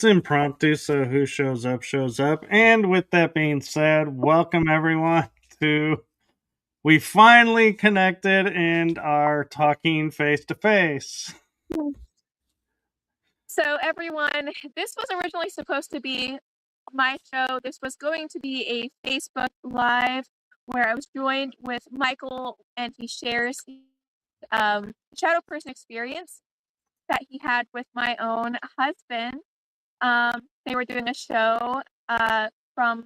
it's impromptu, so who shows up, shows up. And with that being said, welcome everyone to. We finally connected and are talking face to face. So everyone, this was originally supposed to be my show. This was going to be a Facebook Live where I was joined with Michael, and he shares shadow person experience that he had with my own husband. They were doing a show from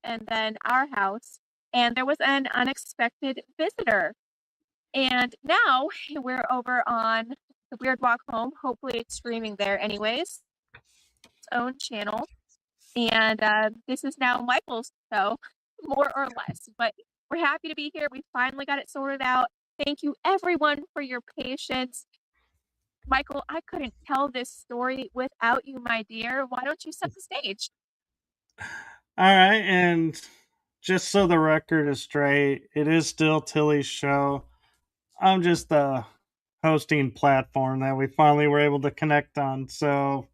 and then our house, and there was an unexpected visitor. And now we're over on the Weird Walk Home. Hopefully, it's streaming there, anyways. Its own channel, and this is now Michael's show, more or less. But we're happy to be here. We finally got it sorted out. Thank you, everyone, for your patience. Michael, I couldn't tell this story without you, my dear. Why don't you set the stage? All right, and just so the record is straight, it is still Tilly's show. I'm just the hosting platform that we finally were able to connect on. So,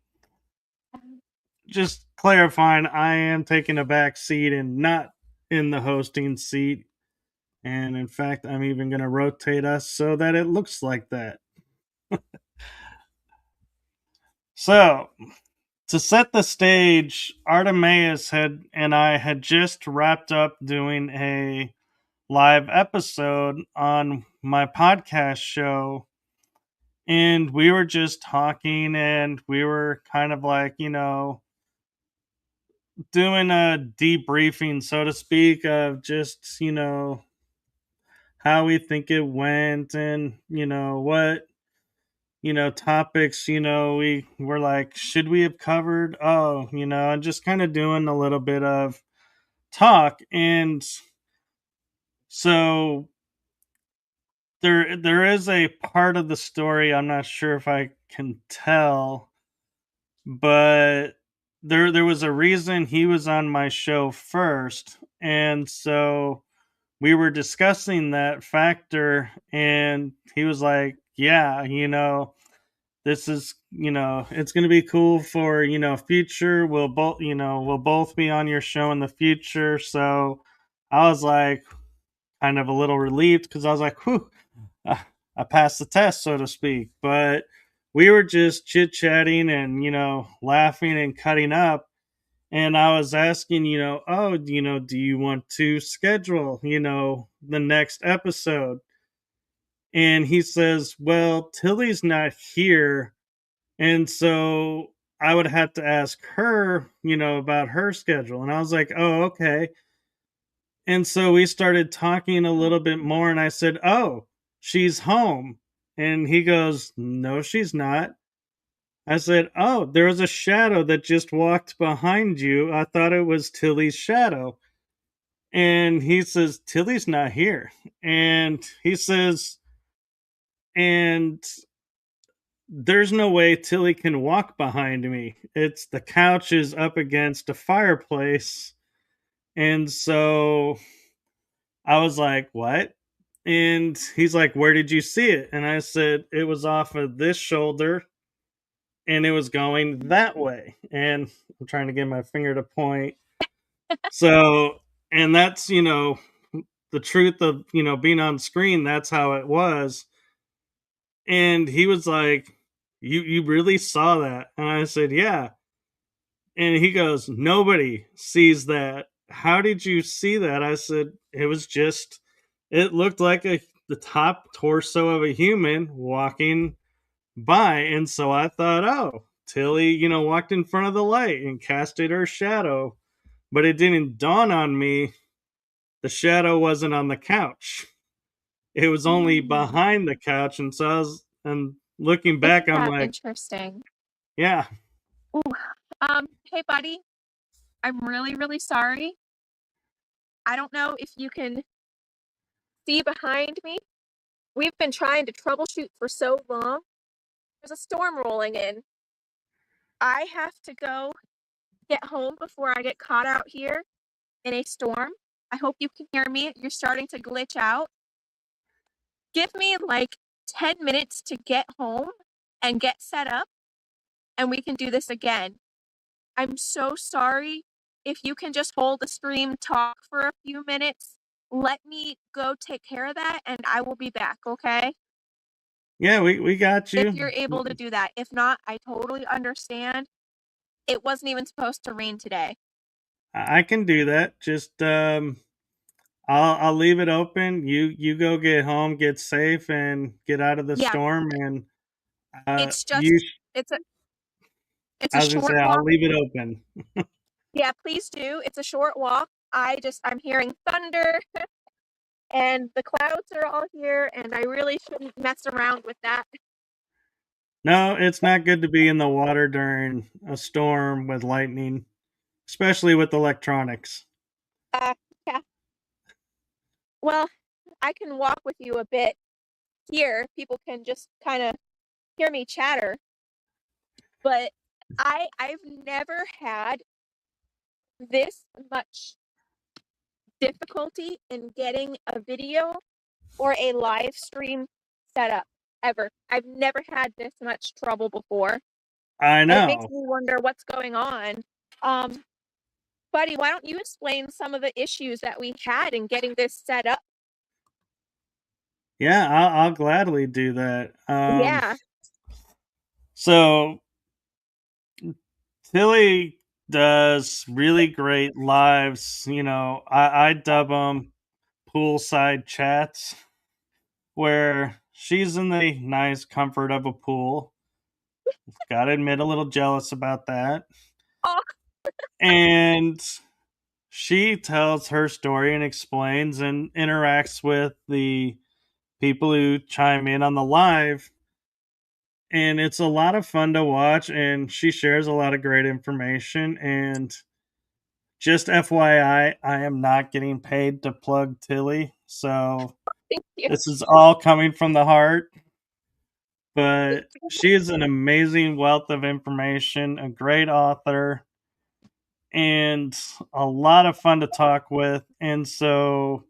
just clarifying, I am taking a back seat and not in the hosting seat. And in fact, I'm even going to rotate us so that it looks like that. So, to set the stage, Artemaeus and I had just wrapped up doing a live episode on my podcast show, and we were just talking, and we were kind of like, doing a debriefing, so to speak, of just, how we think it went, and what topics, we were like, should we have covered? Oh, and just kind of doing a little bit of talk. And so there is a part of the story I'm not sure if I can tell, but there was a reason he was on my show first. And so we were discussing that factor, and he was like, yeah, this is, it's going to be cool for, future. We'll both be on your show in the future. So I was like kind of a little relieved, because I was like, whew, I passed the test, so to speak. But we were just chit chatting and, laughing and cutting up. And I was asking, oh, do you want to schedule, the next episode? And he says, well, Tilly's not here. And so I would have to ask her, about her schedule. And I was like, oh, okay. And so we started talking a little bit more. And I said, oh, she's home. And he goes, no, she's not. I said, oh, there was a shadow that just walked behind you. I thought it was Tilly's shadow. And he says, Tilly's not here. And he says, and there's no way Tilly can walk behind me. It's the couch is up against a fireplace. And so I was like, what? And he's like, where did you see it? And I said, it was off of this shoulder and it was going that way. And I'm trying to get my finger to point. So, and that's, the truth of, being on screen. That's how it was. And he was like, you really saw that? And I said, yeah. And he goes, nobody sees that. How did you see that? I said, it was just, it looked like the top torso of a human walking by. And so I thought, oh, Tilly, walked in front of the light and casted her shadow. But it didn't dawn on me the shadow wasn't on the couch. It was only behind the couch. And so and looking back, I'm like, interesting. Yeah. Hey, buddy, I'm really, really sorry. I don't know if you can see behind me. We've been trying to troubleshoot for so long. There's a storm rolling in. I have to go get home before I get caught out here in a storm. I hope you can hear me. You're starting to glitch out. Give me like 10 minutes to get home and get set up. and we can do this again. I'm so sorry. If you can just hold the stream, talk for a few minutes, let me go take care of that, and I will be back, okay? Yeah, we got If you're you. able to do that. If not, I totally understand. It wasn't even supposed to rain today. I can do that. Just I'll leave it open. You go get home, get safe, and get out of the Yeah, storm. And it's you, just it's a I was gonna say short I'll walk. leave it open. Yeah, please do. It's a short walk. I'm hearing thunder and the clouds are all here, and I really shouldn't mess around with that. No, it's not good to be in the water during a storm with lightning, especially with electronics. Uh, yeah. Well, I can walk with you a bit here. People can just kind of hear me chatter, but I've never had this much difficulty in getting a video or a live stream set up ever. I've never had this much trouble before, I and it makes know. me wonder what's going on. Um, Buddy, why don't you explain some of the issues that we had in getting this set up? Yeah, I'll gladly do that. Yeah. So Tilly does really great lives. I dub them poolside chats where she's in the nice comfort of a pool. Gotta admit, a little jealous about that. Oh, And she tells her story and explains and interacts with the people who chime in on the live. And it's a lot of fun to watch. And she shares a lot of great information. And just FYI, I am not getting paid to plug Tilly. So thank you. this is all coming from the heart. But she is an amazing wealth of information, a great author, and a lot of fun to talk with. And so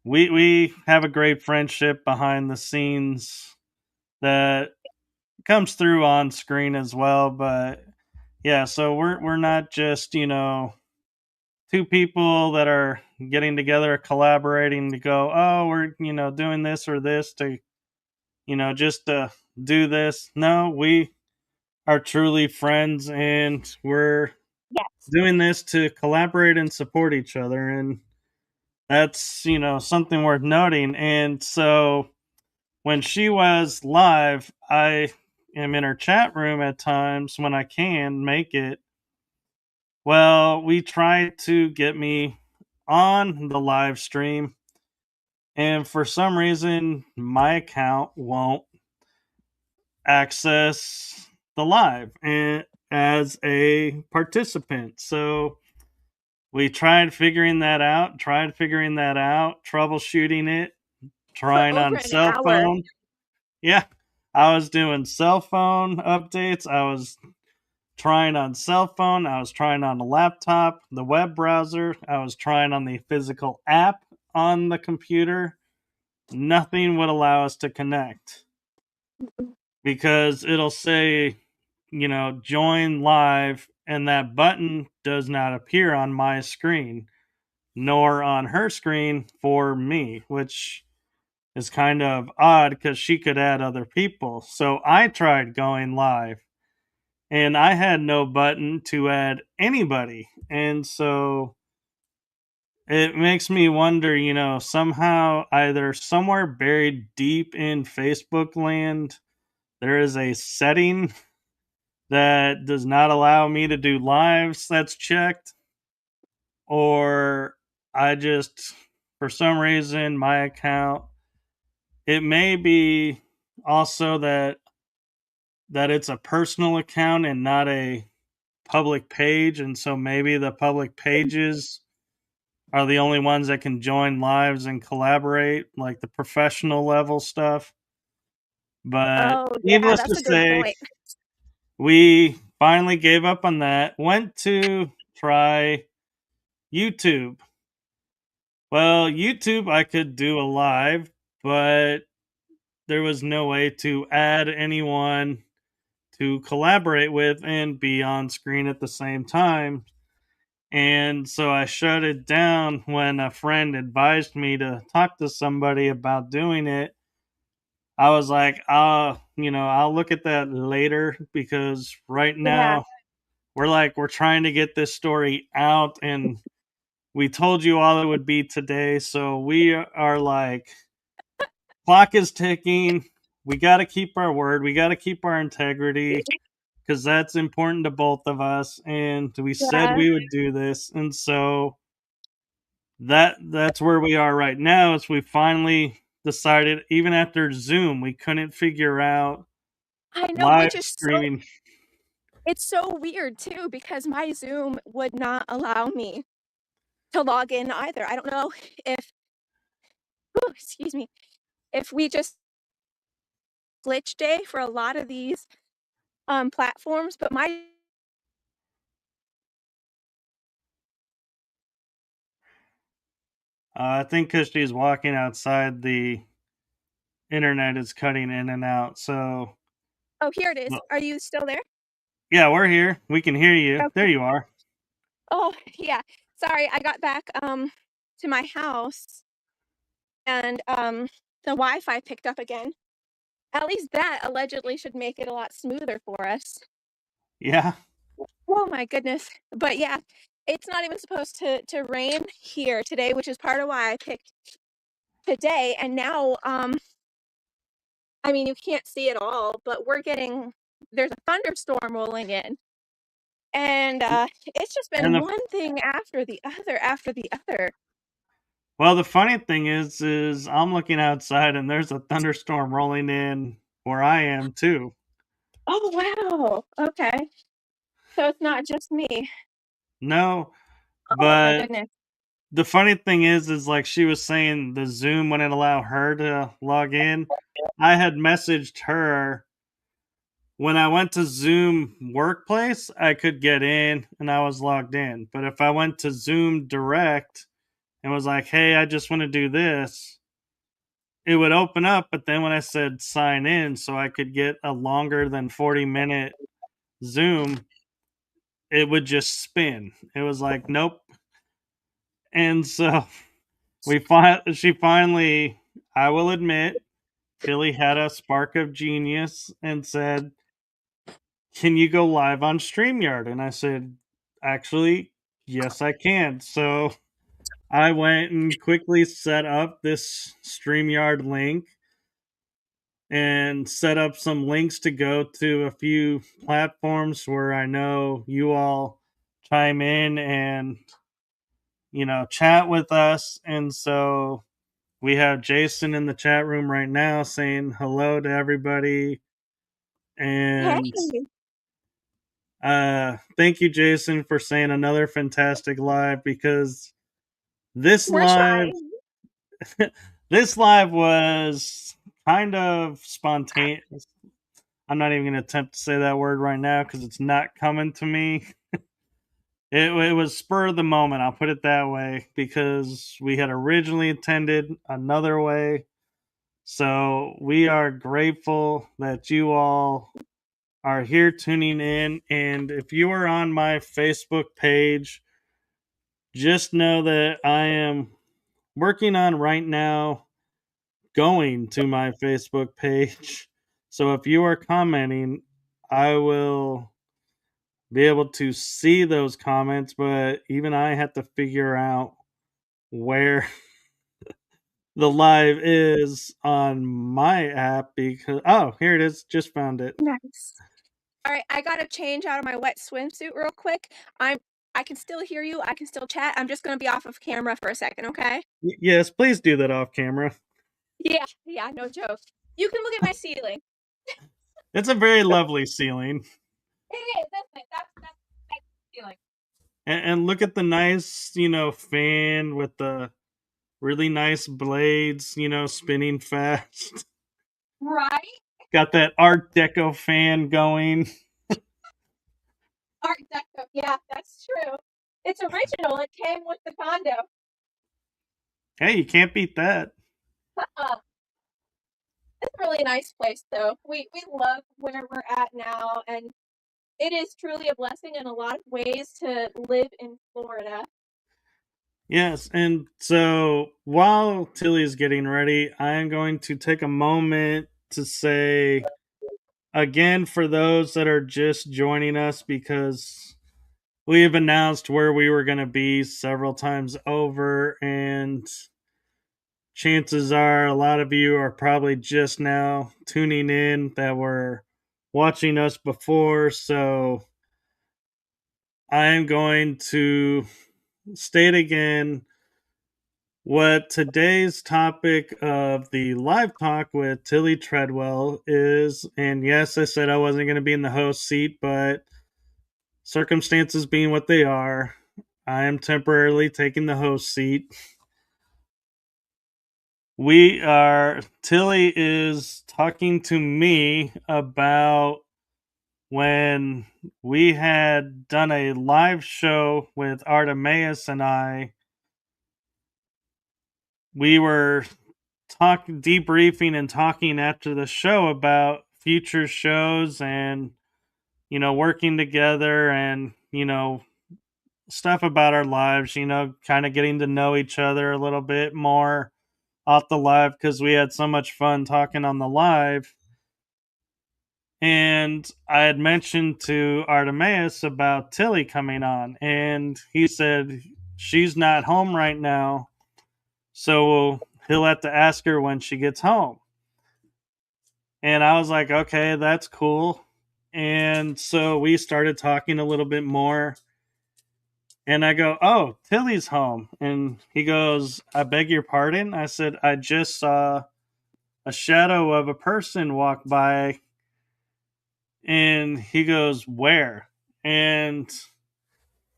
we have a great friendship behind the scenes that comes through on screen as well. But yeah, so we're not just two people that are getting together, collaborating to go, oh, we're doing this or this to just to do this. No, we are truly friends, and we're Yes. doing this to collaborate and support each other. And that's something worth noting. And so when she was live, I am in her chat room at times when I can make it. Well, we tried to get me on the live stream, and for some reason my account won't access the live and as a participant. So we tried figuring that out, troubleshooting it, For trying over on an cell hour. phone. Yeah, I was doing cell phone updates. I was trying on cell phone. I was trying on the laptop, the web browser. I was trying on the physical app on the computer. Nothing would allow us to connect because it'll say, join live, and that button does not appear on my screen nor on her screen for me, which is kind of odd because she could add other people. So I tried going live and I had no button to add anybody. And so it makes me wonder, somehow either somewhere buried deep in Facebook land, there is a setting that does not allow me to do lives that's checked, or I just, for some reason, my account, it may be also that it's a personal account and not a public page, and so maybe the public pages are the only ones that can join lives and collaborate, like the professional level stuff. But Oh, yeah, needless to that's a good say, point. we finally gave up on that, went to try YouTube. Well, YouTube, I could do a live, but there was no way to add anyone to collaborate with and be on screen at the same time. And so I shut it down when a friend advised me to talk to somebody about doing it. I was like, I'll look at that later because right Yeah, now we're trying to get this story out and we told you all it would be today. So we are like, clock is ticking. We got to keep our word. We got to keep our integrity because that's important to both of us. And we said yeah. we would do this. And so that's where we are right now is we finally decided even after Zoom we couldn't figure out I know, live which is streaming. it's so weird too because my Zoom would not allow me to log in either. I don't know if, ooh, excuse me, if we just glitch day for a lot of these platforms, but my I think because she's walking outside, the internet is cutting in and out. So, oh, here it is. well, Are you still there? yeah, we're here. We can hear you. There Okay. you are. Oh, yeah. Sorry, I got back to my house and the Wi-Fi picked up again. At least that allegedly should make it a lot smoother for us. Yeah. Oh my goodness. But yeah, it's not even supposed to rain here today, which is part of why I picked today. And now I mean you can't see it all, but there's a thunderstorm rolling in. And it's just And been one thing after the other. the funny thing is I'm looking outside and there's a thunderstorm rolling in where I am too. Oh wow. Okay. So it's not just me. No, Oh my but goodness. the funny thing is like she was saying the Zoom wouldn't allow her to log in. I had messaged her when I went to Zoom Workplace, I could get in and I was logged in. But if I went to Zoom Direct and was like, "Hey, I just want to do this," it would open up, but then when I said sign in so I could get a longer than 40-minute Zoom, it would just spin. It was like, "Nope." And so she finally, I will admit, Philly had a spark of genius and said, "Can you go live on StreamYard?" And I said, "Actually, yes, I can." So I went and quickly set up this StreamYard link and set up some links to go to a few platforms where I know you all chime in and, chat with us. And so we have Jason in the chat room right now saying hello to everybody. Hey, And thank you, Jason, for saying another fantastic live because this we're live trying. this live was kind of spontaneous. I'm not even going to attempt to say that word right now because it's not coming to me. It was spur of the moment. I'll put it that way because we had originally intended another way. So we are grateful that you all are here tuning in. And if you are on my Facebook page, just know that I am working on right now going to my Facebook page. So if you are commenting, I will be able to see those comments, but even I have to figure out where the live is on my app because here it is, just found it. Nice. All right, I gotta change out of my wet swimsuit real quick. I can still hear you. I can still chat. I'm just gonna be off of camera for a second, okay? Yes, please do that off camera. Yeah, yeah, no joke. You can look at my ceiling. It's a very lovely ceiling. It is, isn't it? That's the ceiling. And look at the nice, fan with the really nice blades, spinning fast. Right? Got that Art Deco fan going. Art Deco. Yeah, that's true. It's original. It came with the condo. Hey, you can't beat that. Uh, It's a really nice place, though. We love where we're at now, and it is truly a blessing in a lot of ways to live in Florida. Yes, and so while Tilly's getting ready, I am going to take a moment to say again for those that are just joining us, because we have announced where we were going to be several times over, and chances are a lot of you are probably just now tuning in that were watching us before. So I am going to state again what today's topic of the live talk with Tilly Treadwell is. And yes, I said I wasn't going to be in the host seat, but circumstances being what they are, I am temporarily taking the host seat. Tilly is talking to me about when we had done a live show with Artemaeus and we were debriefing and talking after the show about future shows and, working together and, stuff about our lives, kind of getting to know each other a little bit more off the live because we had so much fun talking on the live. And I had mentioned to Artemaeus about Tilly coming on, and he said she's not home right now, so he'll have to ask her when she gets home. And I was like, okay, that's cool. And so we started talking a little bit more. And I go, oh, Tilly's home. And he goes, I beg your pardon? I said, I just saw a shadow of a person walk by. And he goes, where? And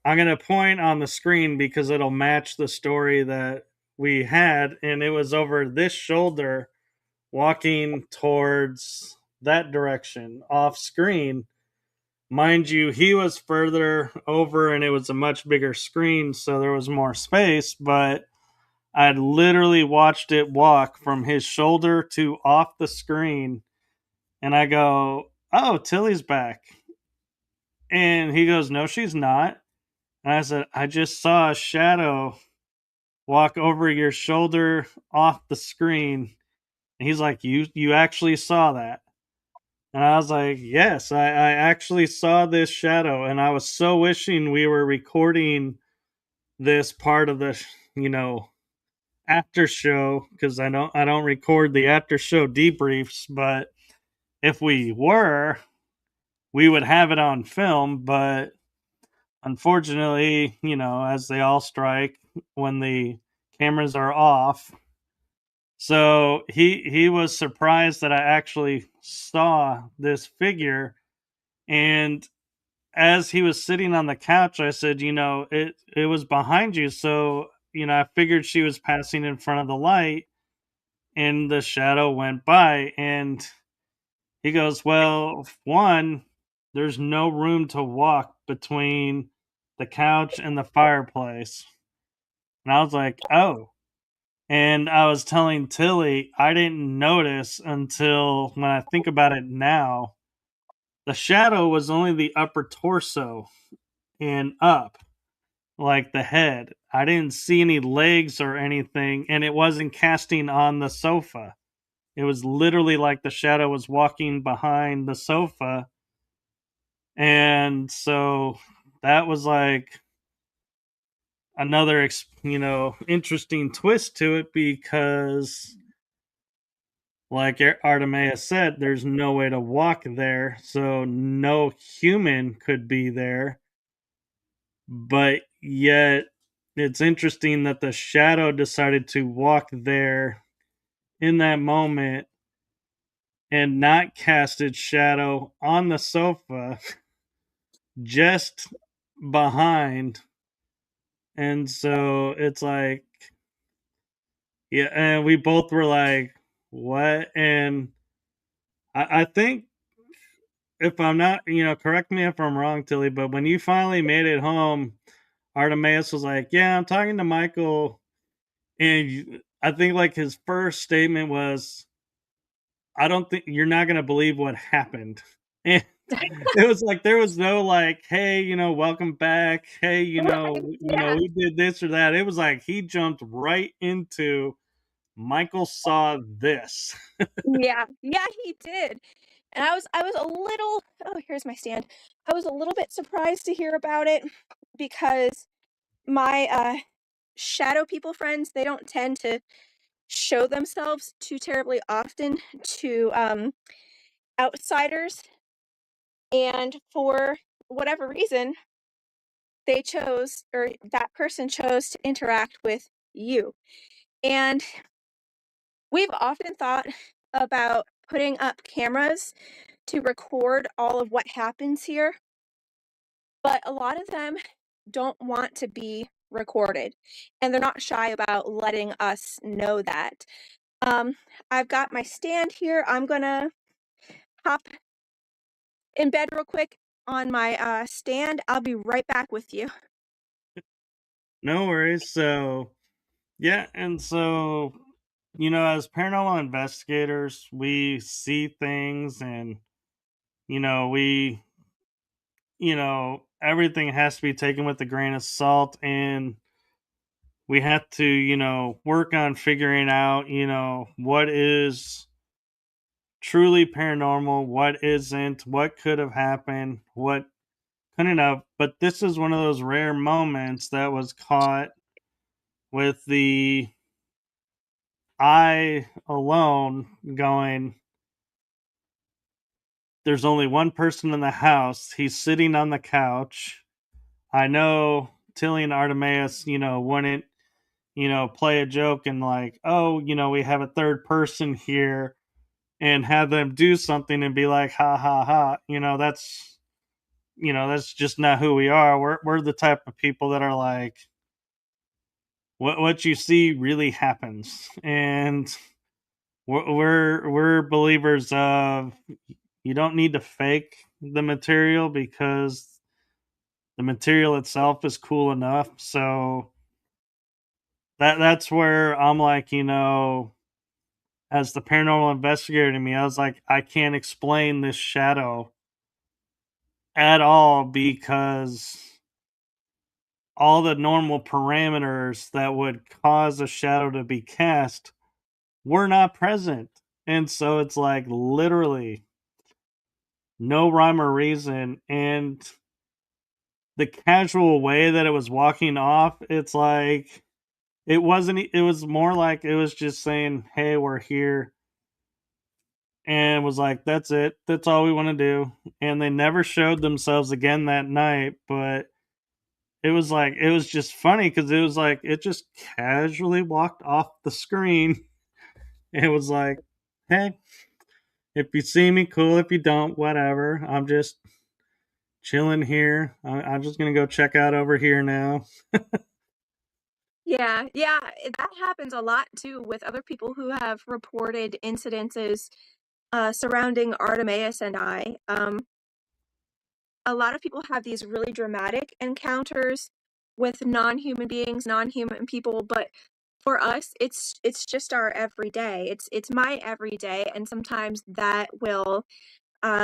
I'm going to point on the screen because it'll match the story that we had. And it was over this shoulder walking towards that direction off screen. Mind you, he was further over and it was a much bigger screen, so there was more space, but I'd literally watched it walk from his shoulder to off the screen. And I go, oh, Tilly's back. And he goes, no, she's not. And I said, I just saw a shadow walk over your shoulder off the screen. And he's like, you actually saw that? And I was like, yes, I actually saw this shadow. And I was so wishing we were recording this part of the, after show, because I don't record the after show debriefs, but if we were, we would have it on film. But unfortunately, as they all strike when the cameras are off. So he was surprised that I actually saw this figure. And as he was sitting on the couch, I said, it was behind you. So, I figured she was passing in front of the light and the shadow went by. And he goes, well, one, there's no room to walk between the couch and the fireplace. And I was like, oh. And I was telling Tilly, I didn't notice until when I think about it now, the shadow was only the upper torso and up, like the head. I didn't see any legs or anything, and it wasn't casting on the sofa. It was literally like the shadow was walking behind the sofa. And so that was like another, interesting twist to it because, like Artemaeus said, there's no way to walk there. So no human could be there. But yet, it's interesting that the shadow decided to walk there in that moment and not cast its shadow on the sofa just behind. And so it's like, yeah, and we both were like, what? And I think, if I'm not, correct me if I'm wrong, Tilly, but when you finally made it home, Artemaeus was like, yeah, I'm talking to Michael. And I think like his first statement was, I don't think you're not gonna believe what happened. And it was like there was no like, "Hey, welcome back. Hey, Right. Yeah. we did this or that." It was like he jumped right into Michael saw this. Yeah. Yeah, he did. And I was a little, oh, here's my stand. I was a little bit surprised to hear about it because my shadow people friends, they don't tend to show themselves too terribly often to outsiders, and for whatever reason, they chose, or that person chose, to interact with you. And we've often thought about putting up cameras to record all of what happens here, but a lot of them don't want to be recorded, and they're not shy about letting us know that. Um, I've got my stand here. I'm gonna hop in bed real quick on my stand. I'll be right back with you. No worries. So, yeah, and so, as paranormal investigators, we see things and, we, everything has to be taken with a grain of salt, and we have to, work on figuring out, what is truly paranormal, what isn't, what could have happened, what couldn't have. But this is one of those rare moments that was caught with the eye alone going, there's only one person in the house. He's sitting on the couch. I know Tilly and Artemaeus, wouldn't, play a joke and like, oh, we have a third person here and have them do something and be like, ha ha ha. That's just not who we are. We're the type of people that are like, what you see really happens, and we're believers of you don't need to fake the material because the material itself is cool enough. So that's where I'm like, as the paranormal investigator to me, I was like, I can't explain this shadow at all because all the normal parameters that would cause a shadow to be cast were not present. And so it's like literally no rhyme or reason. And the casual way that it was walking off, it's like it was more like it was just saying, "Hey, we're here." And was like, "That's it. That's all we want to do." And they never showed themselves again that night, but it was just funny cuz it was like it just casually walked off the screen. It was like, "Hey, if you see me, cool. If you don't, whatever. I'm just chilling here. I'm just gonna go check out over here now." Yeah, yeah, that happens a lot too with other people who have reported incidences surrounding Artemaeus and I. A lot of people have these really dramatic encounters with non-human beings, non-human people, but for us, it's just our everyday. It's my everyday, and sometimes that will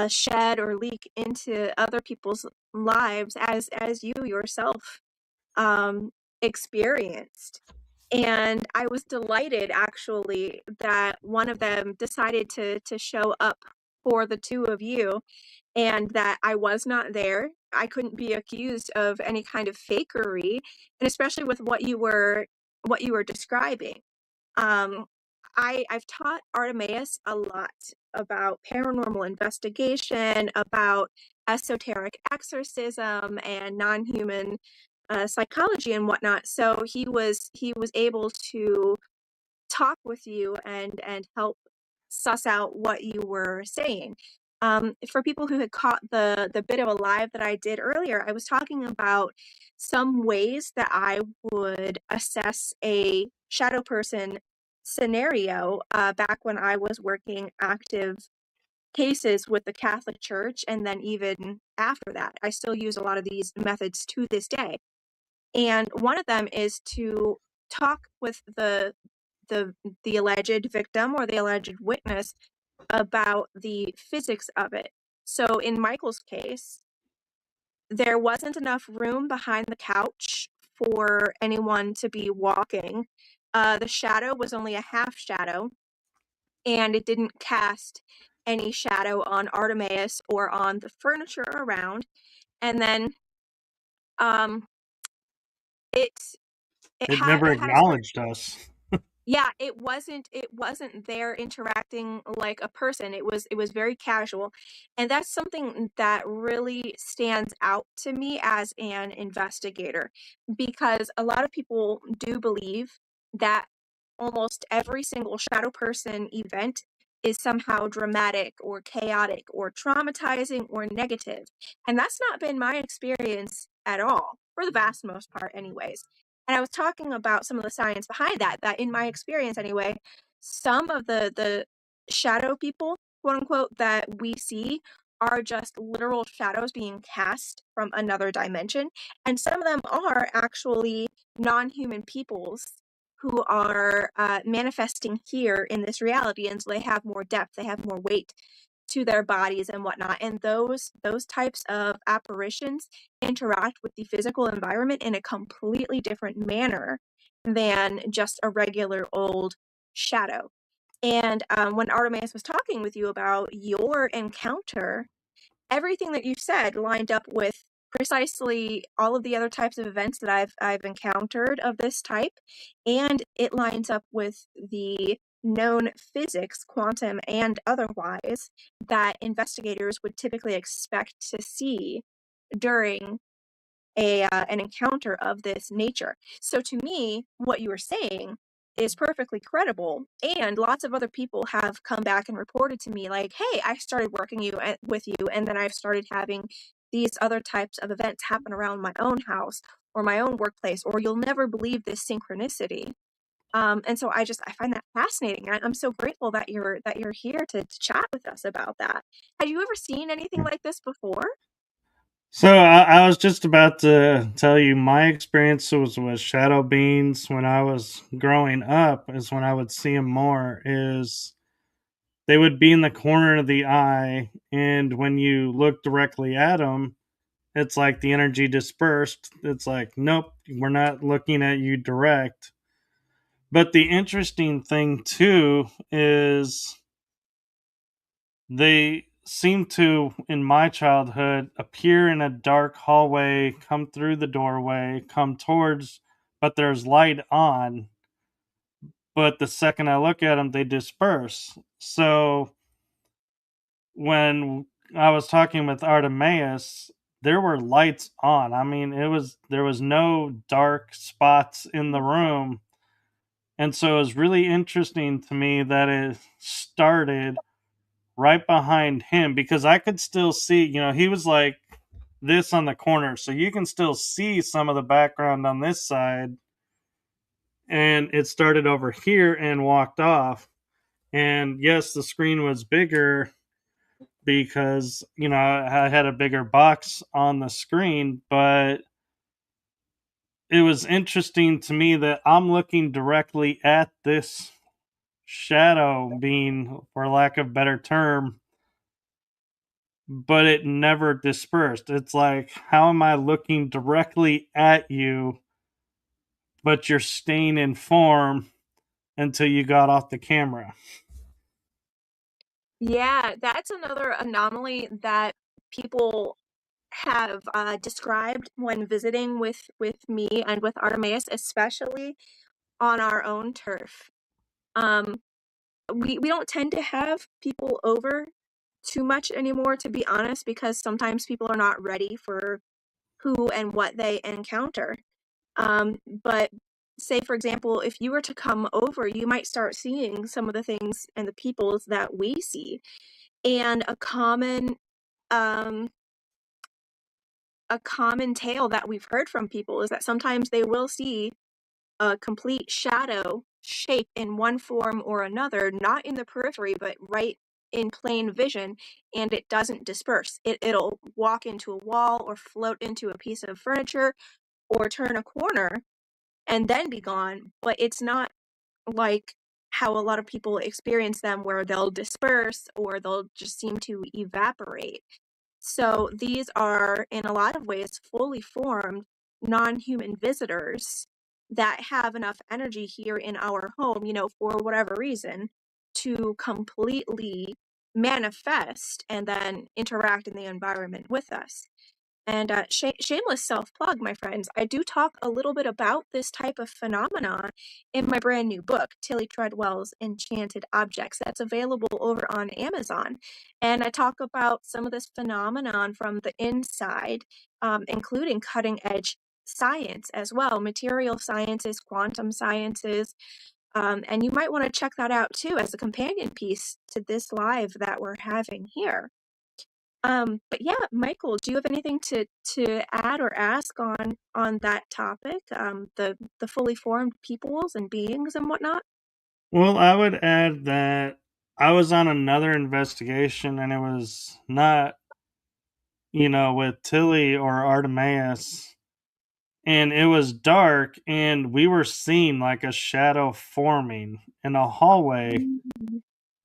shed or leak into other people's lives as you yourself um, experienced. And I was delighted actually that one of them decided to show up for the two of you, and that I was not there. I couldn't be accused of any kind of fakery, and especially with what you were describing. Um, I've taught Artemaeus a lot about paranormal investigation, about esoteric exorcism, and non-human psychology and whatnot. So he was able to talk with you and help suss out what you were saying. For people who had caught the bit of a live that I did earlier, I was talking about some ways that I would assess a shadow person scenario back when I was working active cases with the Catholic Church, and then even after that. I still use a lot of these methods to this day. And one of them is to talk with the the alleged victim or the alleged witness about the physics of it. So in Michael's case, there wasn't enough room behind the couch for anyone to be walking. The shadow was only a half shadow, and it didn't cast any shadow on Artemaeus or on the furniture around. And then um, it It never had a certain, acknowledged us. yeah, it wasn't there interacting like a person. It was very casual, and that's something that really stands out to me as an investigator, because a lot of people do believe that almost every single shadow person event is somehow dramatic or chaotic or traumatizing or negative, and that's not been my experience at all, for the vast most part anyways. And I was talking about some of the science behind that, that in my experience anyway, some of the shadow people, quote unquote, that we see are just literal shadows being cast from another dimension. And some of them are actually non-human peoples who are manifesting here in this reality. And so they have more depth, they have more weight to their bodies and whatnot. And those types of apparitions interact with the physical environment in a completely different manner than just a regular old shadow. And when Artemaeus was talking with you about your encounter, everything that you said lined up with precisely all of the other types of events that I've encountered of this type, and it lines up with the known physics, quantum and otherwise, that investigators would typically expect to see during an encounter of this nature. So to me, what you were saying is perfectly credible, and lots of other people have come back and reported to me like, hey, I started working with you, and then I've started having these other types of events happen around my own house or my own workplace, or you'll never believe this synchronicity. And so I find that fascinating. I'm so grateful that you're here to chat with us about that. Have you ever seen anything like this before? So I was just about to tell you my experience was with shadow beings when I was growing up. Is when I would see them more. Is they would be in the corner of the eye, and when you look directly at them, it's like the energy dispersed. It's like, nope, we're not looking at you direct. But the interesting thing too is they seem to, in my childhood, appear in a dark hallway, come through the doorway, come towards, but there's light on. But the second I look at them, they disperse. So when I was talking with Artemaeus, there were lights on. I mean, there was no dark spots in the room. And so it was really interesting to me that it started right behind him because I could still see, he was like this on the corner. So you can still see some of the background on this side. And it started over here and walked off. And yes, the screen was bigger because, I had a bigger box on the screen, but it was interesting to me that I'm looking directly at this shadow being, for lack of better term, but it never dispersed. It's like, how am I looking directly at you, but you're staying in form until you got off the camera? Yeah, that's another anomaly that people have described when visiting with me and with Artemaeus, especially on our own turf. Um, we don't tend to have people over too much anymore, to be honest, because sometimes people are not ready for who and what they encounter. But say, for example, if you were to come over, you might start seeing some of the things and the peoples that we see. And um, a common tale that we've heard from people is that sometimes they will see a complete shadow shape in one form or another, not in the periphery, but right in plain vision, and it doesn't disperse. It'll walk into a wall or float into a piece of furniture or turn a corner and then be gone, but it's not like how a lot of people experience them, where they'll disperse or they'll just seem to evaporate. So these are, in a lot of ways, fully formed non-human visitors that have enough energy here in our home, for whatever reason, to completely manifest and then interact in the environment with us. And shameless self plug, my friends, I do talk a little bit about this type of phenomenon in my brand new book, Tilly Treadwell's Enchanted Objects, that's available over on Amazon. And I talk about some of this phenomenon from the inside, including cutting edge science as well, material sciences, quantum sciences. And you might want to check that out too as a companion piece to this live that we're having here. But yeah, Michael, do you have anything to add or ask on that topic? The fully formed peoples and beings and whatnot? Well, I would add that I was on another investigation, and it was not, with Tilly or Artemaeus, and it was dark, and we were seeing like a shadow forming in a hallway. Mm.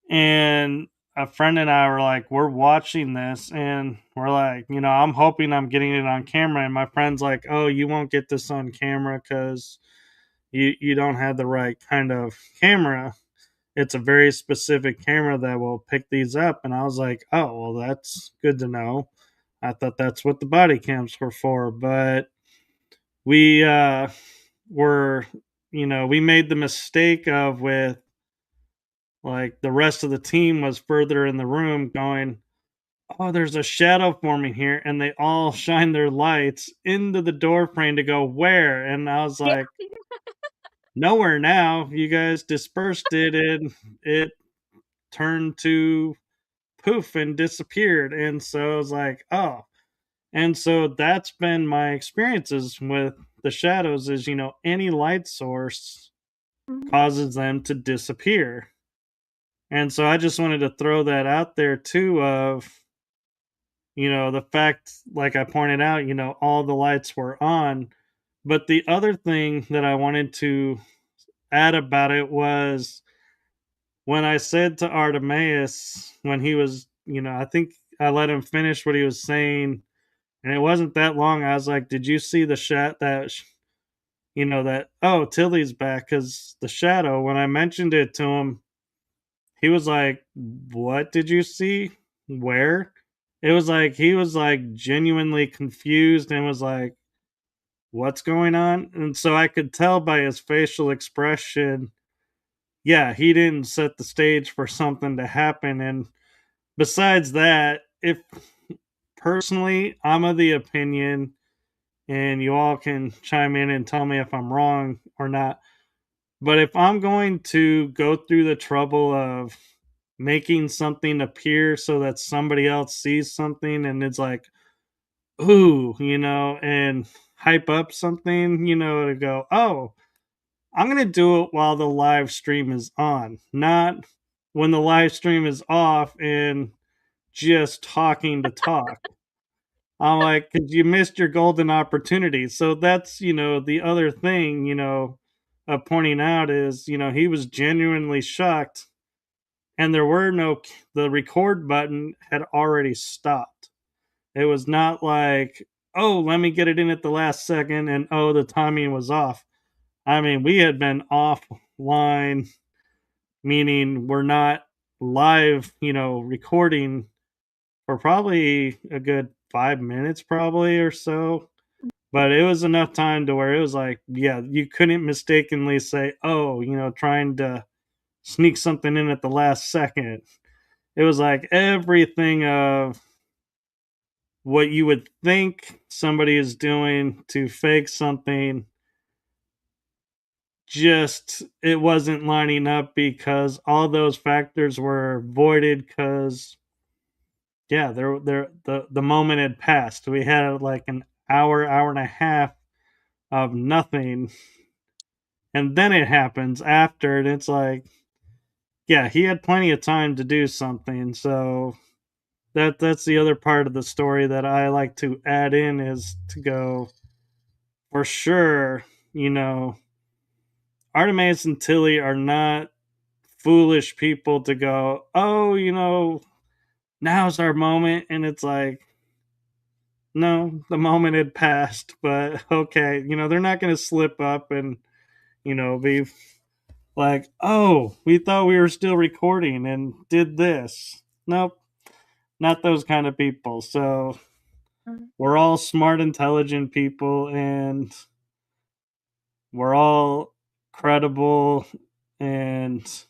And a friend and I were like, we're watching this, and we're like, I'm hoping I'm getting it on camera. And my friend's like, oh, you won't get this on camera because you don't have the right kind of camera. It's a very specific camera that will pick these up. And I was like, oh, well, that's good to know. I thought that's what the body cams were for. But we were, we made the mistake of, with like, the rest of the team was further in the room going, oh, there's a shadow forming here. And they all shine their lights into the door frame to go, where? And I was Yeah. like, nowhere now. You guys dispersed it, and it turned to poof and disappeared. And so I was like, oh. And so that's been my experiences with the shadows is, any light source Mhm. causes them to disappear. And so I just wanted to throw that out there too of, the fact, like I pointed out, all the lights were on. But the other thing that I wanted to add about it was when I said to Artemaeus, when he was, I think I let him finish what he was saying, and it wasn't that long. I was like, "Did you see the that oh, Tilly's back?" Because the shadow, when I mentioned it to him, he was like, "What did you see? Where?" It was like he was like genuinely confused and was like, "What's going on?" And so I could tell by his facial expression, yeah, he didn't set the stage for something to happen. And besides that, if personally, I'm of the opinion, and you all can chime in and tell me if I'm wrong or not. But if I'm going to go through the trouble of making something appear so that somebody else sees something and it's like, ooh, and hype up something, to go, oh, I'm going to do it while the live stream is on, not when the live stream is off and just talking to talk. I'm like, because you missed your golden opportunity. So that's, the other thing, of pointing out is, he was genuinely shocked, and there were the record button had already stopped. It was not like, oh, let me get it in at the last second, and oh, the timing was off. I mean, we had been offline, meaning we're not live, recording for probably a good 5 minutes, probably, or so. But it was enough time to where it was like, yeah, you couldn't mistakenly say, oh, trying to sneak something in at the last second. It was like everything of what you would think somebody is doing to fake something, just it wasn't lining up because all those factors were voided because, yeah, the moment had passed. We had like an hour and a half of nothing, and then it happens after, and it's like, yeah, he had plenty of time to do something. So that's the other part of the story that I like to add in, is to go, for sure, Artemis and Tilly are not foolish people to go, oh, now's our moment. And it's like, no, the moment had passed, but okay, they're not going to slip up and, be like, oh, we thought we were still recording and did this. Nope, not those kind of people. So Mhm. we're all smart, intelligent people, and we're all credible and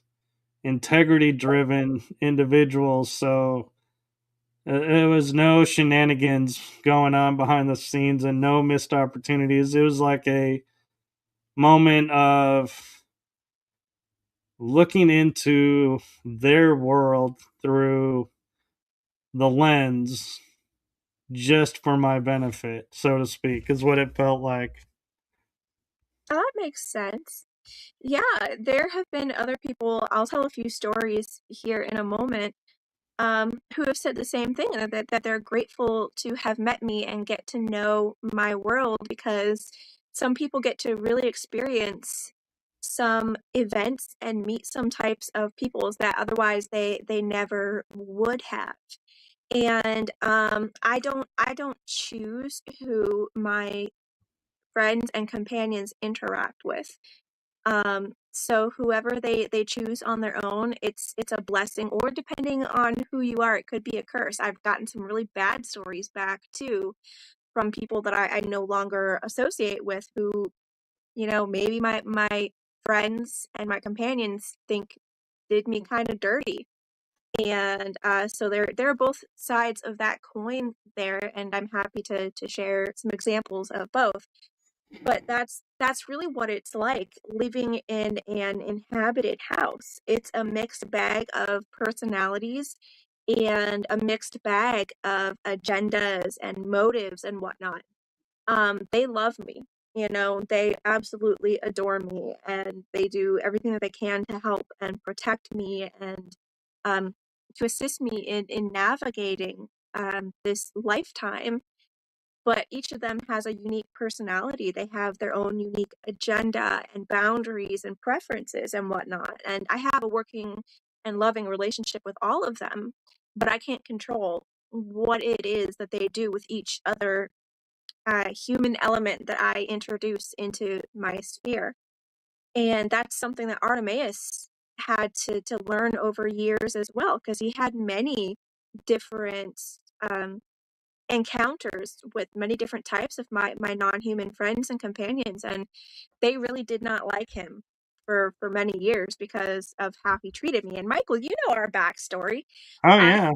integrity driven individuals. So there was no shenanigans going on behind the scenes and no missed opportunities. It was like a moment of looking into their world through the lens just for my benefit, so to speak, is what it felt like. Oh, that makes sense. Yeah, there have been other people, I'll tell a few stories here in a moment, who have said the same thing, that they're grateful to have met me and get to know my world because some people get to really experience some events and meet some types of peoples that otherwise they never would have. And I don't choose who my friends and companions interact with. So whoever they choose on their own, it's a blessing, or depending on who you are, it could be a curse. I've gotten some really bad stories back too from people that I no longer associate with who, maybe my friends and my companions think did me kind of dirty. And so there are both sides of that coin there, and I'm happy to share some examples of both. But that's really what it's like living in an inhabited house. It's a mixed bag of personalities and a mixed bag of agendas and motives and whatnot. They love me, they absolutely adore me, and they do everything that they can to help and protect me and um, to assist me in navigating this lifetime. But each of them has a unique personality. They have their own unique agenda and boundaries and preferences and whatnot. And I have a working and loving relationship with all of them, but I can't control what it is that they do with each other human element that I introduce into my sphere. And that's something that Artemaeus had to learn over years as well, because he had many different um, encounters with many different types of my non-human friends and companions, and they really did not like him for many years because of how he treated me. And Michael, you know our backstory. Oh, Uh, yeah.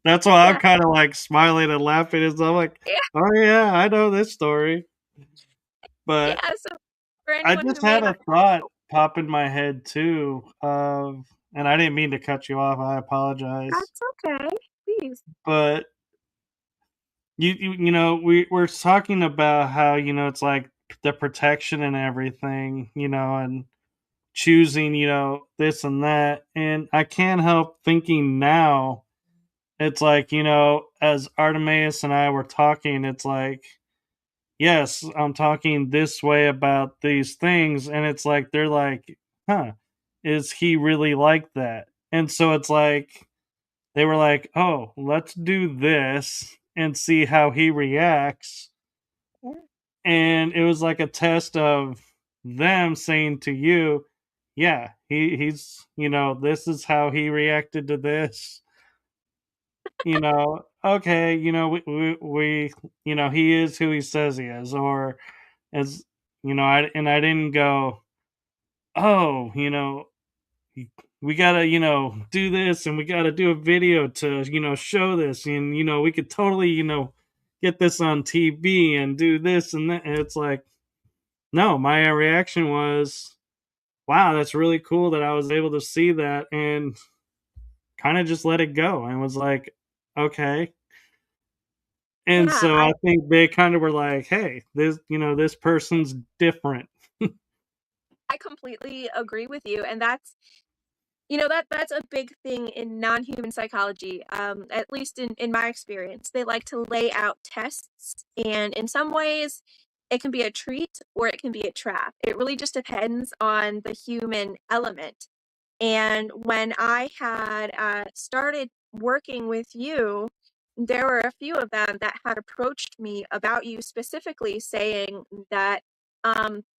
That's why I'm yeah, kind of like smiling and laughing as I'm like, yeah, oh, yeah, I know this story. But yeah. So for I anyone who just may had not a thought know, pop in my head too and I didn't mean to cut you off. I apologize. that's okay. Please. But we're talking about how it's like the protection and everything, and choosing this and that, and I can't help thinking now. It's like as Artemaeus and I were talking, it's like, yes, I'm talking this way about these things, and it's like they're like, huh, is he really like that? And so it's like they were like, oh, let's do this and see how he reacts. Yeah. And it was like a test of them saying to you, yeah, he's this is how he reacted to this. Okay, he is who he says he is, or as I didn't go, oh, we gotta do this, and we gotta do a video to show this, and we could totally get this on TV and do this and that. And it's like, no, my reaction was, wow, that's really cool that I was able to see that and kind of just let it go and was like, okay. And Yeah, so I think they kind of were like, hey, this person's different. I completely agree with you, and that's a big thing in non-human psychology. At least in my experience, they like to lay out tests, and in some ways, it can be a treat or it can be a trap. It really just depends on the human element. And when I had started working with you, there were a few of them that had approached me about you specifically, saying that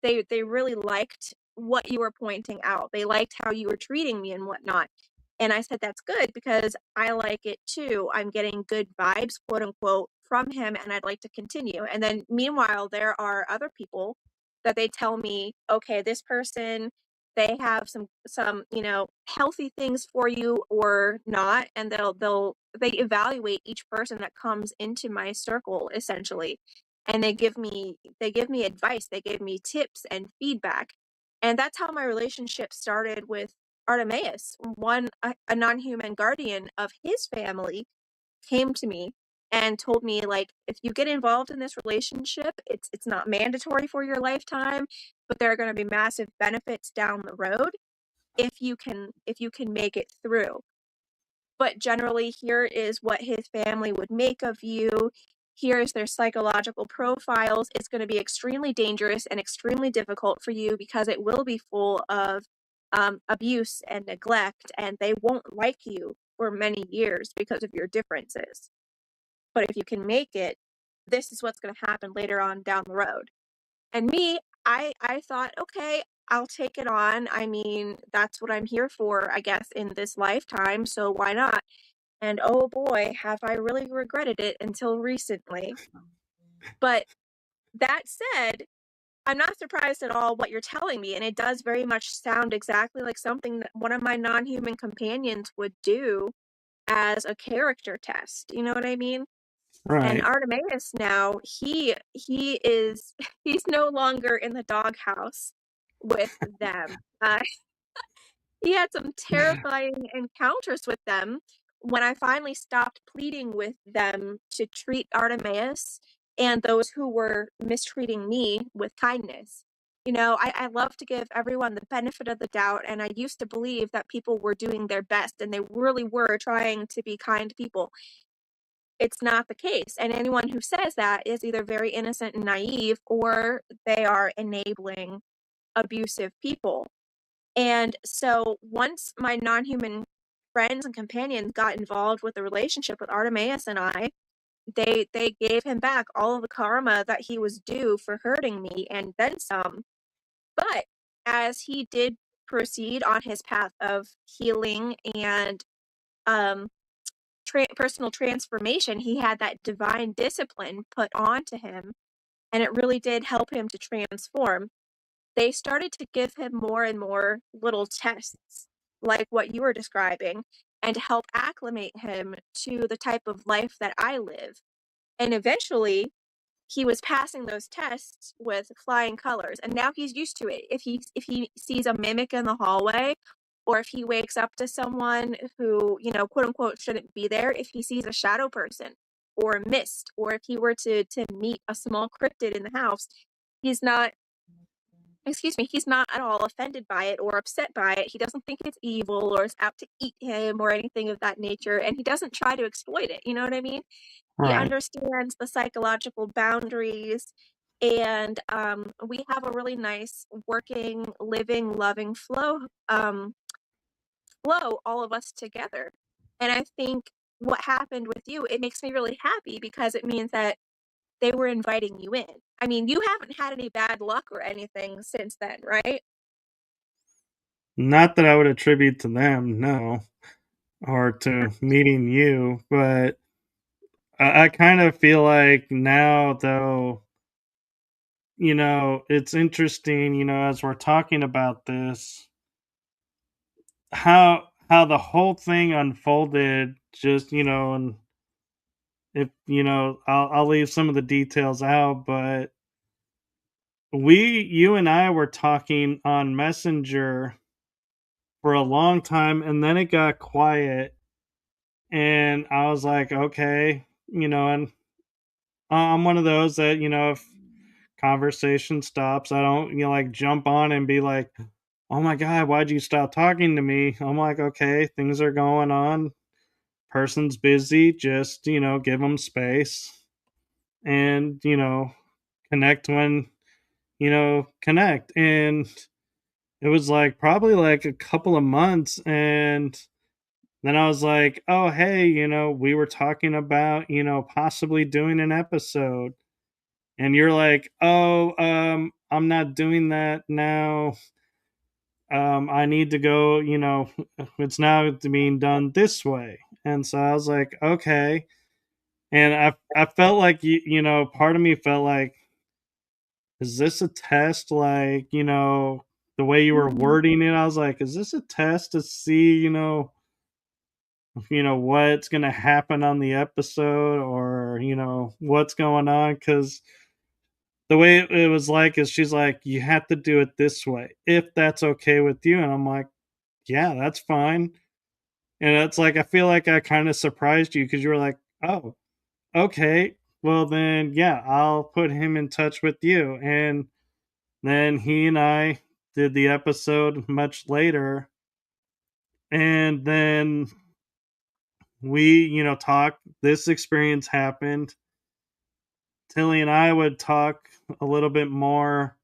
they really liked what you were pointing out. They liked how you were treating me and whatnot. And I said, that's good because I like it too. I'm getting good vibes, quote unquote, from him, and I'd like to continue. And then meanwhile, there are other people that they tell me, okay, this person, they have some healthy things for you or not, and they evaluate each person that comes into my circle essentially, and they give me advice, they give me tips and feedback. And that's how my relationship started with Artemaeus. A non-human guardian of his family came to me and told me, like, if you get involved in this relationship, it's not mandatory for your lifetime, but there are going to be massive benefits down the road if you can make it through. But generally, here is what his family would make of you. Here's their psychological profiles. It's going to be extremely dangerous and extremely difficult for you because it will be full of abuse and neglect, and they won't like you for many years because of your differences. But if you can make it, this is what's going to happen later on down the road. And me, I thought, okay, I'll take it on. I mean, that's what I'm here for, I guess, in this lifetime, so why not? And oh boy, have I really regretted it until recently. But that said, I'm not surprised at all what you're telling me, and it does very much sound exactly like something that one of my non-human companions would do as a character test. You know what I mean? And Right. Artemaeus now, he is he's no longer in the doghouse with them. He had some terrifying encounters with them when I finally stopped pleading with them to treat Artemaeus and those who were mistreating me with kindness. I love to give everyone the benefit of the doubt, and I used to believe that people were doing their best and they really were trying to be kind people. It's not the case. And anyone who says that is either very innocent and naive, or they are enabling abusive people. And so once my non-human friends and companions got involved with the relationship with Artemaeus and I, they gave him back all of the karma that he was due for hurting me and then some. But as he did proceed on his path of healing and um, personal transformation, he had that divine discipline put onto him, and it really did help him to transform. They started to give him more and more little tests, like what you were describing, and to help acclimate him to the type of life that I live. And eventually, he was passing those tests with flying colors, and now he's used to it. If he sees a mimic in the hallway, or if he wakes up to someone who, quote unquote, shouldn't be there, if he sees a shadow person or a mist, or if he were to meet a small cryptid in the house, he's not he's not at all offended by it or upset by it. He doesn't think it's evil or is out to eat him or anything of that nature, and he doesn't try to exploit it. You know what I mean? He Right. understands the psychological boundaries, and we have a really nice working, living, loving flow, all of us together. And I think what happened with you, it makes me really happy because it means that they were inviting you in. I mean, you haven't had any bad luck or anything since then, right? Not that I would attribute to them, no, or to meeting you, but I kind of feel like now, though, it's interesting, as we're talking about this, how the whole thing unfolded, just, and if, I'll leave some of the details out, but you and I were talking on Messenger for a long time, and then it got quiet, and I was like, okay, and I'm one of those that, if conversation stops, I don't, like jump on and be like, oh my God, why'd you stop talking to me? I'm like, okay, things are going on. Person's busy. Just, give them space and, connect when, connect. And it was like probably like a couple of months, and then I was like, "Oh, hey, we were talking about, possibly doing an episode." And you're like, "Oh, I'm not doing that now. I need to go, it's now being done this way." And so I was like, "Okay." And I felt like part of me felt like, is this a test? Like, the way you were Mhm. wording it, I was like, is this a test to see, what's gonna happen on the episode, or what's going on? Because the way it was like is she's like, you have to do it this way if that's okay with you, and I'm like, yeah, that's fine. And it's like I feel like I kind of surprised you because you were like, oh, okay, well then, yeah, I'll put him in touch with you. And then he and I did the episode much later, and then we, talked. This experience happened. Tilly and I would talk a little bit more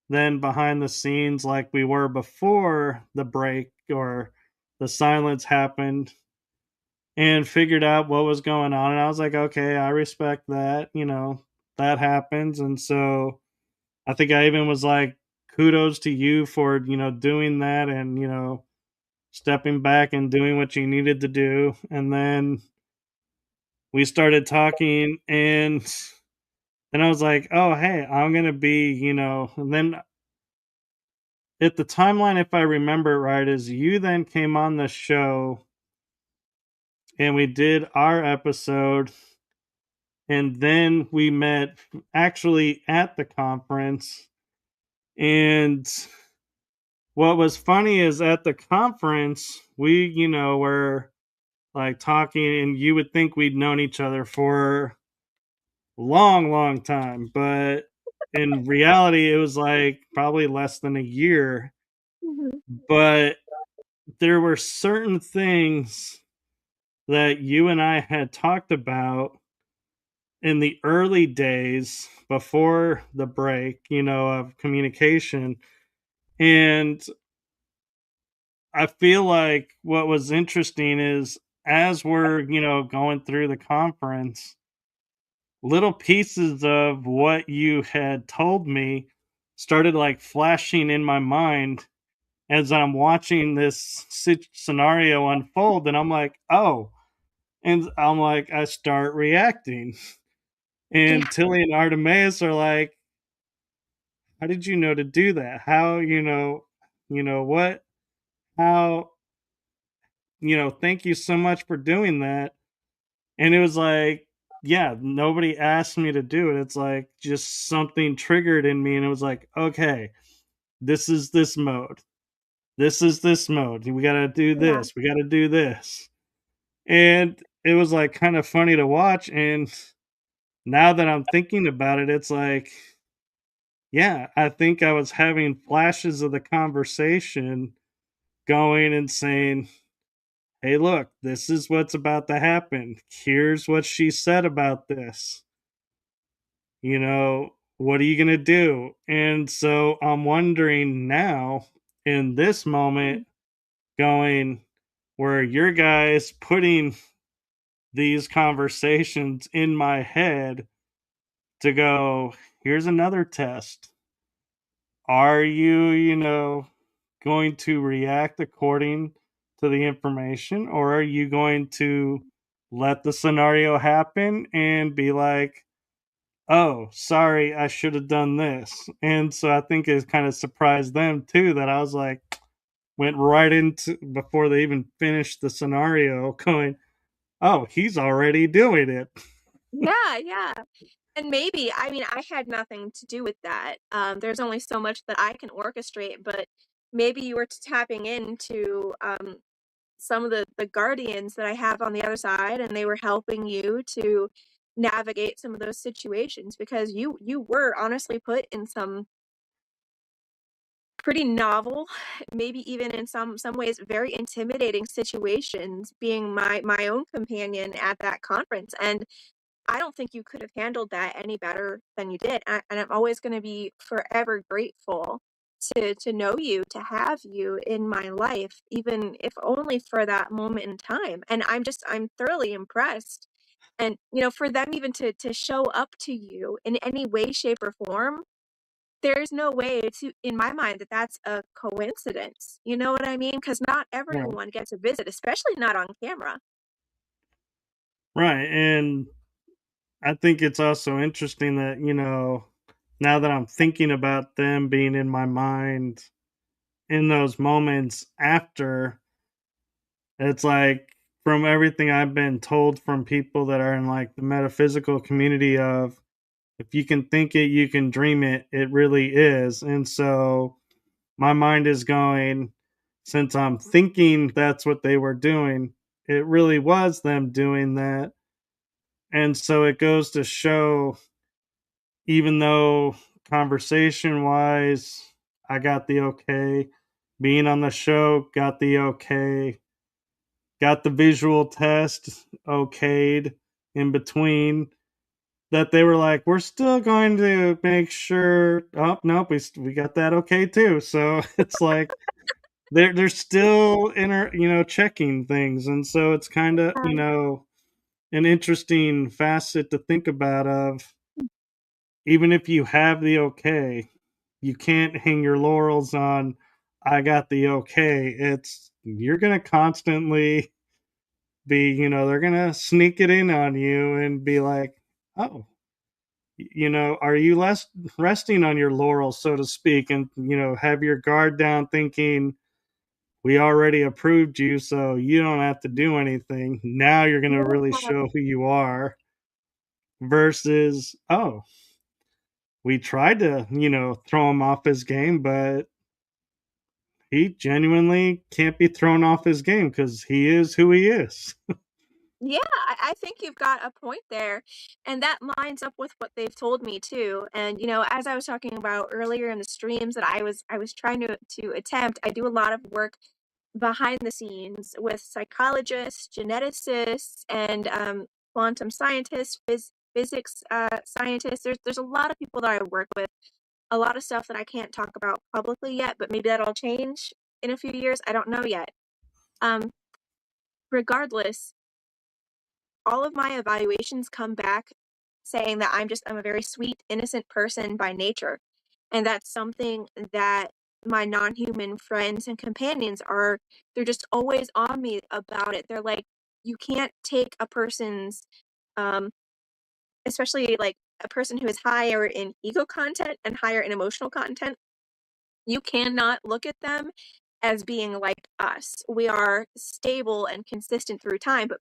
than behind the scenes like we were before the break or the silence happened, and figured out what was going on. And I was like, okay, I respect that. That happens. And so I think I even was like, kudos to you for, doing that, and, stepping back and doing what you needed to do. And then we started talking, and then I was like, oh, hey, I'm going to be, and then at the timeline, if I remember right, is you then came on the show and we did our episode. And then we met actually at the conference. And what was funny is at the conference, we, were like talking, and you would think we'd known each other for a long, long time. But in reality, it was like probably less than a year. Mhm. But there were certain things that you and I had talked about in the early days before the break, of communication. And I feel like what was interesting is as we're, going through the conference, little pieces of what you had told me started like flashing in my mind as I'm watching this scenario unfold. And I'm like, oh, and I'm like, I start reacting. Yeah. And Tilly and Artemaeus are like, how did you know to do that? How, what, how, thank you so much for doing that. And it was like, yeah, nobody asked me to do it. It's like just something triggered in me. And it was like, okay, this is this mode. This is this mode. We got to do Yeah. this. We got to do this. And it was like kind of funny to watch. And now that I'm thinking about it, it's like, yeah, I think I was having flashes of the conversation going and saying, hey, look, this is what's about to happen. Here's what she said about this. What are you going to do? And so I'm wondering now in this moment, Mhm. going where your guys putting these conversations in my head to go, here's another test. Are you, going to react according to the information, or are you going to let the scenario happen and be like, oh, sorry, I should have done this? And so I think it kind of surprised them too that I was like, went right into before they even finished the scenario, going, oh, he's already doing it. Yeah, yeah. And maybe, I mean, I had nothing to do with that. There's only so much that I can orchestrate, but maybe you were tapping into some of the guardians that I have on the other side, and they were helping you to navigate some of those situations because you were honestly put in some pretty novel, maybe even in some ways very intimidating situations being my own companion at that conference. And I don't think you could have handled that any better than you did. And I'm always going to be forever grateful to know you, to have you in my life, even if only for that moment in time. And I'm thoroughly impressed. And for them even to show up to you in any way, shape, or form, there's no way to, in my mind, that that's a coincidence. You know what I mean? Because not Right. everyone gets a visit, especially not on camera. Right. And I think it's also interesting that, now that I'm thinking about them being in my mind in those moments after, it's like from everything I've been told from people that are in like the metaphysical community of if you can think it, you can dream it, it really is. And so my mind is going, since I'm thinking that's what they were doing, it really was them doing that. And so it goes to show, even though conversation wise, I got the okay, being on the show, got the okay, got the visual test okayed in between, that they were like, we're still going to make sure. Oh, nope, we got that okay too. So it's like, they're still checking things, and so it's kind of Um, an interesting facet to think about of even if you have the okay, you can't hang your laurels on I got the okay. It's you're gonna constantly be, they're gonna sneak it in on you and be like, oh, are you less resting on your laurels, so to speak, and have your guard down thinking we already approved you, so you don't have to do anything. Now you're going to really yeah. show who you are versus, oh, we tried to, throw him off his game, but he genuinely can't be thrown off his game because he is who he is. Yeah, I think you've got a point there, and that lines up with what they've told me too. And as I was talking about earlier in the streams that I was trying to attempt, I do a lot of work behind the scenes with psychologists, geneticists, and quantum scientists, physics scientists. There's a lot of people that I work with, a lot of stuff that I can't talk about publicly yet, but maybe that'll change in a few years. I don't know yet. Um, Regardless, all of my evaluations come back saying that I'm a very sweet, innocent person by nature. And that's something that my non-human friends and companions they're just always on me about it. They're like, you can't take a person's um especially like a person who is higher in ego content and higher in emotional content, you cannot look at them as being like us. We are stable and consistent through time, but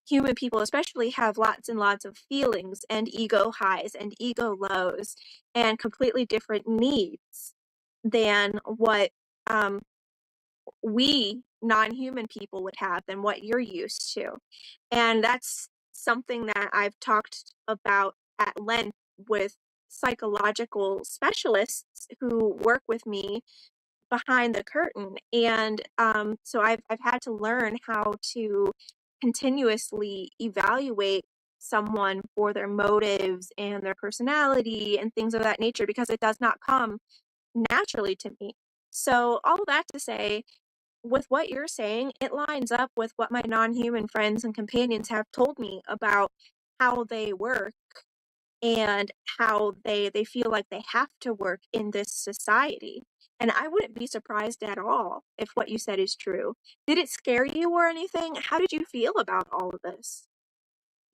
human people especially have lots and lots of feelings and ego highs and ego lows and completely different needs than what um, we non-human people would have, than what you're used to. And that's something that I've talked about at length with psychological specialists who work with me behind the curtain. And so I've had to learn how to continuously evaluate someone for their motives and their personality and things of that nature, because it does not come naturally to me. So all that to say, with what you're saying, it lines up with what my non-human friends and companions have told me about how they work and how they feel like they have to work in this society. And I wouldn't be surprised at all if what you said is true. Did it scare you or anything? How did you feel about all of this?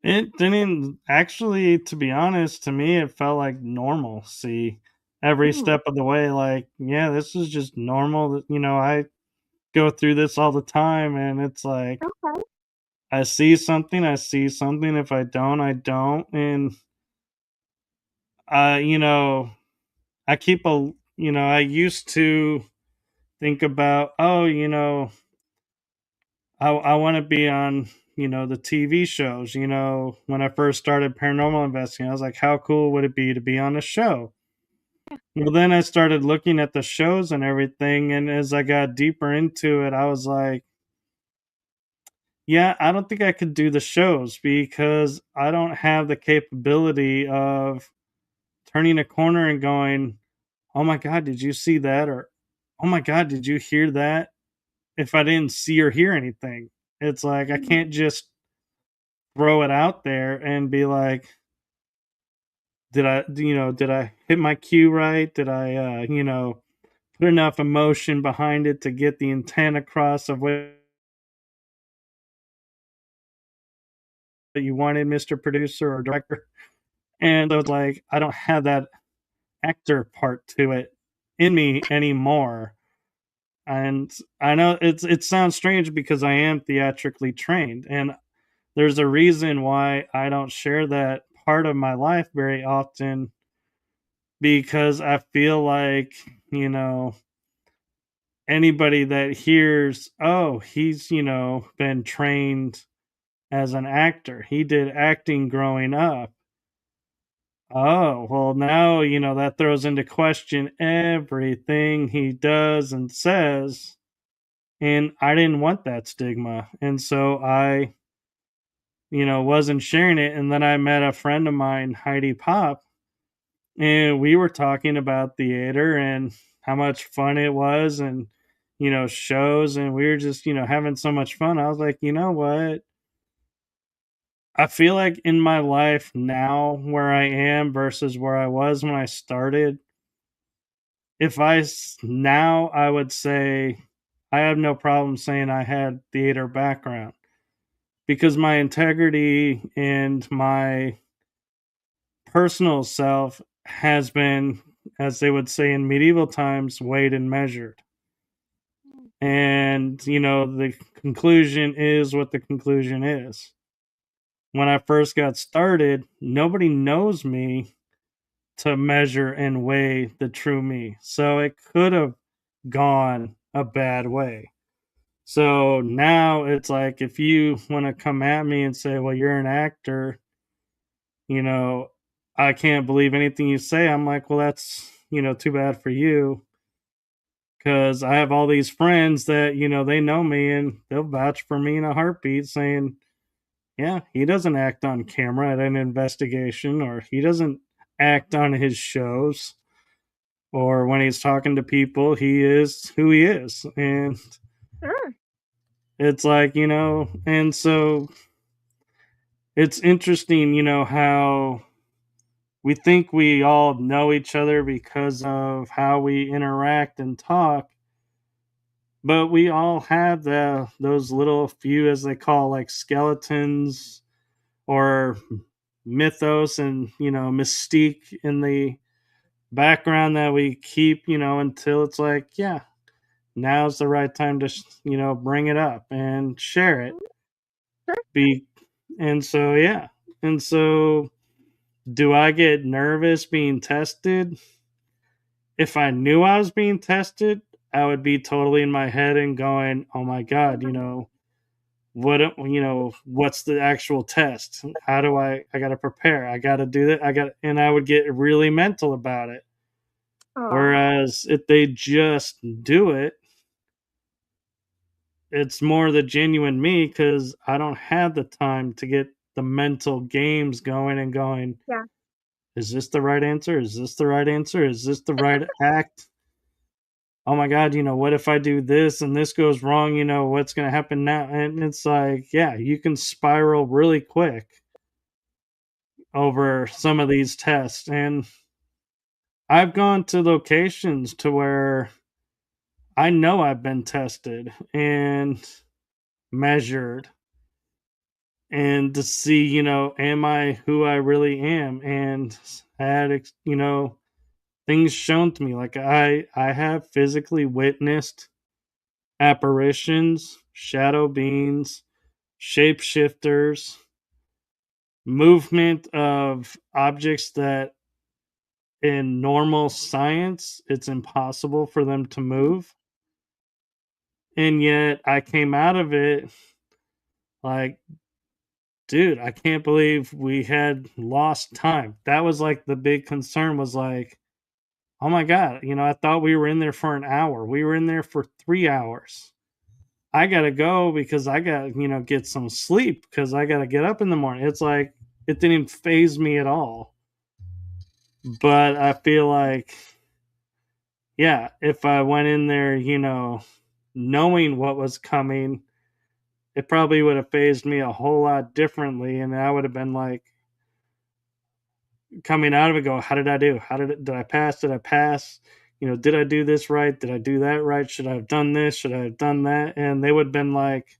It didn't actually, to be honest, to me, it felt like normalcy every Mm, step of the way. Like, yeah, this is just normal. I go through this all the time, and it's like, okay. I see something, I see something. If I don't, I don't. And I, I keep I used to think about, oh, I want to be on, the TV shows. When I first started paranormal investing, I was like, how cool would it be to be on a show? Well, then I started looking at the shows and everything. And as I got deeper into it, I was like, yeah, I don't think I could do the shows because I don't have the capability of turning a corner and going, "Oh my god, did you see that?" or "Oh my god, did you hear that?" if I didn't see or hear anything. It's like I Mhm. can't just throw it out there and be like, did I hit my cue right? Did I, put enough emotion behind it to get the intent across of what you wanted, Mr. Producer or Director? And I was like, I don't have that actor part to it in me anymore. And I know it sounds strange because I am theatrically trained, and there's a reason why I don't share that part of my life very often because I feel like, you know, anybody that hears, "Oh, he's, been trained as an actor. He did acting growing up." Oh, well, now, that throws into question everything he does and says. And I didn't want that stigma. And so I, wasn't sharing it. And then I met a friend of mine, Heidi Pop, and we were talking about theater and how much fun it was and, shows. And we were just, having so much fun. I was like, you know what? I feel like in my life now, where I am versus where I was when I started, now I would say I have no problem saying I had theater background because my integrity and my personal self has been, as they would say in medieval times, weighed and measured. And, the conclusion is what the conclusion is. When I first got started, nobody knows me to measure and weigh the true me. So it could have gone a bad way. So now it's like if you want to come at me and say, well, you're an actor, you know, I can't believe anything you say. I'm like, well, that's, too bad for you. Cause I have all these friends that, they know me and they'll vouch for me in a heartbeat saying, yeah, he doesn't act on camera at an investigation or he doesn't act on his shows or when he's talking to people, he is who he is. And Sure. it's like, and so it's interesting, how we think we all know each other because of how we interact and talk, but we all have those little few, as they call, like skeletons or mythos and mystique in the background that we keep, until it's like, yeah, now's the right time to bring it up and share it. Mhm. Sure. Be and so yeah, and so do I get nervous being tested? If I knew I was being tested, I would be totally in my head and going, "Oh my god, Mhm. what's the actual test? How do I got to prepare? I got to do that. And I would get really mental about it. Aw. Whereas if they just do it, it's more the genuine me because I don't have the time to get the mental games going and going, Yeah. is this the right answer? Is this the right answer? Is this the right act? Oh my god, what if I do this and this goes wrong? What's going to happen now? And it's like, yeah, you can spiral really quick over some of these tests. And I've gone to locations to where I know I've been tested and measured and to see, am I who I really am? And had, things shown to me. Like I have physically witnessed apparitions, shadow beings, shapeshifters, movement of objects that in normal science it's impossible for them to Mhm. move. And yet I came out of it like, dude, I can't believe we had lost time. That was like the big concern was like, oh my god, I thought we were in there for an hour. We were in there for 3 hours. I gotta go because I gotta, get some sleep because I gotta get up in the morning. It's like it didn't phase me at all. But I feel like yeah, if I went in there, knowing what was coming, it probably would have phased me a whole lot differently, and I would have been like coming out of it, go, how did I do? Did I pass? Did I pass? Did I do this right? Did I do that right? Should I have done this? Should I have done that? And they would have been like,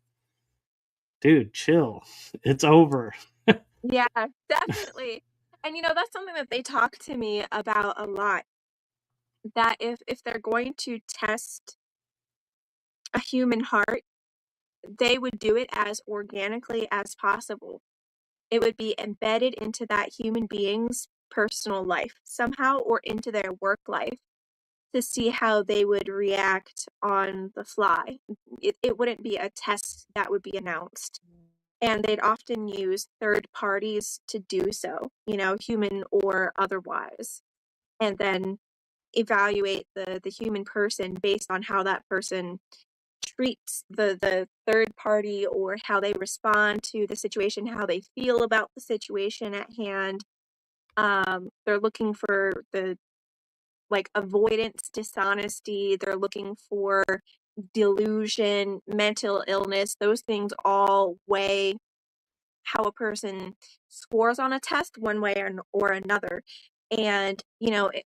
dude, chill. It's over. Yeah, definitely. And that's something that they talk to me about a lot, that if they're going to test a human heart, they would do it as organically as possible. It would be embedded into that human being's personal life somehow, or into their work life, to see how they would react on the fly. It wouldn't be a test that would be announced. And they'd often use third parties to do so, human or otherwise, and then evaluate the human person based on how that person treats the third party, or how they respond to the situation, how they feel about the situation at hand. They're looking for the like avoidance, dishonesty. They're looking for delusion, mental illness. Those things all weigh how a person scores on a test one way or another. And,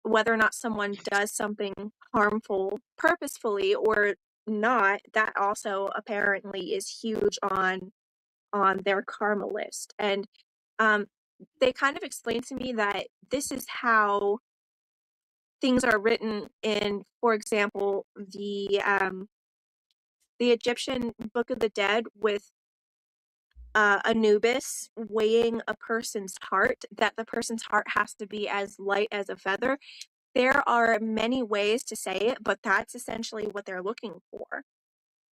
whether or not someone does something harmful purposefully or not, that also apparently is huge on their karma list. And um, they kind of explained to me that this is how things are written in, for example, the Egyptian Book of the Dead, with Anubis weighing a person's heart, that the person's heart has to be as light as a feather. There are many ways to say it, but that's essentially what they're looking for.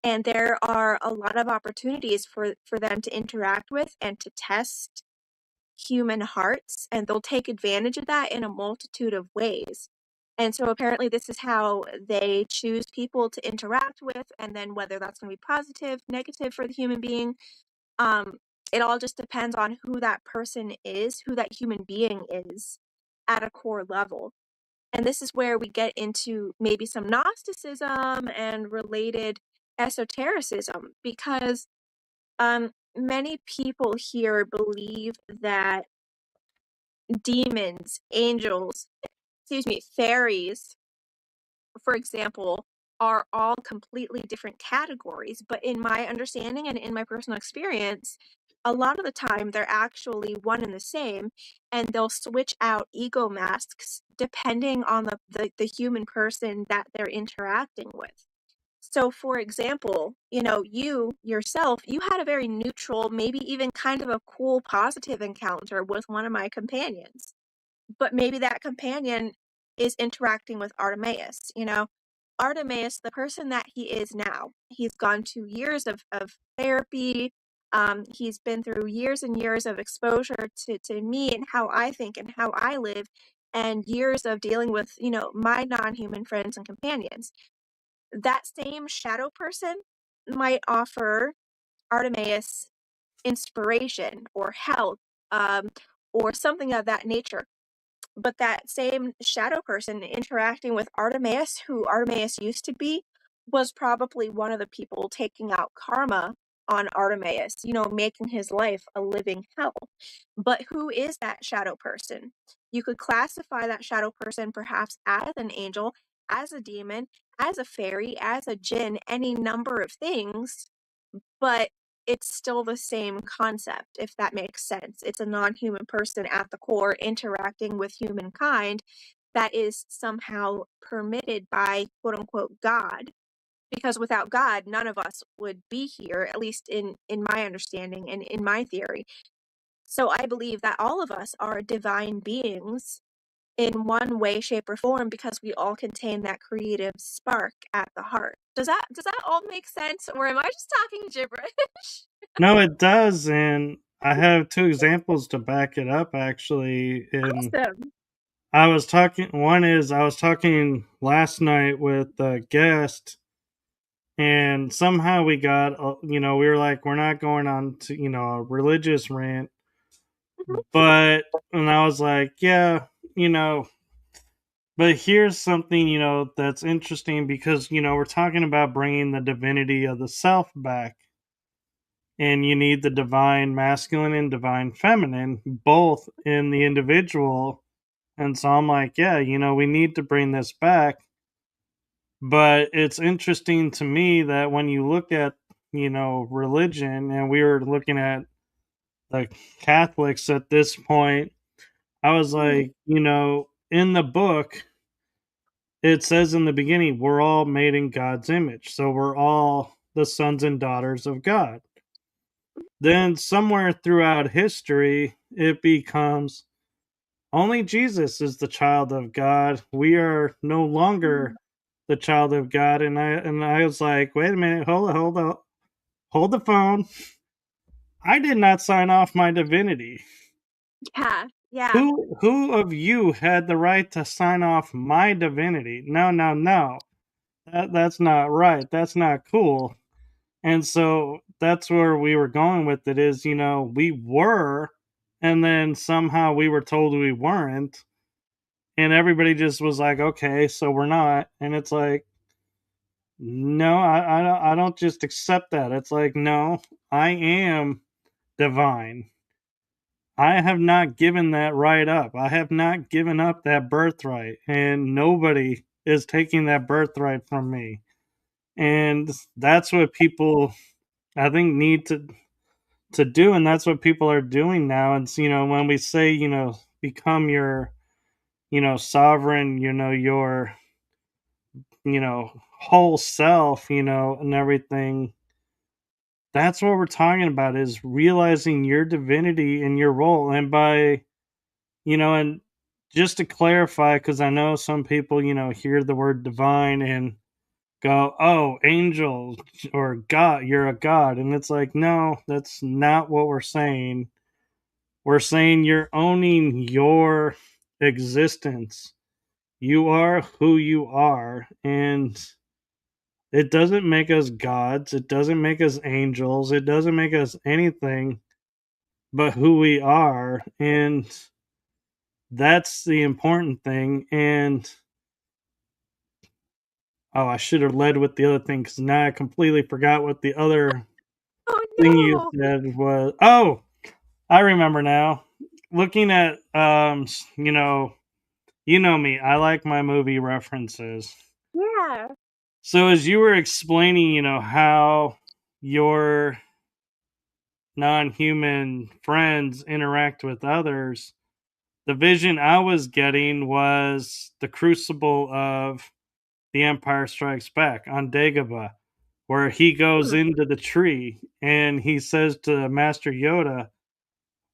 And there are a lot of opportunities for them to interact with and to test human hearts, and they'll take advantage of that in a multitude of ways. And so apparently this is how they choose people to interact with, and then whether that's going to be positive, negative for the human being, um, it all just depends on who that person is, who that human being is at a core level. And this is where we get into maybe some Gnosticism and related esotericism, because many people here believe that demons, angels, excuse me, fairies, for example, are all completely different categories. But in my understanding and in my personal experience, a lot of the time they're actually one and the same, and they'll switch out ego masks depending on the human person that they're interacting with. So, for example, you yourself, you had a very neutral, maybe even kind of a cool, positive encounter with one of my companions, but maybe that companion is interacting with Artemaeus. Artemaeus, the person that he is now, he's gone to years of therapy. He's been through years and years of exposure to me and how I think and how I live, and years of dealing with, my non-human friends and companions. That same shadow person might offer Artemaeus inspiration or help, um, or something of that nature. But that same shadow person interacting with Artemaeus, who Artemaeus used to be, was probably one of the people taking out karma on Artemaeus, making his life a living hell. But who is that shadow person? You could classify that shadow person perhaps as an angel, as a demon, as a fairy, as a jinn, any number of things, but it's still the same concept, if that makes sense. It's a non-human person at the core interacting with humankind that is somehow permitted by quote unquote God. Because without God, none of us would be here, at least in my understanding and in my theory. So I believe that all of us are divine beings in one way, shape, or form, because we all contain that creative spark at the heart. Does that all make sense, or am I just talking gibberish? No, it does, and I have two examples to back it up actually. And Awesome. I was talking last night with a guest, and somehow we got, we were like, we're not going on to, a religious rant, Mhm. but, and I was like, yeah, you know, But here's something, that's interesting because, we're talking about bringing the divinity of the self back. And you need the divine masculine and divine feminine both in the individual. And so I'm like, yeah, we need to bring this back. But it's interesting to me that when you look at, religion, and we were looking at the Catholics at this point, I was Mhm. like, in the book, it says in the beginning, we're all made in God's image. So we're all the sons and daughters of God. Then somewhere throughout history, it becomes only Jesus is the child of God. We are no longer Mhm. the child of God. And I was like, wait a minute, hold the phone. I did not sign off my divinity. Yeah, yeah, Who of you had the right to sign off my divinity? No, no, no. That's not right. That's not cool. And so that's where we were going with it is, we were, and then somehow we were told we weren't. And everybody just was like, okay, so we're not. And it's like, no, I don't just accept that. It's like, no, I am divine. I have not given that right up. I have not given up that birthright. And nobody is taking that birthright from me. And that's what people, I think, need to do, and that's what people are doing now. And when we say, become your, sovereign, your, whole self, and everything, that's what we're talking about is realizing your divinity and your role. And by, and just to clarify, because I know some people, hear the word divine and go, oh, angel or God, you're a God. And it's like, no, that's not what we're saying. We're saying you're owning your existence. You are who you are. And it doesn't make us gods. It doesn't make us angels. It doesn't make us anything but who we are. And that's the important thing. And oh, I should have led with the other thing because now I completely forgot what the other oh thing you no. said was. Oh, I remember now. Looking at, you know me, I like my movie references. Yeah. So as you were explaining, how your non-human friends interact with others, the vision I was getting was the crucible of The Empire Strikes Back on Dagobah, where he goes Hmm. into the tree and he says to Master Yoda,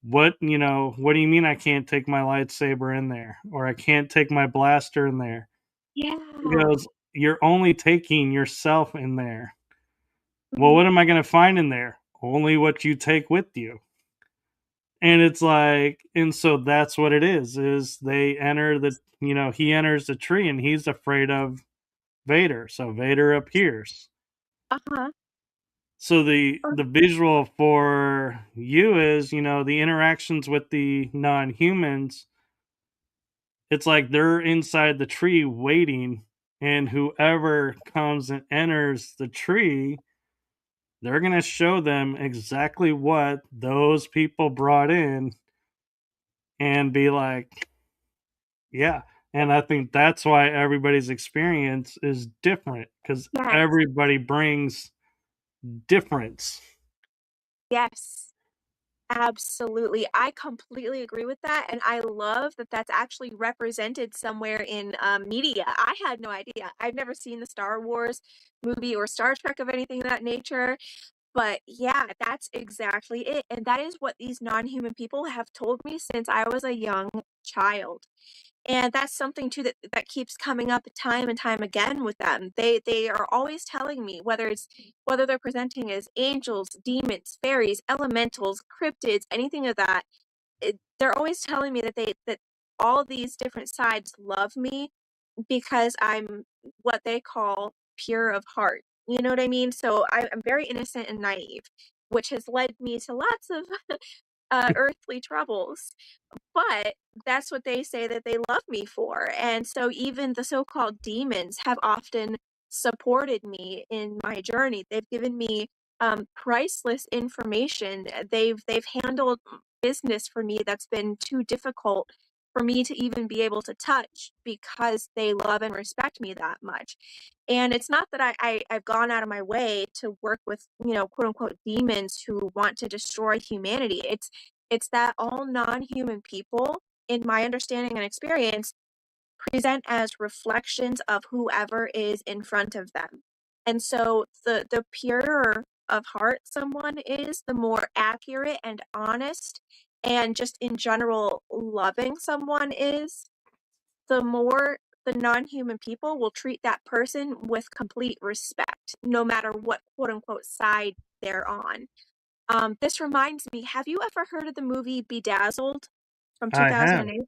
what do you mean I can't take my lightsaber in there? Or I can't take my blaster in there? He Yeah. goes, you're only taking yourself in there. Well, Mhm. what am I going to find in there? Only what you take with you. And it's like, and so that's what it is they enter he enters the tree and he's afraid of Vader. So Vader appears. Uh-huh. So the visual for you is, the interactions with the non-humans, it's like they're inside the tree waiting, and whoever comes and enters the tree, they're going to show them exactly what those people brought in and be like, yeah. And I think that's why everybody's experience is different because Yes. everybody brings difference. Yes. Absolutely. I completely agree with that. And I love that that's actually represented somewhere in media. I had no idea. I've never seen the Star Wars movie or Star Trek of anything of that nature. But yeah, that's exactly it. And that is what these non-human people have told me since I was a young child. And that's something too that keeps coming up time and time again with them. They are always telling me whether they're presenting as angels, demons, fairies, elementals, cryptids, anything of that. They're always telling me that all these different sides love me because I'm what they call pure of heart. You know what I mean? So I'm very innocent and naive, which has led me to lots of earthly troubles. But that's what they say that they love me for. And so even the so-called demons have often supported me in my journey. They've given me priceless information. They've handled business for me that's been too difficult for me to even be able to touch because they love and respect me that much. And it's not that I've gone out of my way to work with, quote unquote demons who want to destroy humanity. It's that all non-human people, in my understanding and experience, present as reflections of whoever is in front of them. And so the purer of heart someone is, the more accurate and honest and just in general loving someone is, the more the non-human people will treat that person with complete respect, no matter what quote unquote side they're on. This reminds me, have you ever heard of the movie Bedazzled from I have. 2008?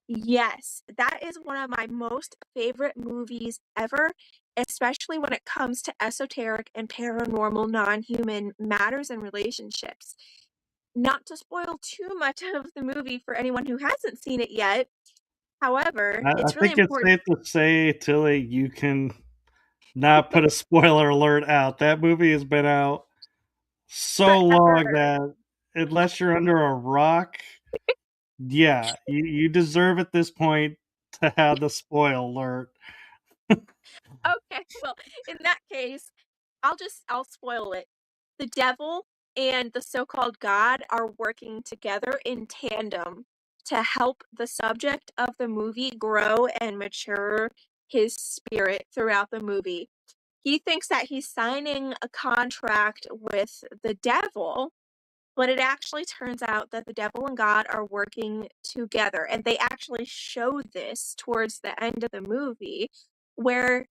Yes, that is one of my most favorite movies ever, especially when it comes to esoteric and paranormal non-human matters and relationships. Not to spoil too much of the movie for anyone who hasn't seen it yet, however, I it's really think it's important. safe to say, Tilly, you can not put a spoiler alert out. That movie has been out so long Forever. that unless you're under a rock, yeah, you deserve at this point to have the spoil alert. Okay, well, in that case, I'll spoil it. The devil and the so-called God are working together in tandem to help the subject of the movie grow and mature his spirit throughout the movie. He thinks that he's signing a contract with the devil, but it actually turns out that the devil and God are working together. And they actually show this towards the end of the movie, where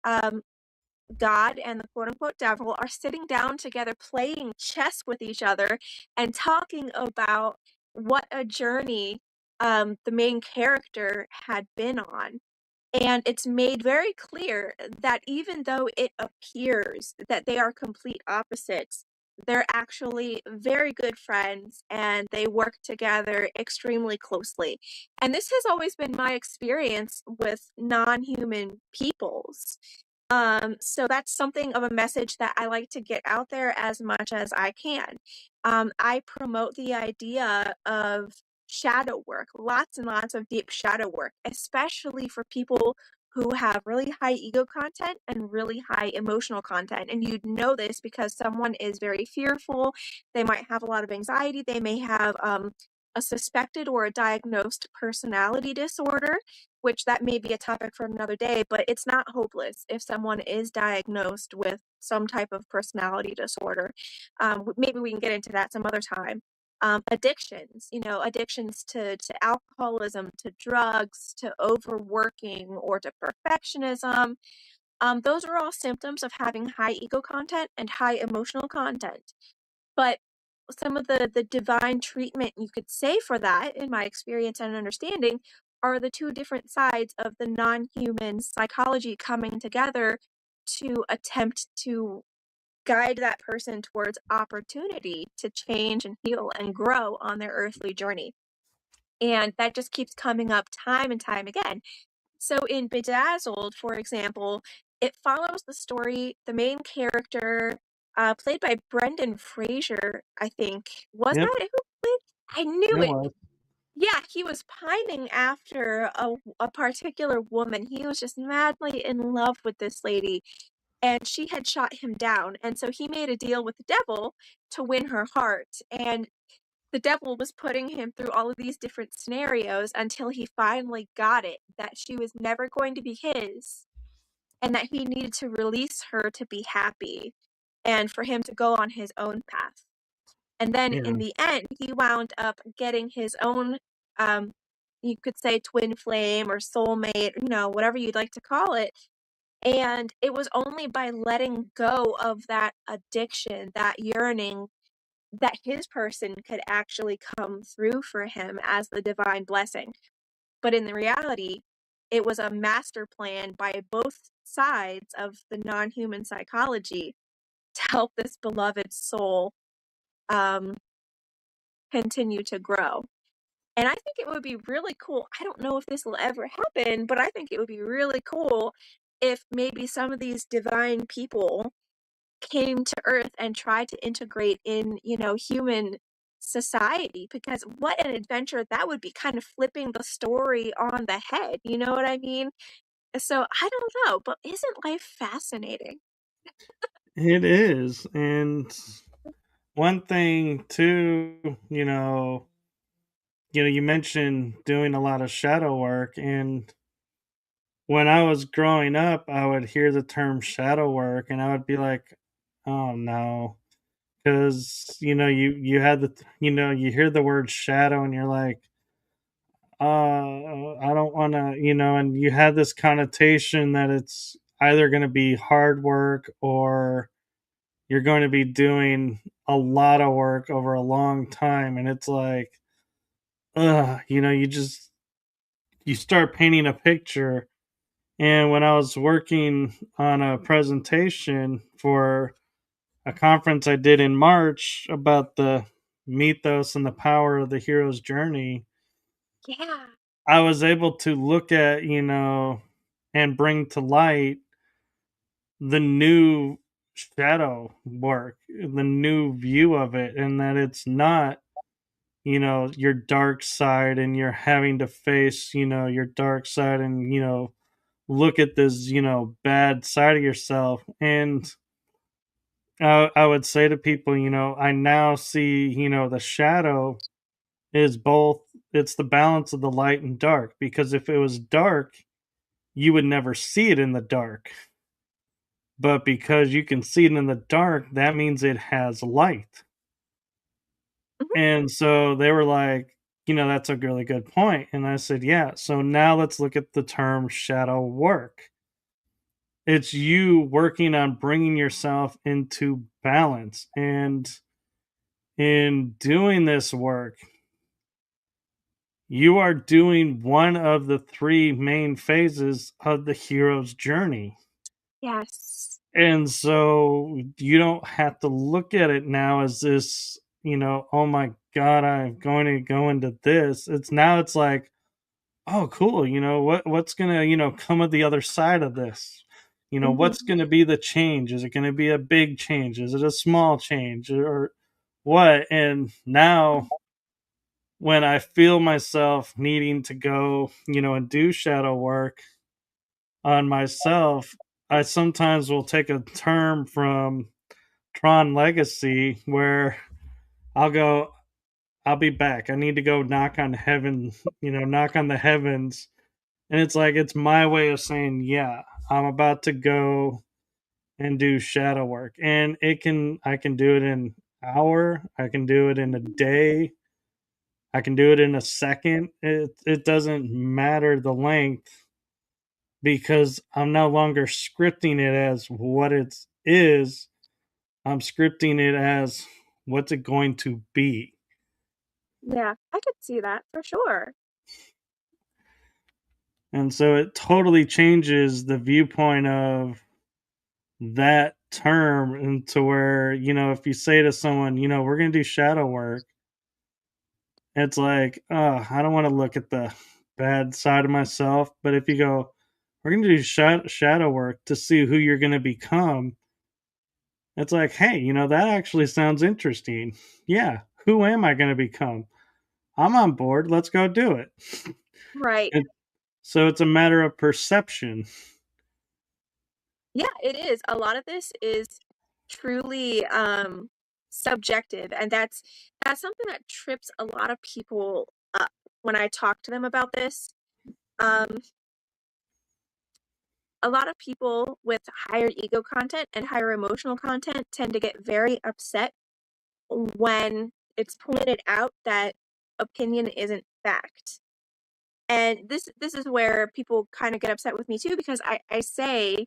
God and the quote unquote devil are sitting down together playing chess with each other and talking about what a journey the main character had been on. And it's made very clear that even though it appears that they are complete opposites, they're actually very good friends and they work together extremely closely. And this has always been my experience with non-human peoples. So that's something of a message that I like to get out there as much as I can. I promote the idea of shadow work, lots and lots of deep shadow work, especially for people who have really high ego content and really high emotional content. And you'd know this because someone is very fearful, they might have a lot of anxiety, they may have a suspected or a diagnosed personality disorder, which that may be a topic for another day, but it's not hopeless if someone is diagnosed with some type of personality disorder. Maybe we can get into that some other time. Addictions, addictions to alcoholism, to drugs, to overworking, or to perfectionism. Those are all symptoms of having high ego content and high emotional content. But some of the divine treatment you could say for that, in my experience and understanding, are the two different sides of the non-human psychology coming together to attempt to guide that person towards opportunity to change and heal and grow on their earthly journey. And that just keeps coming up time and time again. So in Bedazzled, for example, it follows the story, the main character, played by Brendan Fraser, I think. Was Yep, that who played? I knew it it. was. Yeah, he was pining after a particular woman. He was just madly in love with this lady, and she had shot him down. And so he made a deal with the devil to win her heart. And the devil was putting him through all of these different scenarios until he finally got it that she was never going to be his and that he needed to release her to be happy and for him to go on his own path. And then Yeah. in the end, he wound up getting his own, um, you could say twin flame or soulmate, whatever you'd like to call it. And it was only by letting go of that addiction, that yearning, that his person could actually come through for him as the divine blessing. But in the reality, it was a master plan by both sides of the non-human psychology to help this beloved soul um, continue to grow. And I think it would be really cool. I don't know if this will ever happen, but I think it would be really cool if maybe some of these divine people came to Earth and tried to integrate in, human society, because what an adventure that would be, kind of flipping the story on the head. You know what I mean? So I don't know, but isn't life fascinating? It is. And one thing too, you mentioned doing a lot of shadow work, and when I was growing up, I would hear the term shadow work and I would be like, "Oh no." Cuz you had you hear the word shadow and you're like, I don't want to," and you had this connotation that it's either going to be hard work or you're going to be doing a lot of work over a long time, and it's like, you start painting a picture. And when I was working on a presentation for a conference I did in March about the mythos and the power of the hero's journey, Yeah. I was able to look at, and bring to light the new shadow work, the new view of it, and that it's not, your dark side and you're having to face, your dark side and, look at this, bad side of yourself. And I would say to people, I now see, the shadow is both, it's the balance of the light and dark. Because if it was dark, you would never see it in the dark. But because you can see it in the dark, that means it has light. Mhm. And so they were like, that's a really good point. And I said, yeah. So now let's look at the term shadow work. It's you working on bringing yourself into balance. And in doing this work, you are doing one of the three main phases of the hero's journey. Yes. And so you don't have to look at it now as this, oh my God, I'm going to go into this. It's like, oh, cool. What's going to, come of the other side of this? What's Mhm. going to be the change? Is it going to be a big change? Is it a small change or what? And now when I feel myself needing to go, and do shadow work on myself, I sometimes will take a term from Tron Legacy where I'll go, I'll be back. I need to go knock on heaven, knock on the heavens. And it's like, it's my way of saying, yeah, I'm about to go and do shadow work. And I can do it in an hour, I can do it in a day, I can do it in a second. It doesn't matter the length because I'm no longer scripting it as what it is. I'm scripting it as what's it going to be. Yeah, I could see that for sure. And so it totally changes the viewpoint of that term into where, if you say to someone, we're going to do shadow work, it's like, oh, I don't want to look at the bad side of myself. But if you go, we're going to do shadow work to see who you're going to become, it's like, hey, that actually sounds interesting. Yeah. Who am I going to become? I'm on board. Let's go do it. Right. And so it's a matter of perception. Yeah, it is. A lot of this is truly subjective, and that's something that trips a lot of people up when I talk to them about this. Um a lot of people with higher ego content and higher emotional content tend to get very upset when it's pointed out that opinion isn't fact. And this is where people kind of get upset with me too, because I say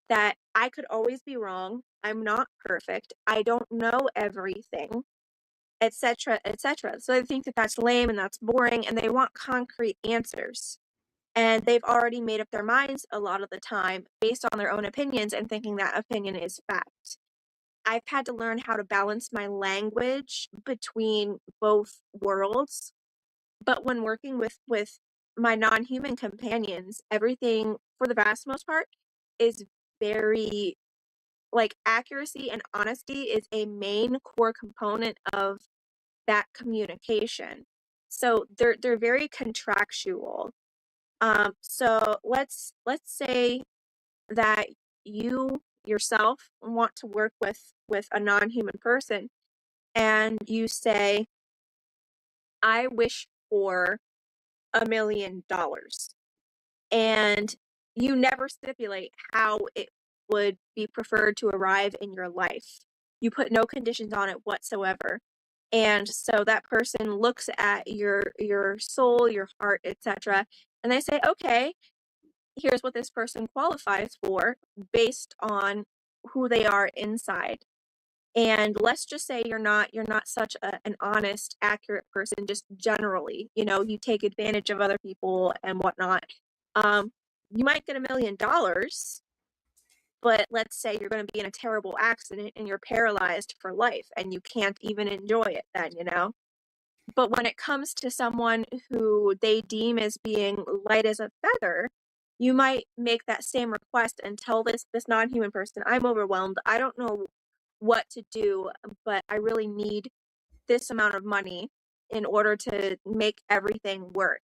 that I could always be wrong. I'm not perfect. I don't know everything, etc., etc. So they think that that's lame and that's boring, and they want concrete answers. And they've already made up their minds a lot of the time based on their own opinions and thinking that opinion is fact. I've had to learn how to balance my language between both worlds. But when working with my non-human companions, everything for the vast most part is very like accuracy and honesty is a main core component of that communication. So they're very contractual. So let's say that you yourself want to work with a non-human person and you say, I wish for $1 million. And you never stipulate how it would be preferred to arrive in your life. You put no conditions on it whatsoever. And so that person looks at your soul, your heart, etc., and they say, "Okay, here's what this person qualifies for based on who they are inside." And let's just say you're not such an honest, accurate person, just generally, you take advantage of other people and whatnot. Um, you might get $1 million, but let's say you're going to be in a terrible accident and you're paralyzed for life and you can't even enjoy it then. But when it comes to someone who they deem as being light as a feather, you might make that same request and tell this non-human person, I'm overwhelmed. I don't know what to do, but I really need this amount of money in order to make everything work.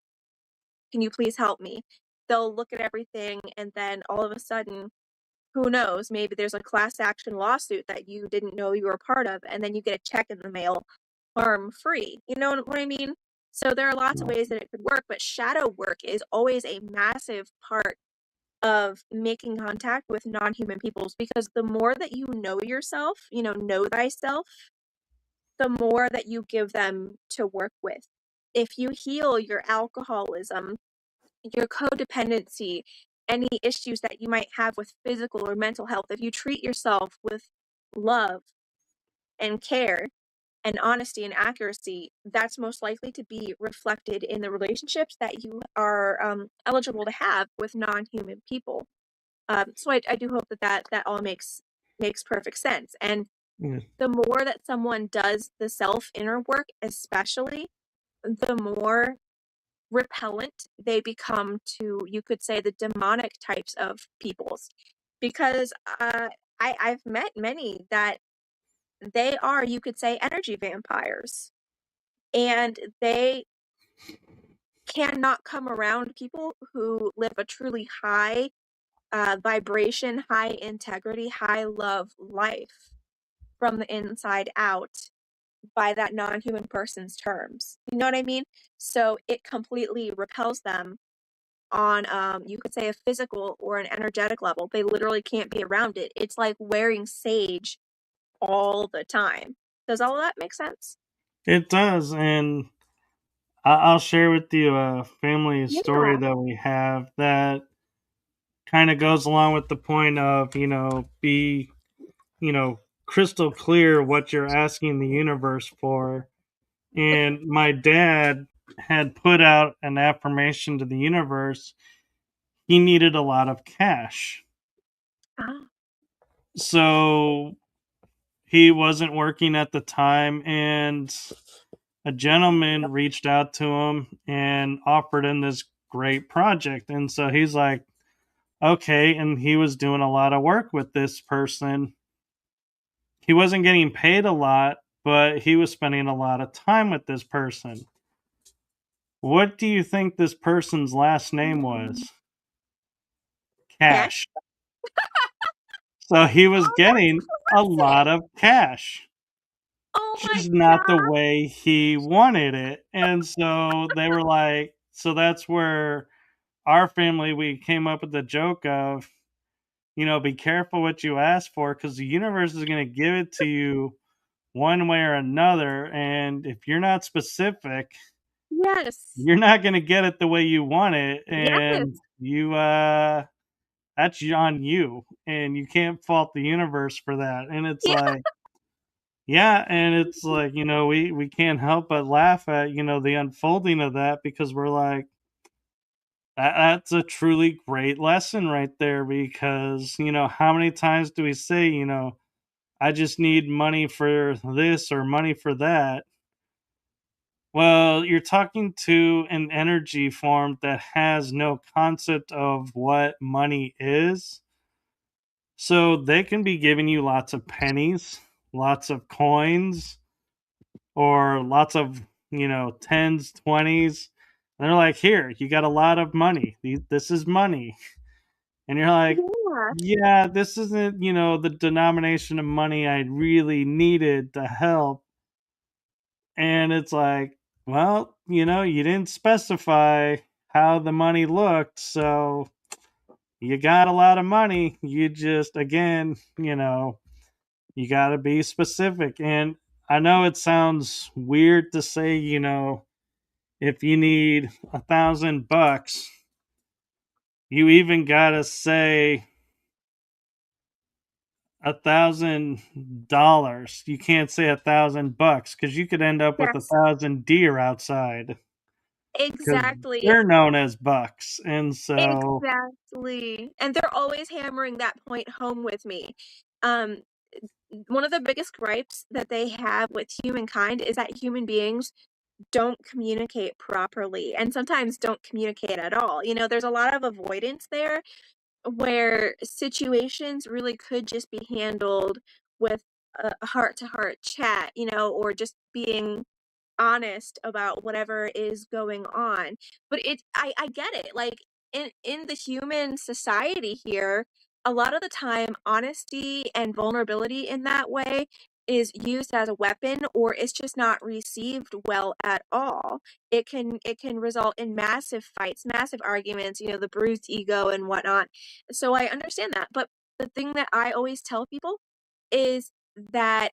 Can you please help me? They'll look at everything and then all of a sudden, who knows, maybe there's a class action lawsuit that you didn't know you were a part of, and then you get a check in the mail harm free. You know what I mean? So there are lots of ways that it could work, but shadow work is always a massive part of making contact with non-human peoples, because the more that you know yourself, know thyself, the more that you give them to work with. If you heal your alcoholism, your codependency, any issues that you might have with physical or mental health, if you treat yourself with love and care and honesty and accuracy, that's most likely to be reflected in the relationships that you are eligible to have with non-human people. So I do hope that all makes perfect sense. And Yeah. the more that someone does the self inner work, especially, the more repellent they become to, you could say, the demonic types of peoples. Because I've met many that they are, you could say, energy vampires. And they cannot come around people who live a truly high vibration, high integrity, high love life from the inside out by that non-human person's terms. You know what I mean? So it completely repels them on you could say a physical or an energetic level. They literally can't be around it. It's like wearing sage all the time. Does all of that make sense? It does, and I'll share with you a family story Yeah. that we have that kind of goes along with the point of, be, you know, crystal clear what you're asking the universe for. And my dad had put out an affirmation to the universe. He needed a lot of cash. Ah. So he wasn't working at the time, and a gentleman reached out to him and offered him this great project. And so he's like, okay. And he was doing a lot of work with this person. He wasn't getting paid a lot, but he was spending a lot of time with this person. What do you think this person's last name was? Cash. Cash. So he was Oh, that's getting a lot classic. of cash, Oh my just not the god. way he wanted it. And so they were like, so that's where our family, we came up with the joke of, be careful what you ask for, because the universe is going to give it to you one way or another. And if you're not specific, Yes. you're not going to get it the way you want it. Yes. And that's on you. And you can't fault the universe for that. And it's Yeah. like, yeah. And it's like, we can't help but laugh at, the unfolding of that, because we're like, that's a truly great lesson right there, because, how many times do we say, I just need money for this or money for that. Well, you're talking to an energy form that has no concept of what money is. So they can be giving you lots of pennies, lots of coins, or lots of, tens, 20s. And they're like, here, you got a lot of money. This is money. And you're like, Yeah, yeah, this isn't, the denomination of money I really needed to help. And it's like, well, you didn't specify how the money looked. So you got a lot of money. You just, again, you got to be specific. And I know it sounds weird to say, if you need $1,000, you even got to say $1,000. You can't say $1,000 because you could end up with a yes, 1,000 deer outside because exactly. they're known as bucks. And so, Exactly. And they're always hammering that point home with me. Um, one of the biggest gripes that they have with humankind is that human beings don't communicate properly and sometimes don't communicate at all. There's a lot of avoidance there where situations really could just be handled with a heart to heart chat, or just being honest about whatever is going on. But I get it. Like in the human society here, a lot of the time honesty and vulnerability in that way is used as a weapon, or it's just not received well at all. It can result in massive fights, massive arguments, the bruised ego and whatnot. So I understand that. But the thing that I always tell people is that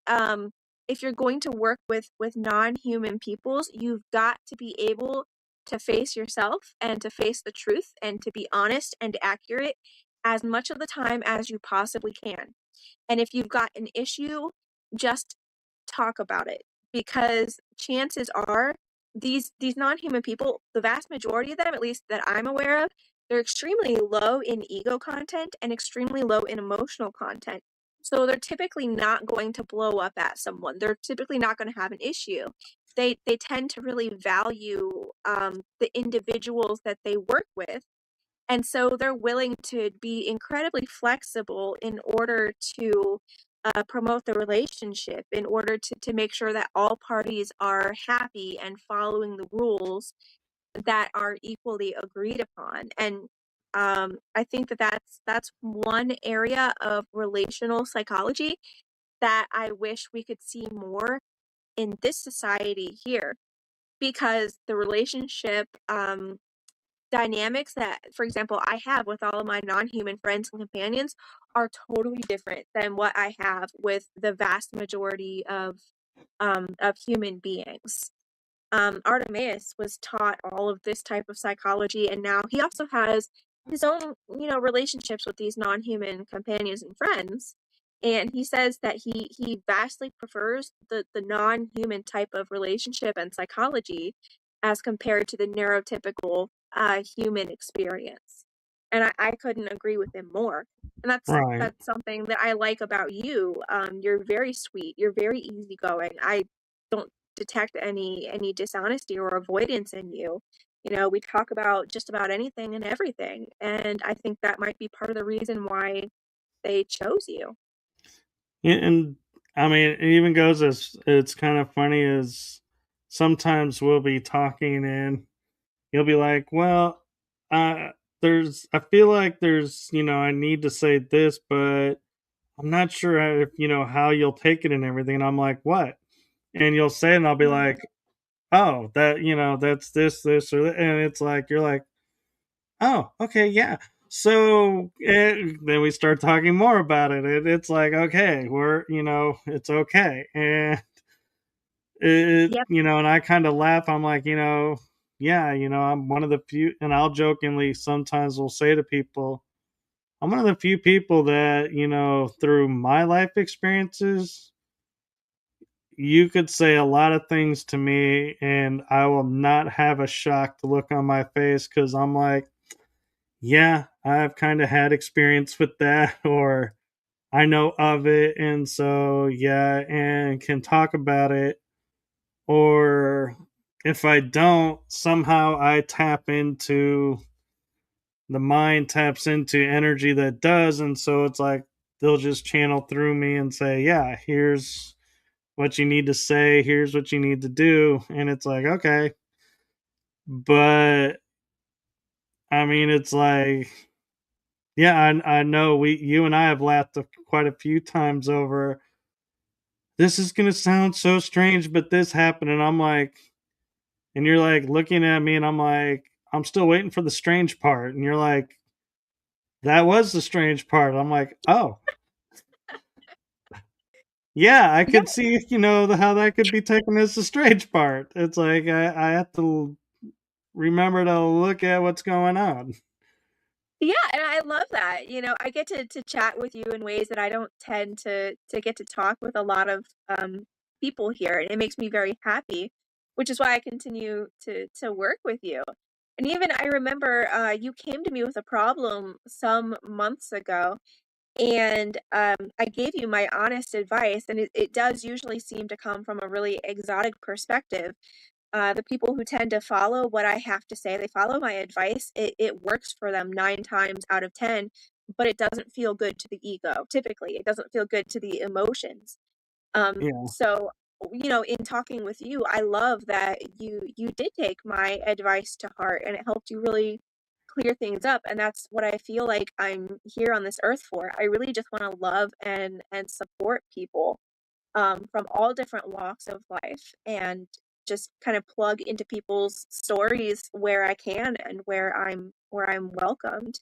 if you're going to work with non-human peoples, you've got to be able to face yourself and to face the truth and to be honest and accurate as much of the time as you possibly can. And if you've got an issue, just talk about it, because chances are these non-human people, the vast majority of them, at least that I'm aware of, they're extremely low in ego content and extremely low in emotional content. So they're typically not going to blow up at someone. They're typically not going to have an issue. They tend to really value the individuals that they work with, and so they're willing to be incredibly flexible in order to promote the relationship, in order to make sure that all parties are happy and following the rules that are equally agreed upon. And I think that that's one area of relational psychology that I wish we could see more in this society here, because the relationship dynamics that, for example, I have with all of my non-human friends and companions are totally different than what I have with the vast majority of human beings. Artemaeus was taught all of this type of psychology, and now he also has his own, relationships with these non-human companions and friends. And he says that he vastly prefers the non-human type of relationship and psychology as compared to the neurotypical human experience. And I couldn't agree with him more. And right. that's something that I like about you. You're very sweet. You're very easygoing. I don't detect any dishonesty or avoidance in you. We talk about just about anything and everything, and I think that might be part of the reason why they chose you. And I mean, it even goes as it's kind of funny as sometimes we'll be talking and you'll be like, well, uh, I feel like I need to say this, but I'm not sure if, how you'll take it and everything. And I'm like, what? And you'll say it, and I'll be like, oh, that's this, or that. And it's like, you're like, oh, okay, yeah. So then we start talking more about it. It's like, okay, it's okay. And Yep. and I kind of laugh. I'm like, yeah, I'm one of the few, and I'll jokingly sometimes will say to people, I'm one of the few people that, through my life experiences, you could say a lot of things to me and I will not have a shocked look on my face because I'm like, yeah, I've kind of had experience with that, or I know of it, and so yeah, and can talk about it. Or if I don't, somehow I tap into the mind taps into energy that does, and so it's like they'll just channel through me and say, "Yeah, here's what you need to say, here's what you need to do," and it's like, okay, but I mean, it's like, yeah, I know you and I have laughed quite a few times over. This is gonna sound so strange, but this happened, and I'm like, and you're like looking at me, and I'm like, I'm still waiting for the strange part, and you're like, that was the strange part. I'm like, oh, yeah, I Yeah, could see, how that could be taken as the strange part. It's like I have to remember to look at what's going on. yeah, and I love that. You know, I get to chat with you in ways that I don't tend to get to talk with a lot of people here, and it makes me very happy, which is why I continue to work with you. And even I remember you came to me with a problem some months ago, and I gave you my honest advice, and it does usually seem to come from a really exotic perspective. The people who tend to follow what I have to say, they follow my advice. It works for them 9 times out of 10, but it doesn't feel good to the ego. Typically, it doesn't feel good to the emotions. Yeah, So in talking with you, I love that you did take my advice to heart, and it helped you really clear things up. And that's what I feel like I'm here on this earth for. I really just want to love and support people from all different walks of life, and just kind of plug into people's stories where I can and where I'm welcomed.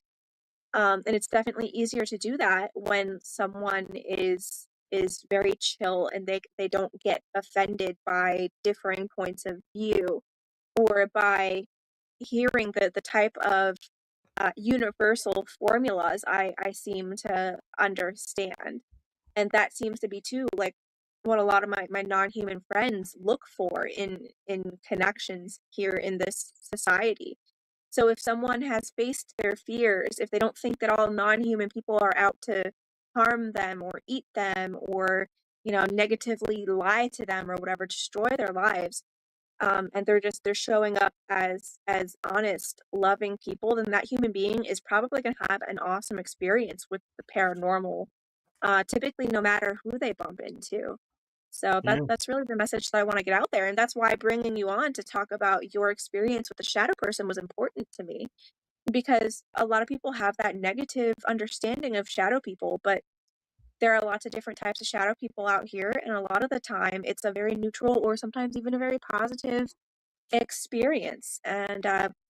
And it's definitely easier to do that when someone is very chill, and they don't get offended by differing points of view, or by hearing the type of universal formulas I seem to understand. And that seems to be too like what a lot of my non-human friends look for in connections here in this society. So if someone has faced their fears, if they don't think that all non-human people are out to harm them or eat them, or negatively lie to them or whatever, destroy their lives, and they're showing up as honest, loving people, then that human being is probably going to have an awesome experience with the paranormal, typically no matter who they bump into. So yeah, that's really the message that I want to get out there, and that's why bringing you on to talk about your experience with the shadow person was important to me, because a lot of people have that negative understanding of shadow people, but there are lots of different types of shadow people out here, and a lot of the time it's a very neutral, or sometimes even a very positive experience. And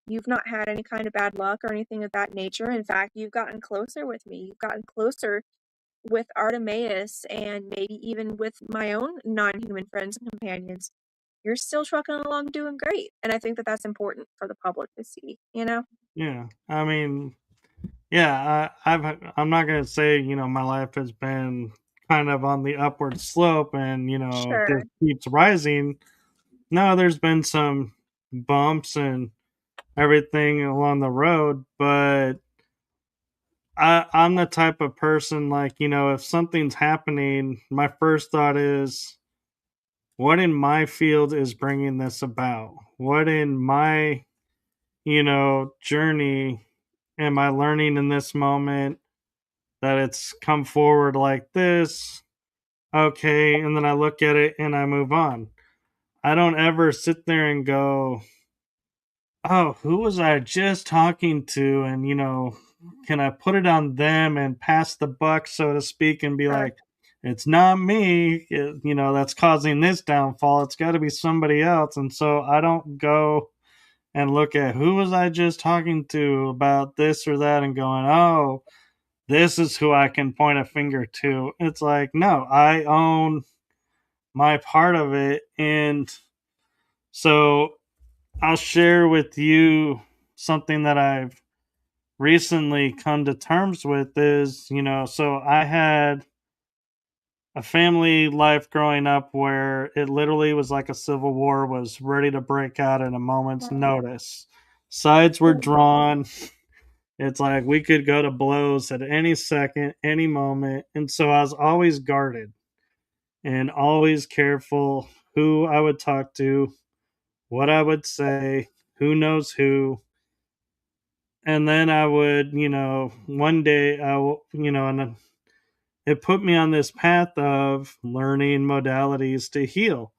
you've not had any kind of bad luck or anything of that nature. In fact, you've gotten closer with me. You've gotten closer with Artemaeus, and maybe even with my own non-human friends and companions. You're still trucking along doing great. And I think that that's important for the public to see. yeah. I mean, yeah, I'm not gonna say my life has been kind of on the upward slope and Sure. just keeps rising. No, there's been some bumps and everything along the road, but I'm the type of person, like, if something's happening, my first thought is, what in my field is bringing this about? What in my, journey am I learning in this moment that it's come forward like this? Okay. And then I look at it and I move on. I don't ever sit there and go, oh, who was I just talking to? And, can I put it on them and pass the buck, so to speak, and be Sure. like, it's not me, that's causing this downfall. It's got to be somebody else. And so I don't go and look at who was I just talking to about this or that and going, oh, this is who I can point a finger to. It's like, no, I own my part of it. And so I'll share with you something that I've recently come to terms with is, so I had a family life growing up where it literally was like a civil war was ready to break out at a moment's Wow. notice. Sides were Oh, drawn. It's like we could go to blows at any second, any moment. And so I was always guarded and always careful who I would talk to, what I would say, who knows who. And then I would, one day and then it put me on this path of learning modalities to heal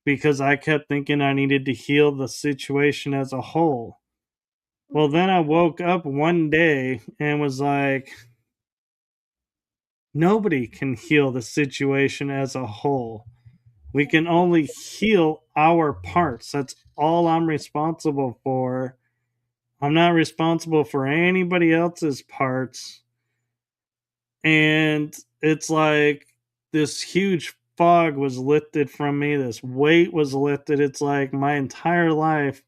because I kept thinking I needed to heal the situation as a whole. Well, Mhm. then I woke up one day and was like, nobody can heal the situation as a whole. We can only heal our parts. That's all I'm responsible for. I'm not responsible for anybody else's parts. And it's like this huge fog was lifted from me. This weight was lifted. It's like my entire life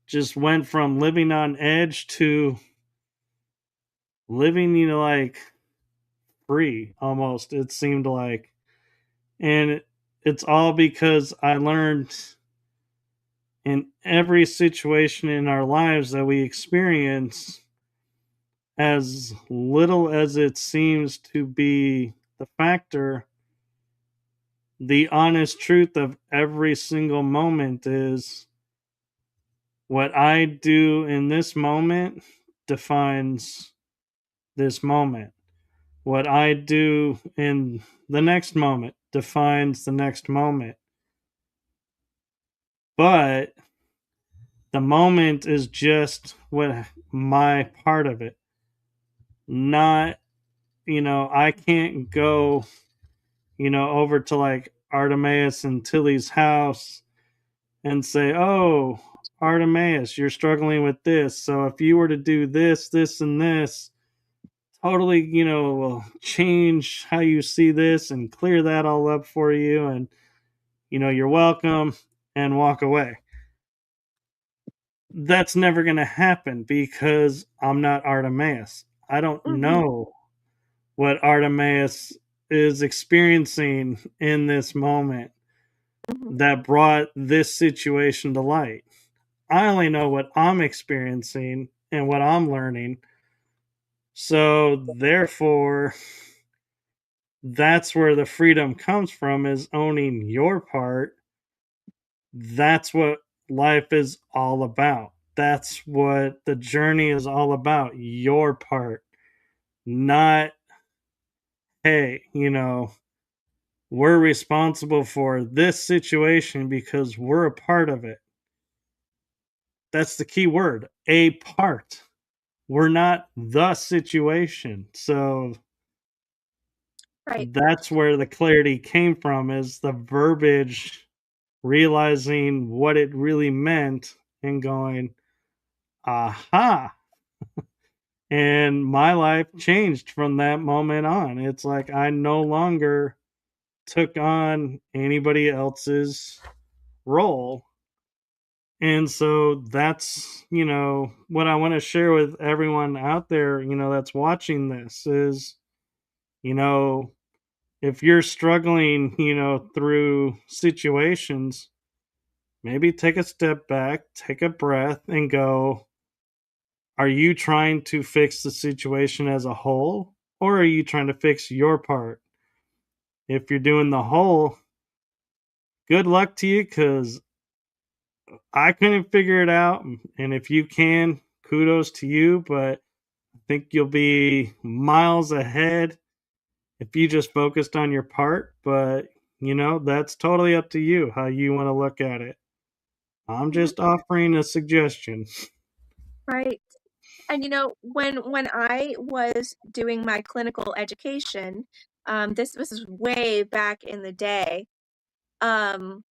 just went from living on edge to living, like free almost, it seemed like. And it's all because I learned in every situation in our lives that we experience, as little as it seems to be the factor, the honest truth of every single moment is what I do in this moment defines this moment. What I do in the next moment defines the next moment. But the moment is just what my part of it. Not, I can't go, over to like Artemaeus and Tilly's house and say, "Oh, Artemaeus, you're struggling with this. So if you were to do this, this, and this, totally, will change how you see this and clear that all up for you. And, you're welcome," and walk away. That's never going to happen because I'm not Artemaeus. I don't Mhm. know what Artemaeus is experiencing in this moment Mhm. that brought this situation to light. I only know what I'm experiencing and what I'm learning. So, therefore, that's where the freedom comes from, is owning your part. That's what life is all about. That's what the journey is all about. Your part. Not, hey, we're responsible for this situation because we're a part of it. That's the key word, a part. We're not the situation. So Right. that's where the clarity came from, is the verbiage, realizing what it really meant and going, aha. And my life changed from that moment on. It's like I no longer took on anybody else's role. And so that's, what I want to share with everyone out there, that's watching this is, you know, if you're struggling, through situations, maybe take a step back, take a breath, and go, are you trying to fix the situation as a whole, or are you trying to fix your part? If you're doing the whole, good luck to you, because I couldn't figure it out. And if you can, kudos to you, but I think you'll be miles ahead if you just focused on your part. But, that's totally up to you how you want to look at it. I'm Mhm. just offering a suggestion. Right. And when I was doing my clinical education, this was way back in the day. Um,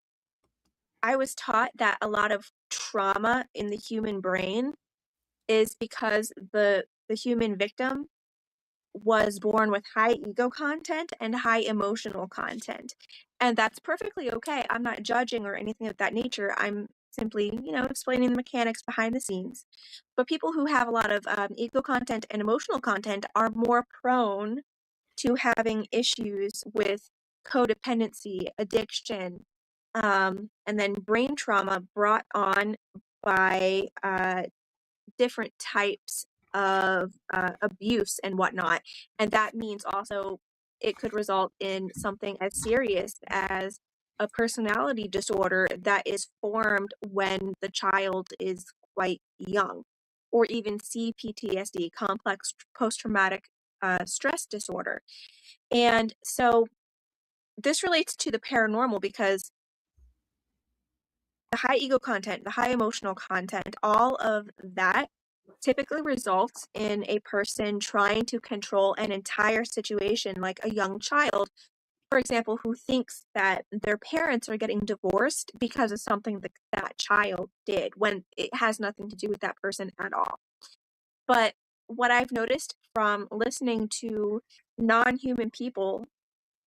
I was taught that a lot of trauma in the human brain is because the human victim was born with high ego content and high emotional content. And that's perfectly okay. I'm not judging or anything of that nature. I'm simply, explaining the mechanics behind the scenes. But people who have a lot of ego content and emotional content are more prone to having issues with codependency, addiction, and then brain trauma brought on by different types of abuse and whatnot. And that means also it could result in something as serious as a personality disorder that is formed when the child is quite young, or even CPTSD, complex post traumatic stress disorder. And so this relates to the paranormal because the high ego content, the high emotional content, all of that typically results in a person trying to control an entire situation, like a young child, for example, who thinks that their parents are getting divorced because of something that that child did when it has nothing to do with that person at all. But what I've noticed from listening to non human people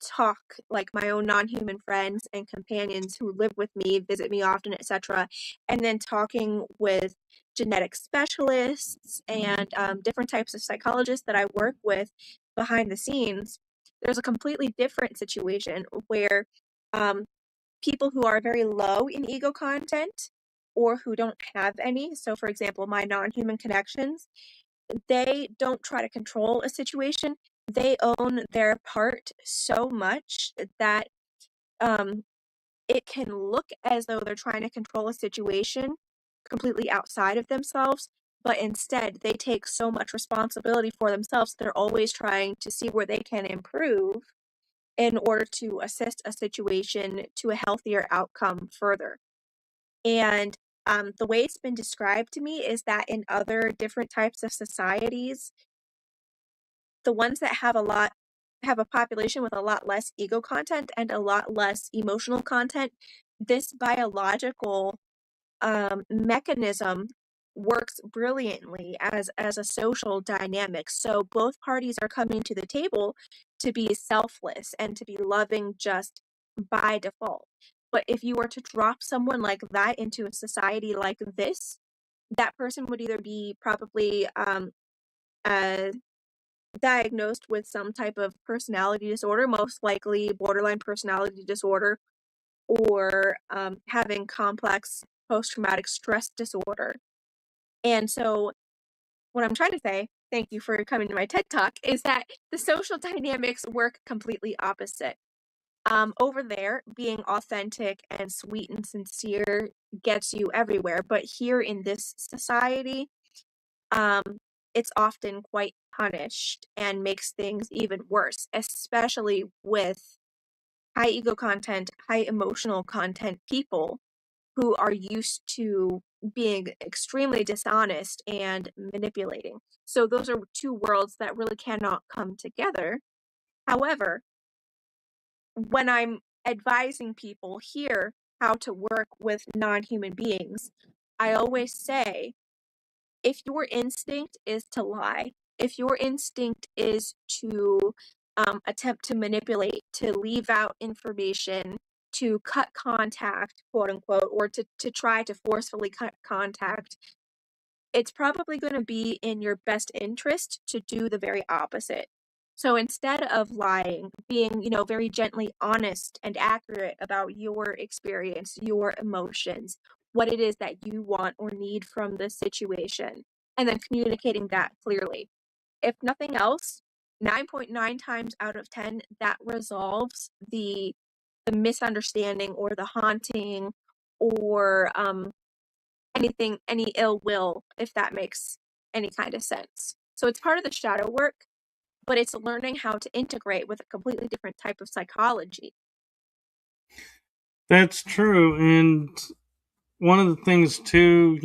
talk, like my own non-human friends and companions who live with me, visit me often, etc., and then talking with genetic specialists and different types of psychologists that I work with behind the scenes, there's a completely different situation where um, people who are very low in ego content or who don't have any, so for example, my non-human connections, they don't try to control a situation. They own their part so much that um, it can look as though they're trying to control a situation completely outside of themselves, but instead they take so much responsibility for themselves. They're always trying to see where they can improve in order to assist a situation to a healthier outcome further. And the way it's been described to me is that in other different types of societies, the ones that have a population with a lot less ego content and a lot less emotional content, this biological mechanism works brilliantly as a social dynamic. So both parties are coming to the table to be selfless and to be loving just by default. But if you were to drop someone like that into a society like this, that person would either be probably uh, diagnosed with some type of personality disorder, most likely borderline personality disorder, or having complex post traumatic stress disorder. And so, what I'm trying to say, thank you for coming to my TED Talk, is that the social dynamics work completely opposite. Over there, being authentic and sweet and sincere gets you everywhere. But here in this society, um, it's often quite punished and makes things even worse, especially with high ego content, high emotional content people who are used to being extremely dishonest and manipulating. So those are two worlds that really cannot come together. However, when I'm advising people here how to work with non human beings, I always say if your instinct is to lie, if your instinct is to attempt to manipulate, to leave out information, to cut contact, quote unquote, or to try to forcefully cut contact, it's probably going to be in your best interest to do the very opposite. So instead of lying, being, very gently honest and accurate about your experience, your emotions, what it is that you want or need from the situation, and then communicating that clearly. If nothing else, 9.9 times out of 10, that resolves the misunderstanding or the haunting or any ill will, if that makes any kind of sense. So it's part of the shadow work, but it's learning how to integrate with a completely different type of psychology. That's true. And one of the things, too,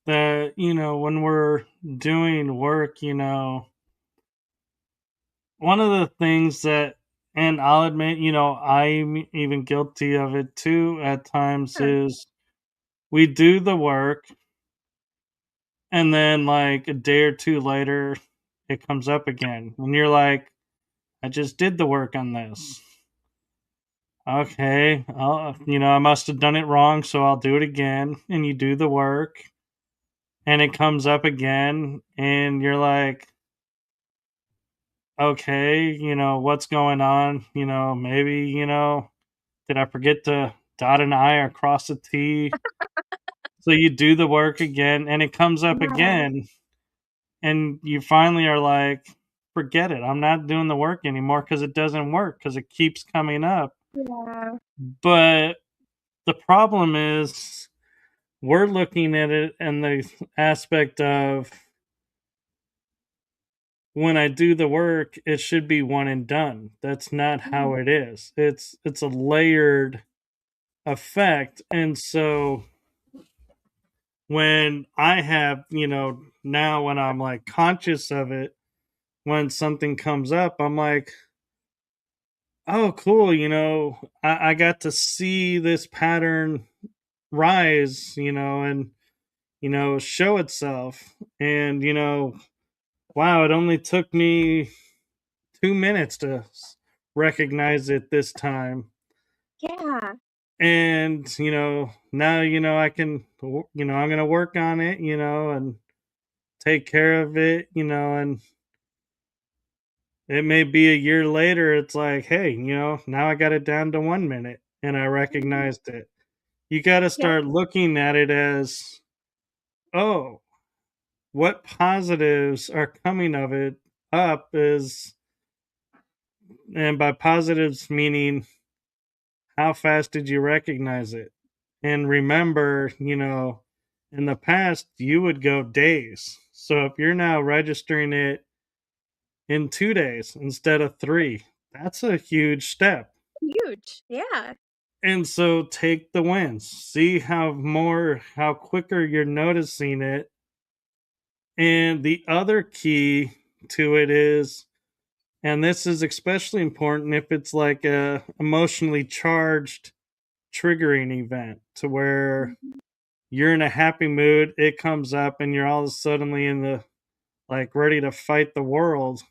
that, when we're doing work, one of the things that, and I'll admit, I'm even guilty of it too at times, Sure. is we do the work and then like a day or two later it comes up again. And you're like, I just did the work on this. Okay, I must have done it wrong, so I'll do it again. And you do the work and it comes up again and you're like, okay, what's going on? Maybe, did I forget to dot an I or cross a T? So you do the work again and it comes up Yeah. again. and you finally are like, forget it. I'm not doing the work anymore because it doesn't work because it keeps coming up. Yeah. But the problem is we're looking at it in the aspect of when I do the work, it should be one and done. That's not how it is. It's a layered effect. And so when I have, now when I'm like conscious of it, when something comes up, I'm like, oh, cool. I got to see this pattern rise, and, show itself. And, wow, it only took me 2 minutes to recognize it this time. Yeah. And, now, I can, I'm going to work on it, and take care of it, and it may be a year later. It's like, hey, now I got it down to 1 minute and I Mhm. recognized it. You got to Yeah. start looking at it as, oh, what positives are coming of it up is, and by positives meaning how fast did you recognize it? And remember, in the past, you would go days. So if you're now registering it in 2 days instead of three, that's a huge step. Huge. Yeah. And so take the wins. See how quicker you're noticing it. And the other key to it is, and this is especially important if it's like a emotionally charged triggering event to where Mhm. you're in a happy mood, it comes up and you're all suddenly in the like ready to fight the world,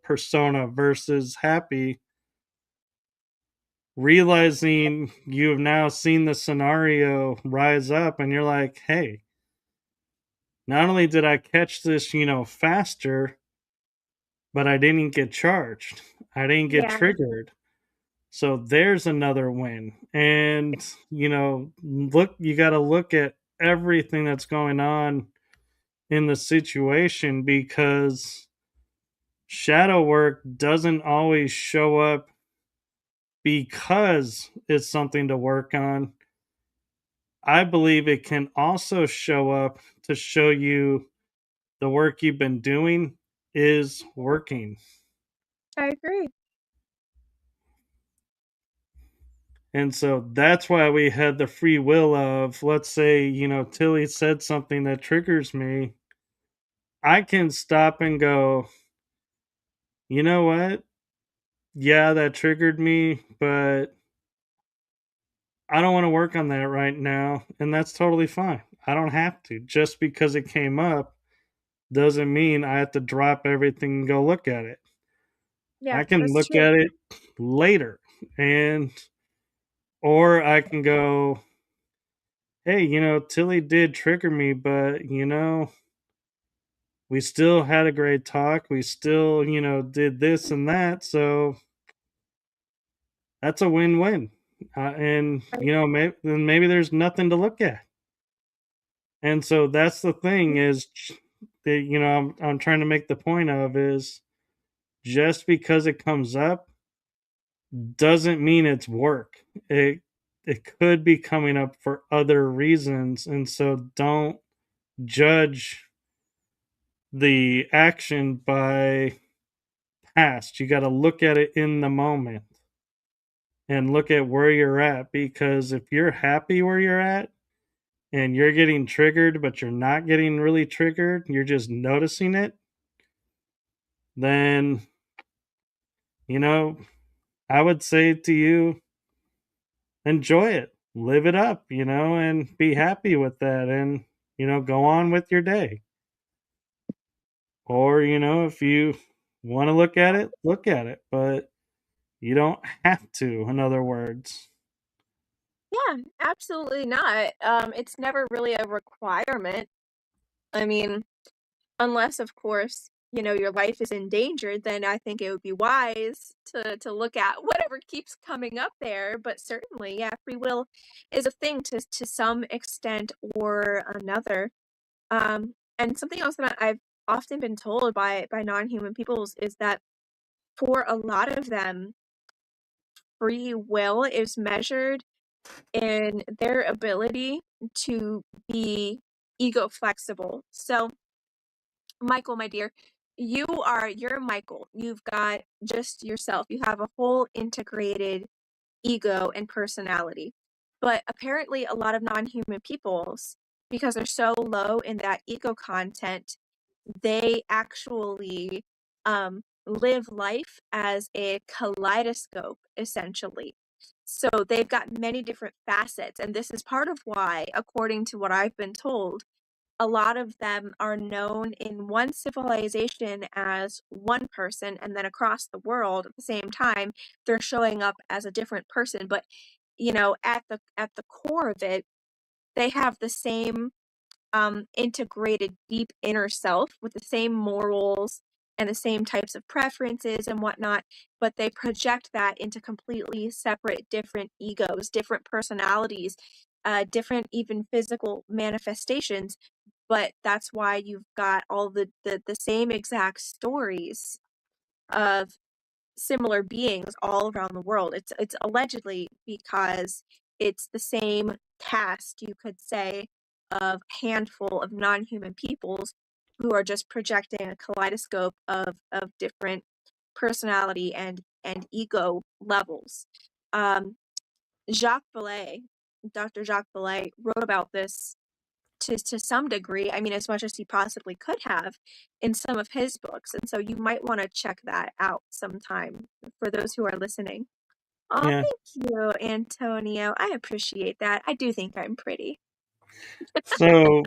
persona versus happy, realizing you have now seen the scenario rise up and you're like, hey, not only did I catch this, faster, but I didn't get charged. I didn't get Yeah. triggered. So there's another win. And, you got to look at everything that's going on in the situation because shadow work doesn't always show up because it's something to work on. I believe it can also show up to show you the work you've been doing is working. I agree. And so that's why we had the free will of, let's say, Tilly said something that triggers me. I can stop and go, you know what? Yeah, that triggered me, but I don't want to work on that right now. And that's totally fine. I don't have to. Just because it came up doesn't mean I have to drop everything and go look at it. Yeah, I can that's look true. at it later and or I can go, hey, Tilly did trigger me, but we still had a great talk. We still, did this and that. So that's a win-win. And maybe there's nothing to look at. And so that's the thing is that I'm trying to make the point of is just because it comes up doesn't mean it's work. It could be coming up for other reasons, and so don't judge the action by past. You got to look at it in the moment and look at where you're at because if you're happy where you're at and you're getting triggered but you're not getting really triggered, you're just noticing it, then you know, I would say to you, enjoy it, live it up, and be happy with that and, go on with your day. Or, if you want to look at it, but you don't have to, in other words. Yeah, absolutely not. It's never really a requirement. I mean, unless, of course, your life is in danger, then I think it would be wise to look at whatever keeps coming up there. But certainly, yeah, free will is a thing to some extent or another. Um, And something else that I've often been told by non-human peoples is that for a lot of them, free will is measured in their ability to be ego flexible. So, Michael, my dear, you're Michael. You've got just yourself. You have a whole integrated ego and personality. But apparently, a lot of non human peoples, because they're so low in that ego content, they actually live life as a kaleidoscope, essentially. So they've got many different facets. And this is part of why, according to what I've been told, a lot of them are known in one civilization as one person, and then across the world at the same time they're showing up as a different person. But at the core of it, they have the same integrated deep inner self with the same morals and the same types of preferences and whatnot, but they project that into completely separate, different egos, different personalities, different even physical manifestations. But that's why you've got all the same exact stories of similar beings all around the world. It's allegedly because it's the same cast, you could say, of handful of non-human peoples who are just projecting a kaleidoscope of different personality and ego levels. Um, Jacques Vallée, Dr. Jacques Vallée wrote about this to some degree, I mean, as much as he possibly could have in some of his books. And so you might want to check that out sometime for those who are listening. Oh, Yeah. thank you, Antonio. I appreciate that. I do think I'm pretty. So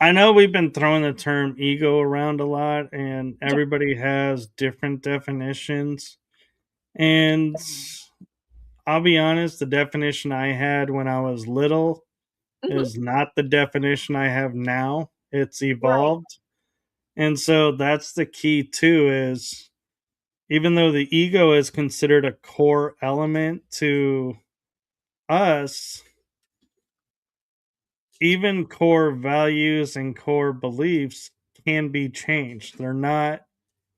I know we've been throwing the term ego around a lot, and Yeah. everybody has different definitions. And I'll be honest, the definition I had when I was little Hmm. is not the definition I have now. It's Right. evolved. And so that's the key too is even though the ego is considered a core element to us, even core values and core beliefs can be changed. They're not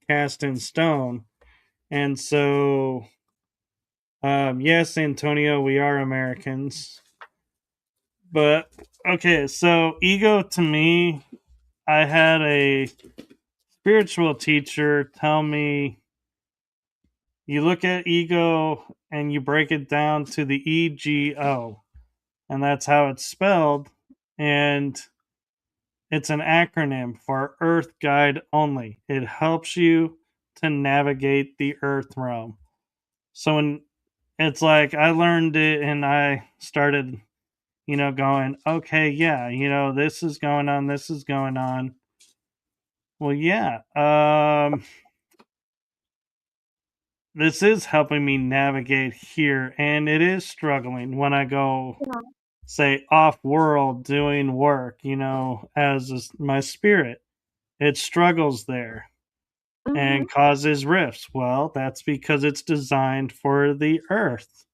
cast in stone. And so, yes, Antonio, we are Americans. But okay, so ego to me, I had a spiritual teacher tell me you look at ego and you break it down to the EGO, and that's how it's spelled. And it's an acronym for Earth Guide Only. It helps you to navigate the Earth realm. So when it's like I learned it and I started, going, okay, yeah, this is going on, this is going on. Well, yeah, this is helping me navigate here, and it is struggling when I go, Yeah. say, off world doing work, as my spirit. It struggles there Hmm. and causes rifts. Well, that's because it's designed for the earth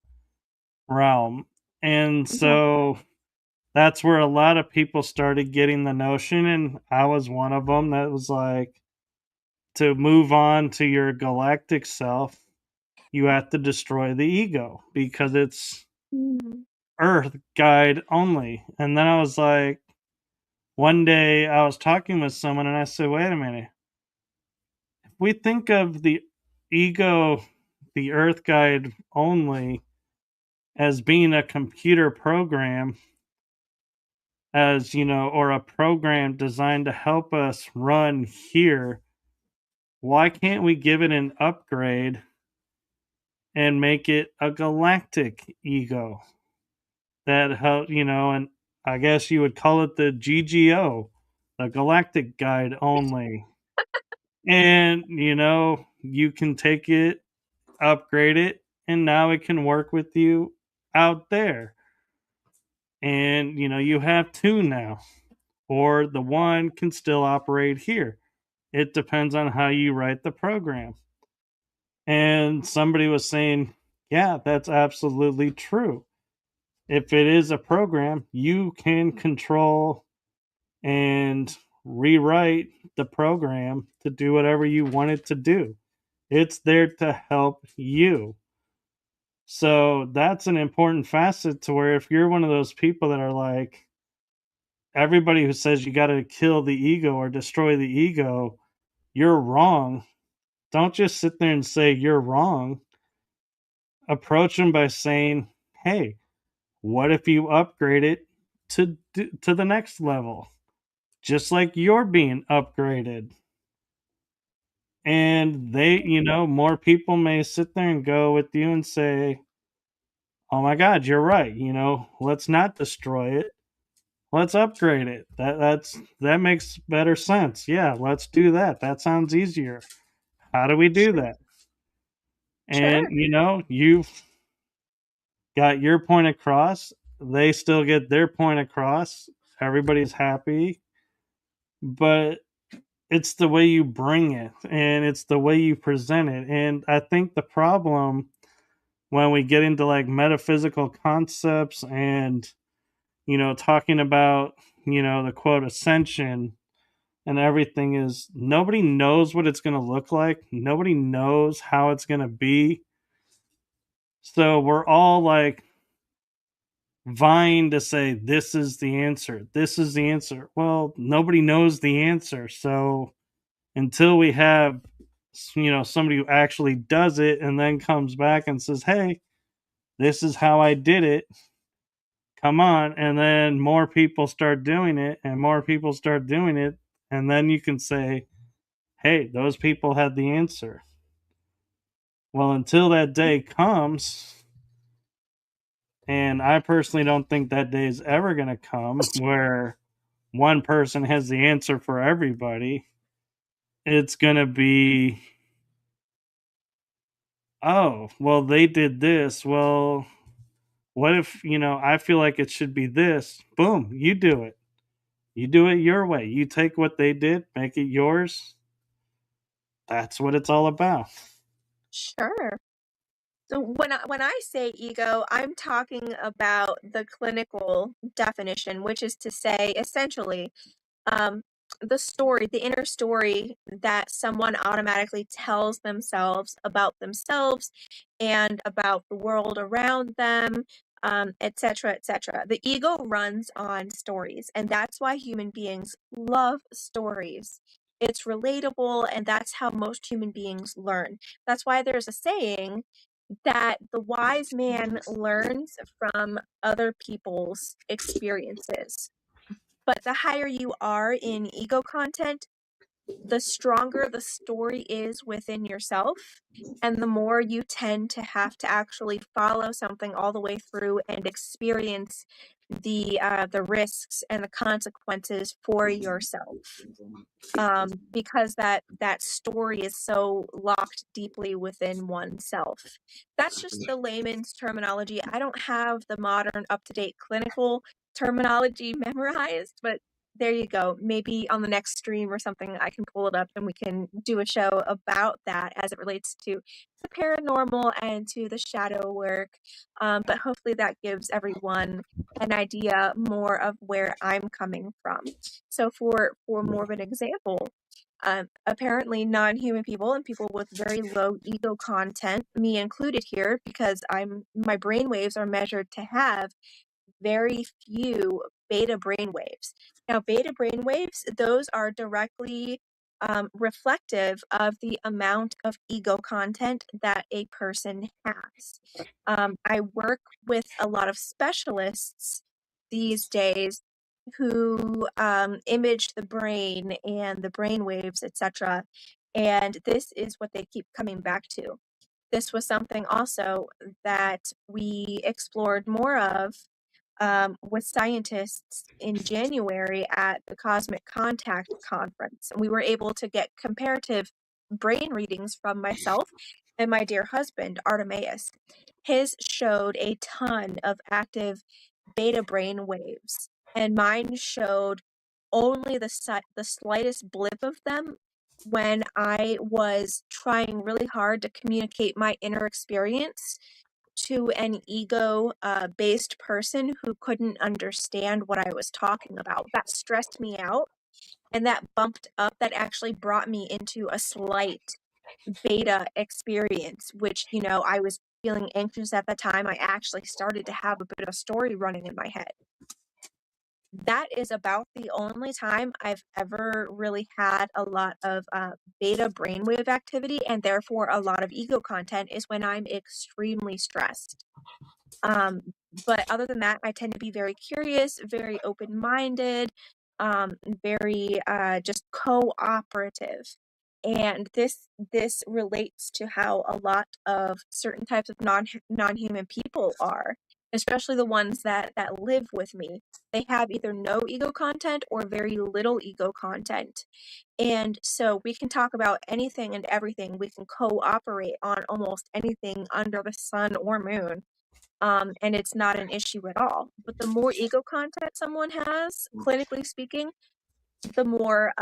realm. And Yeah. so that's where a lot of people started getting the notion, and I was one of them that was like, to move on to your galactic self, you have to destroy the ego because it's Hmm. earth guide only. And then I was like, one day I was talking with someone and I said, wait a minute, if we think of the ego, the earth guide only, as being a computer program, or a program designed to help us run here, why can't we give it an upgrade and make it a galactic ego that help, and I guess you would call it the GGO, the galactic guide only. And you can take it, upgrade it, and now it can work with you out there. And you have two now, or the one can still operate here. It depends on how you write the program. And somebody was saying, yeah, that's absolutely true. If it is a program, you can control and rewrite the program to do whatever you want it to do. It's there to help you. So that's an important facet to where if you're one of those people that are like, everybody who says you got to kill the ego or destroy the ego, you're wrong. Don't just sit there and say you're wrong. Approach them by saying, hey, what if you upgrade it to the next level? Just like you're being upgraded. And they, more people may sit there and go with you and say, oh my God, you're right. Let's not destroy it. Let's upgrade it. That makes better sense. Yeah, let's do that. That sounds easier. How do we do Sure. that? And Sure. you've got your point across. They still get their point across. Everybody's happy. But it's the way you bring it and it's the way you present it. And I think the problem when we get into like metaphysical concepts and talking about the quote ascension and everything is nobody knows what it's going to look like, nobody knows how it's going to be, so we're all like vying to say this is the answer, this is the answer. Well, nobody knows the answer, so until we have somebody who actually does it and then comes back and says, hey, this is how I did it, come on, and then more people start doing it and more people start doing it, and then you can say, hey, those people had the answer. Well, until that day comes, and I personally don't think that day is ever going to come where one person has the answer for everybody. It's going to be, oh, well, they did this. Well, what if, I feel like it should be this? Boom, you do it. You do it your way. You take what they did, make it yours. That's what it's all about. Sure. So when I say ego, I'm talking about the clinical definition, which is to say, essentially, um, the story, the inner story that someone automatically tells themselves about themselves and about the world around them, etc., etc. The ego runs on stories, and that's why human beings love stories. It's relatable, and that's how most human beings learn. That's why there's a saying that the wise man learns from other people's experiences. But the higher you are in ego content, the stronger the story is within yourself, and the more you tend to have to actually follow something all the way through and experience the risks and the consequences for yourself, because that story is so locked deeply within oneself. That's just the layman's terminology. I don't have the modern, up-to-date clinical terminology memorized, but there you go. Maybe on the next stream or something, I can pull it up and we can do a show about that as it relates to the paranormal and to the shadow work. But hopefully that gives everyone an idea more of where I'm coming from. So for more of an example, apparently non-human people and people with very low ego content, me included here, because my brain waves are measured to have very few beta brainwaves. Now, beta brainwaves, those are directly reflective of the amount of ego content that a person has. I work with a lot of specialists these days who image the brain and the brain waves, etc. And this is what they keep coming back to. This was something also that we explored more of with scientists in January at the Cosmic Contact Conference. And we were able to get comparative brain readings from myself and my dear husband, Artemaeus. His showed a ton of active beta brain waves, and mine showed only the slightest blip of them when I was trying really hard to communicate my inner experience to an ego based person who couldn't understand what I was talking about. That stressed me out, and that bumped up, that actually brought me into a slight beta experience, which, I was feeling anxious at the time. I actually started to have a bit of a story running in my head. That is about the only time I've ever really had a lot of beta brainwave activity, and therefore a lot of ego content, is when I'm extremely stressed. Um, but other than that, I tend to be very curious, very open-minded, very just cooperative. And this relates to how a lot of certain types of non-human people are, especially the ones that live with me. They have either no ego content or very little ego content. And so we can talk about anything and everything. We can cooperate on almost anything under the sun or moon, and it's not an issue at all. But the more ego content someone has, clinically speaking, the more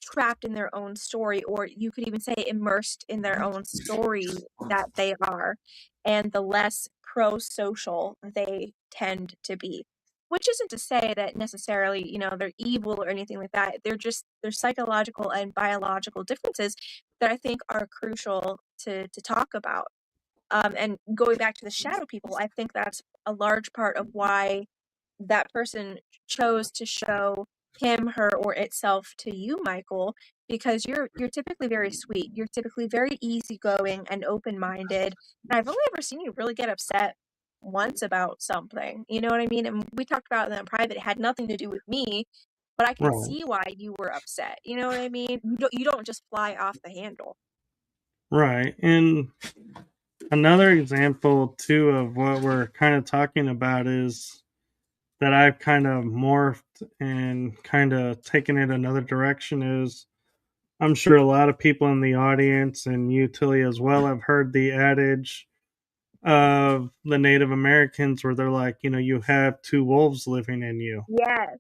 trapped in their own story, or you could even say immersed in their own story that they are, and the less pro-social they tend to be. Which isn't to say that necessarily, they're evil or anything like that. They're psychological and biological differences that I think are crucial to talk about. And going back to the shadow people, I think that's a large part of why that person chose to show him, her, or itself to you, Michael, because you're typically very sweet. You're typically very easygoing and open-minded. And I've only ever seen you really get upset once about something. You know what I mean? And we talked about that in private. It had nothing to do with me, but I can Right. see why you were upset. You know what I mean? You don't just fly off the handle. Right. And another example too of what we're kind of talking about is that I've kind of morphed and kind of taken it another direction is I'm sure a lot of people in the audience and you, Tilly, as well, have heard the adage of the Native Americans where they're like, you have two wolves living in you. Yes.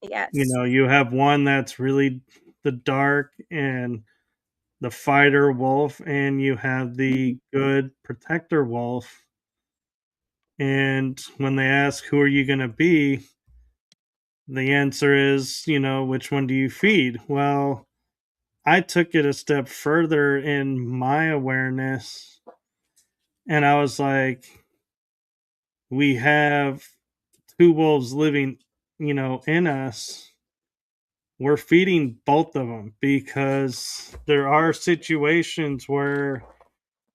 Yes. You have one that's really the dark and the fighter wolf, and you have the good protector wolf. And when they ask, who are you going to be? The answer is, which one do you feed? Well, I took it a step further in my awareness, and I was like, we have two wolves living, in us. We're feeding both of them because there are situations where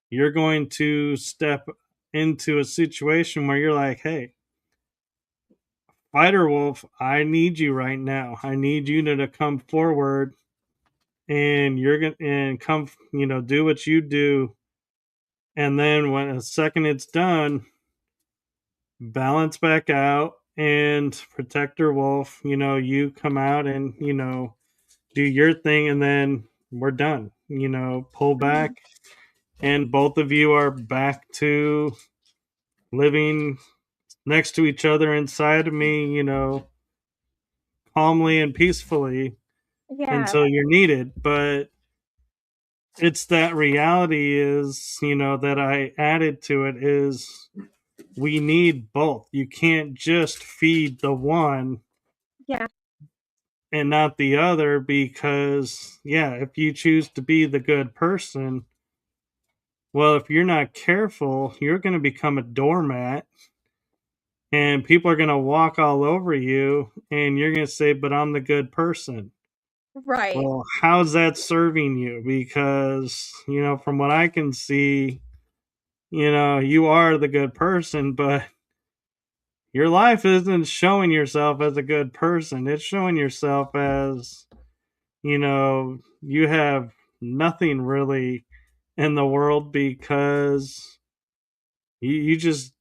you're going to step into a situation where you're like, hey, fighter wolf, I need you right now. I need you to come forward and you're gonna and come, do what you do. And then when a second it's done, balance back out and protector wolf, you come out and, do your thing and then we're done. Pull Mhm. back and both of you are back to living next to each other inside of me, calmly and peacefully Yeah. until you're needed. But it's that reality is, that I added to it is we need both. You can't just feed the one Yeah. and not the other because, yeah, if you choose to be the good person, well, if you're not careful, you're going to become a doormat and people are going to walk all over you and you're going to say, but I'm the good person. Right. Well, how's that serving you? Because, from what I can see, you are the good person, but your life isn't showing yourself as a good person. It's showing yourself as, you have nothing really in the world because you just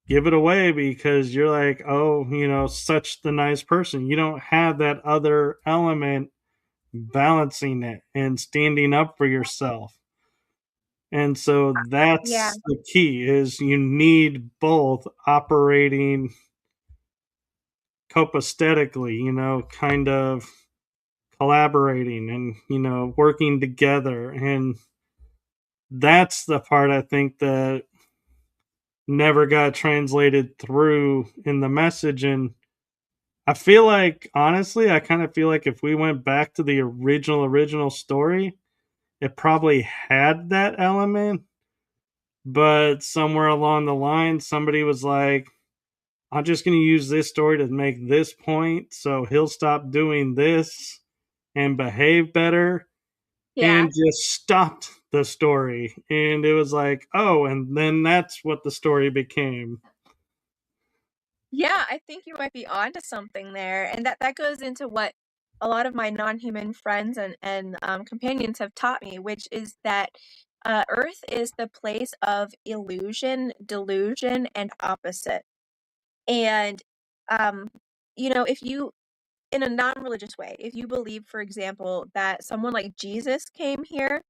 give it away because you're like, oh, such the nice person. You don't have that other element balancing it and standing up for yourself. And so Yeah. that's the key is you need both operating copacetically, kind of collaborating and, working together. And that's the part I think that never got translated through in the message. And I feel like, honestly, I kind of feel like if we went back to the original story, it probably had that element, but somewhere along the line, somebody was like, I'm just going to use this story to make this point, so he'll stop doing this and behave better, Yeah. and just stopped the story. And it was like, oh, and then that's what the story became. Yeah, I think you might be onto something there, and that goes into what a lot of my non-human friends and companions have taught me, which is that Earth is the place of illusion, delusion, and opposite. And um, if you, in a non-religious way, if you believe, for example, that someone like Jesus came here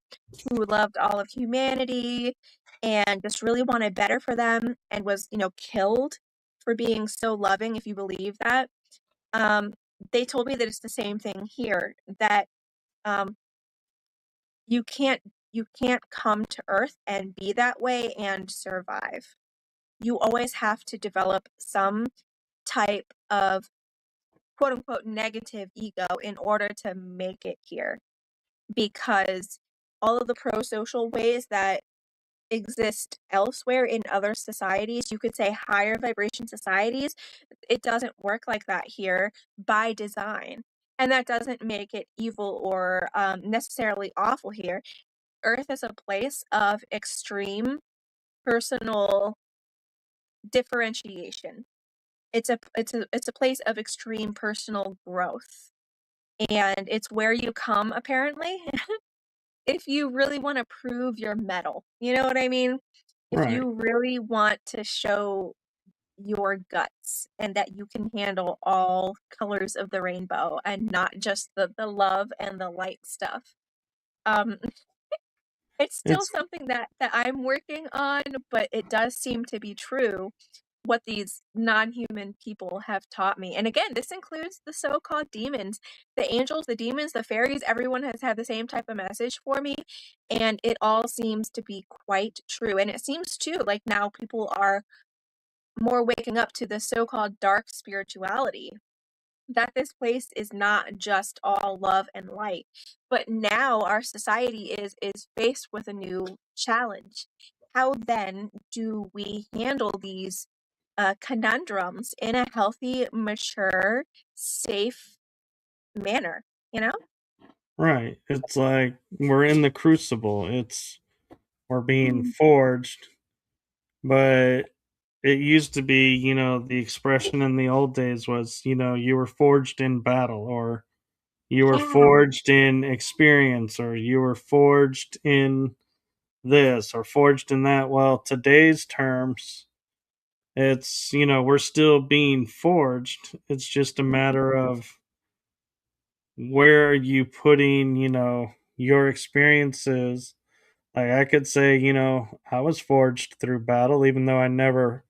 who loved all of humanity and just really wanted better for them and was, killed for being so loving, if you believe that, um, they told me that it's the same thing here, that um, you can't you can't come to Earth and be that way and survive. You always have to develop some type of quote unquote negative ego in order to make it here, because all of the pro-social ways that exist elsewhere in other societies, you could say higher vibration societies, it doesn't work like that here by design. And that doesn't make it evil or necessarily awful here. Earth is a place of extreme personal differentiation. It's a place of extreme personal growth. And it's where you come, apparently, if you really want to prove your mettle. You know what I mean? If Right. you really want to show your guts and that you can handle all colors of the rainbow and not just the love and the light stuff. Um, it's still It's something that I'm working on, but it does seem to be true what these non-human people have taught me. And again, this includes the so-called demons, the angels, the demons, the fairies. Everyone has had the same type of message for me, and it all seems to be quite true. And it seems too like now people are more waking up to the so-called dark spirituality, that this place is not just all love and light, but now our society is faced with a new challenge. How then do we handle these conundrums in a healthy, mature, safe manner, you know? right. It's like we're in the crucible. We're being Mhm. forged, but it used to be, the expression in the old days was, you were forged in battle, or you were Yeah. forged in experience, or you were forged in this or forged in that. Well, today's terms, it's, we're still being forged. It's just a matter of where are you putting, your experiences. Like I could say, I was forged through battle, even though I never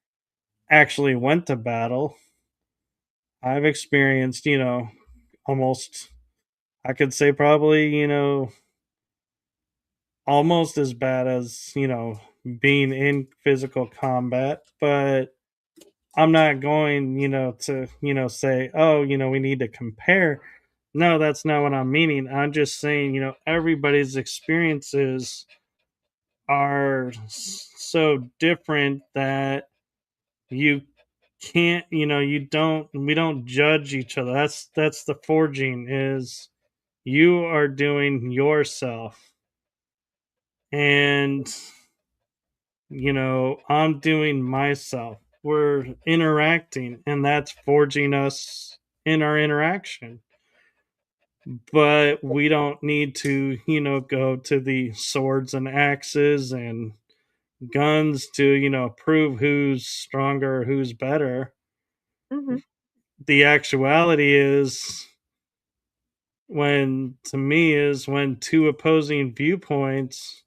actually went to battle. I've experienced, almost, I could say probably, almost as bad as, being in physical combat, but I'm not going, to, say, oh, we need to compare. No, that's not what I'm meaning. I'm just saying, everybody's experiences are so different that you can't, we don't judge each other. That's the forging, is you are doing yourself, and I'm doing myself. We're interacting, and that's forging us in our interaction. But we don't need to, go to the swords and axes and guns to, prove who's stronger, who's better. Hmm. The actuality is, when, to me, is when two opposing viewpoints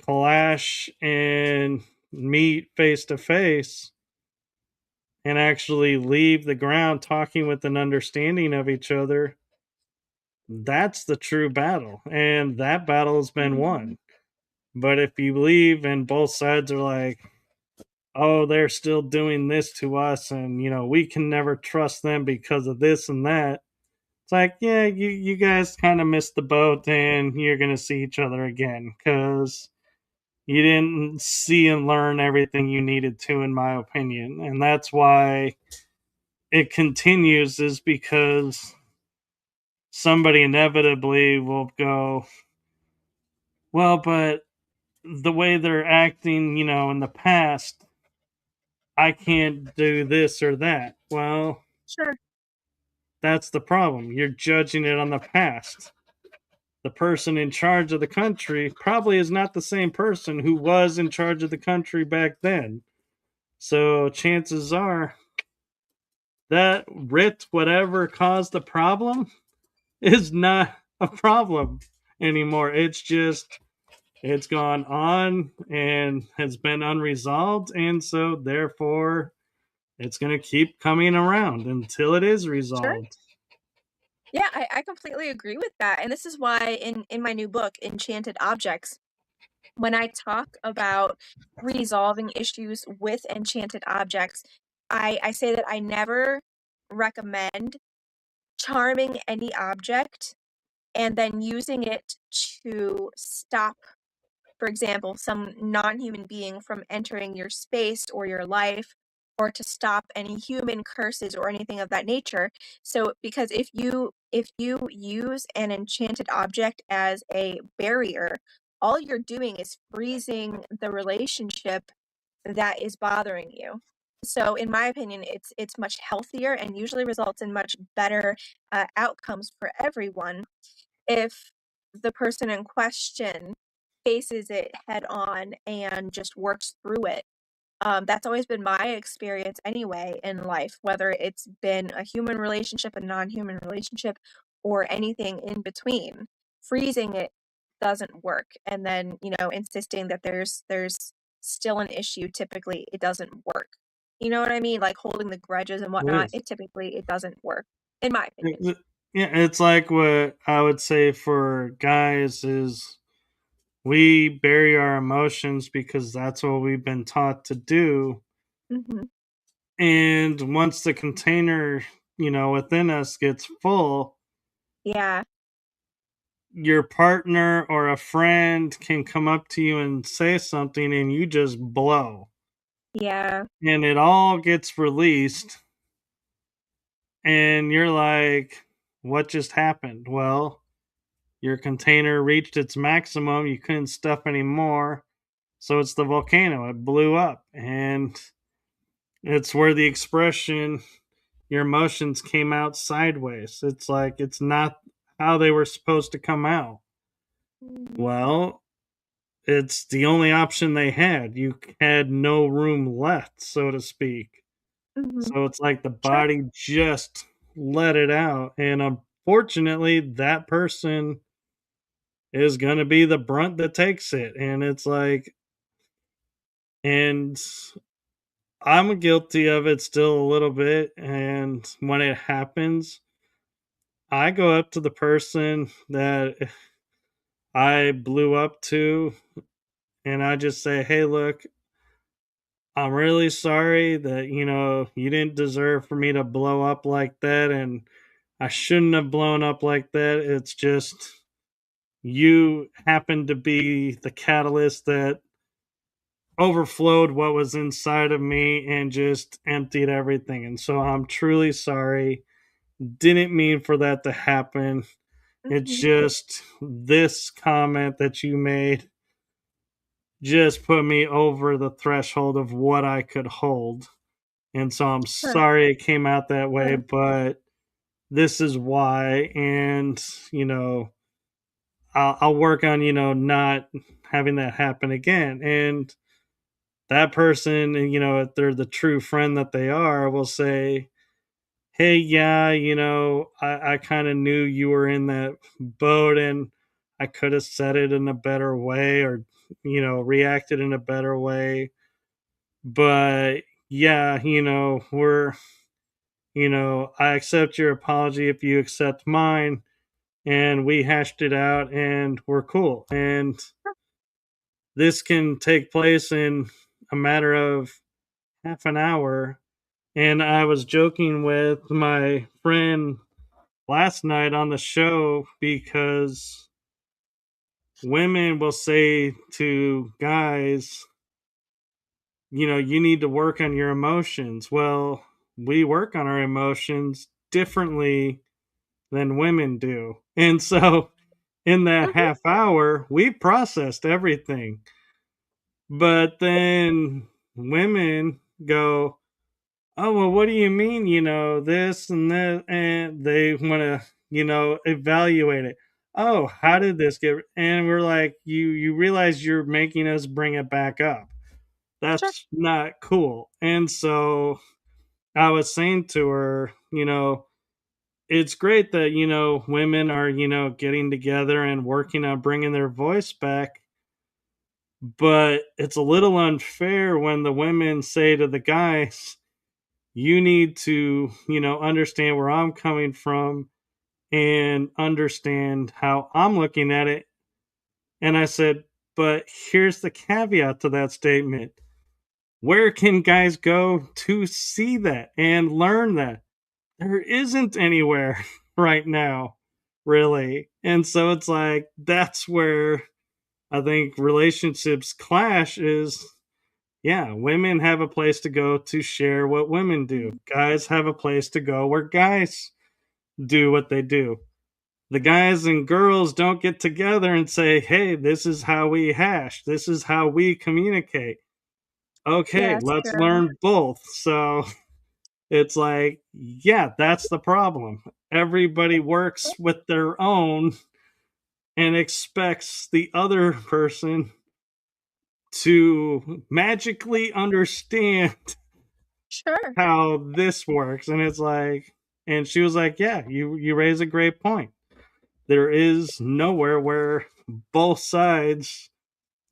clash and meet face to face and actually leave the ground talking with an understanding of each other. That's the true battle, and that battle has been won. But if you leave and both sides are like, oh, they're still doing this to us, and we can never trust them because of this and that. It's like, yeah, you guys kind of missed the boat, and you're gonna see each other again because you didn't see and learn everything you needed to, in my opinion. And that's why it continues, is because somebody inevitably will go, well, but the way they're acting, in the past, I can't do this or that. Well, Sure. that's the problem. You're judging it on the past. The person in charge of the country probably is not the same person who was in charge of the country back then. So chances are that writ, whatever caused the problem, is not a problem anymore. It's gone on and has been unresolved. And so therefore, it's going to keep coming around until it is Sure. resolved. Yeah, I completely agree with that. And this is why in my new book, Enchanted Objects, when I talk about resolving issues with enchanted objects, I say that I never recommend charming any object and then using it to stop, for example, some non-human being from entering your space or your life, or to stop any human curses or anything of that nature. So because if you use an enchanted object as a barrier, all you're doing is freezing the relationship that is bothering you. So in my opinion, it's much healthier and usually results in much better outcomes for everyone if the person in question faces it head on and just works through it. That's always been my experience anyway in life, whether it's been a human relationship, a non-human relationship, or anything in between. Freezing it doesn't work, and then insisting that there's still an issue. Typically, it doesn't work. You know what I mean? Like holding the grudges and It whatnot. is. It doesn't work, in my opinion. Yeah, it's like what I would say for guys is we bury our emotions because that's what we've been taught to do. Hmm. And once the container, within us gets full, Yeah, your partner or a friend can come up to you and say something and you just blow. yeah. And it all gets released. And you're like, what just happened? Well, your container reached its maximum. You couldn't stuff anymore. So it's the volcano. It blew up. And it's where the expression, your emotions came out sideways. It's like it's not how they were supposed to come out. Well, it's the only option they had. You had no room left, so to speak. Mm-hmm. So it's like the Sure. body just let it out. And unfortunately, that person is going to be the brunt that takes it. And it's like, and I'm guilty of it still a little bit. And when it happens, I go up to the person that I blew up to and I just say, hey, look, I'm really sorry that, you didn't deserve for me to blow up like that. And I shouldn't have blown up like that. It's just you happened to be the catalyst that overflowed what was inside of me and just emptied everything. And so I'm truly sorry. Didn't mean for that to happen. It's Mm-hmm. just this comment that you made just put me over the threshold of what I could hold. And so I'm Sure. sorry it came out that way, Sure. but this is why. And, you know, I'll work on, not having that happen again. And that person, if they're the true friend that they are, will say, hey, yeah, I kind of knew you were in that boat and I could have said it in a better way or, reacted in a better way. But yeah, I accept your apology if you accept mine. And we hashed it out and we're cool. And this can take place in a matter of half an hour. And I was joking with my friend last night on the show because women will say to guys, you need to work on your emotions. Well, we work on our emotions differently than women do. And so in that Mhm. half hour, we processed everything. But then women go, oh, well, what do you mean, this and that? And they want to, evaluate it. Oh, how did this get? And we're like, you realize you're making us bring it back up. Sure. That's not cool. And so I was saying to her, it's great that, women are, getting together and working on bringing their voice back. But it's a little unfair when the women say to the guys, you need to, understand where I'm coming from and understand how I'm looking at it. And I said, but here's the caveat to that statement. Where can guys go to see that and learn that? There isn't anywhere right now, really. And so it's like that's where I think relationships clash is yeah, women have a place to go to share what women do. Mhm. Guys have a place to go where guys do what they do. The guys and girls don't get together and say, hey, this is how we hash, this is how we communicate. Yeah, Okay, that's let's true. learn both. So it's like, yeah, that's the problem. Everybody works with their own and expects the other person to magically understand Sure. how this works. And it's like, and she was like, yeah, you raise a great point. There is nowhere where both sides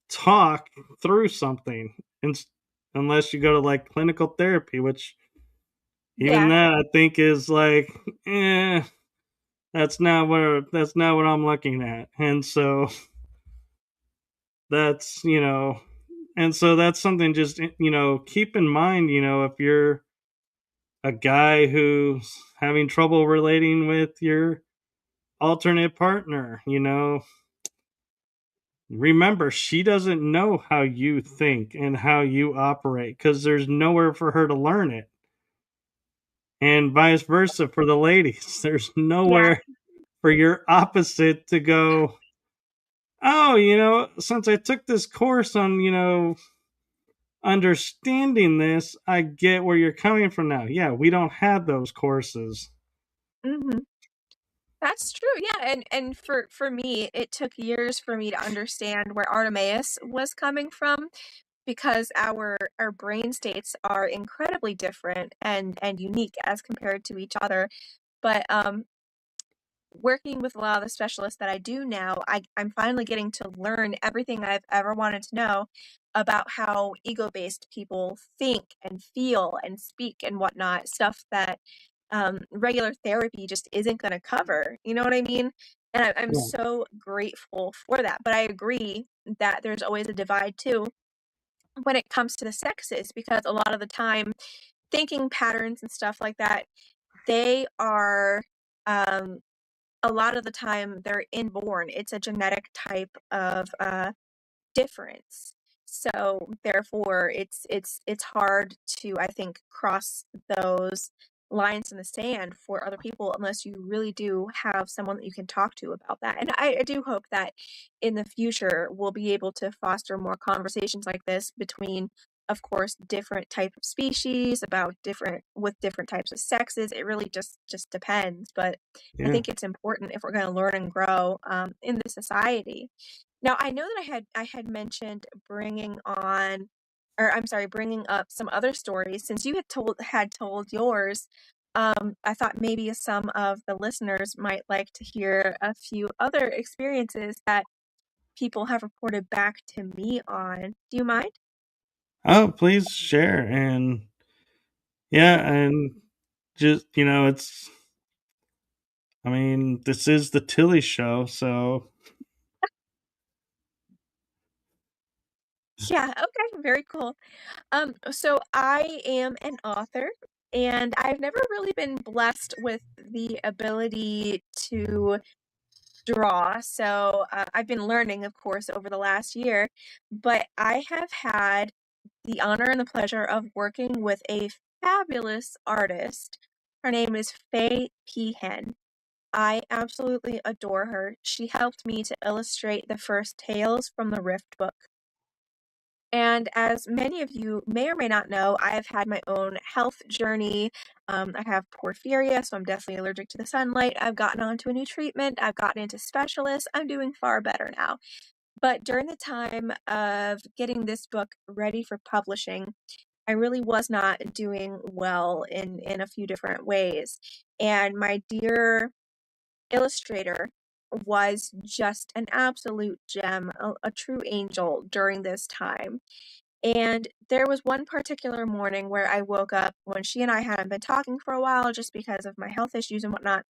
talk through something, and unless you go to like clinical therapy, which even Yeah. that I think is like, eh, that's not what I'm looking at. And so that's and so that's something just keep in mind, if you're a guy who's having trouble relating with your alternate partner, remember she doesn't know how you think and how you operate because there's nowhere for her to learn it. And vice versa for the ladies. There's Yeah. nowhere for your opposite to go, oh, since I took this course on, understanding this, I get where you're coming from now. Yeah, we don't have those courses. Mhm. That's true, yeah, and for me, it took years for me to understand where Artemaeus was coming from because our brain states are incredibly different and unique as compared to each other. But working with a lot of the specialists that I do now, I'm finally getting to learn everything I've ever wanted to know about how ego-based people think and feel and speak and whatnot, stuff that regular therapy just isn't going to cover. You know what I mean? And I'm Yeah. so grateful for that. But I agree that there's always a divide too when it comes to the sexes, because a lot of the time, thinking patterns and stuff like that, they are um, a lot of the time they're inborn. It's a genetic type of difference. So therefore it's hard to, I think, cross those lines in the sand for other people unless you really do have someone that you can talk to about that. And I do hope that in the future we'll be able to foster more conversations like this between, of course, different type of species, about different with different types of sexes. It really just depends, but I Yeah. think it's important if we're going to learn and grow in the society. Now, I know that I had mentioned bringing on, or I'm sorry, bringing up some other stories. Since you had told yours, I thought maybe some of the listeners might like to hear a few other experiences that people have reported back to me on. Do you mind? Oh, please share. And yeah, and just, I mean, this is the Tilly show, so Yeah, okay, very cool. So I am an author, and I've never really been blessed with the ability to draw. So I've been learning, of course, over the last year, but I have had the honor and the pleasure of working with a fabulous artist. Her name is Faye Peahen. I absolutely adore her. She helped me to illustrate the first Tales from the Rift book. And as many of you may or may not know, I have had my own health journey. I have porphyria, so I'm definitely allergic to the sunlight. I've gotten onto a new treatment. I've gotten into specialists. I'm doing far better now. But during the time of getting this book ready for publishing, I really was not doing well in a few different ways. And my dear illustrator was just an absolute gem, a true angel during this time. And there was one particular morning where I woke up when she and I hadn't been talking for a while just because of my health issues and whatnot.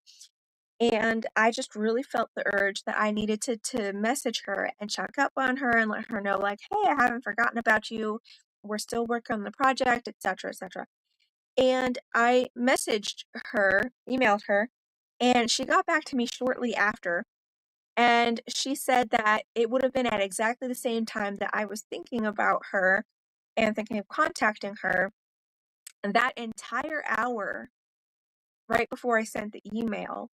And I just really felt the urge that I needed to message her and check up on her and let her know, like, hey, I haven't forgotten about you. We're still working on the project, etc., etc. And I messaged her, emailed her, and she got back to me shortly after. And she said that it would have been at exactly the same time that I was thinking about her and thinking of contacting her. And that entire hour, right before I sent the email,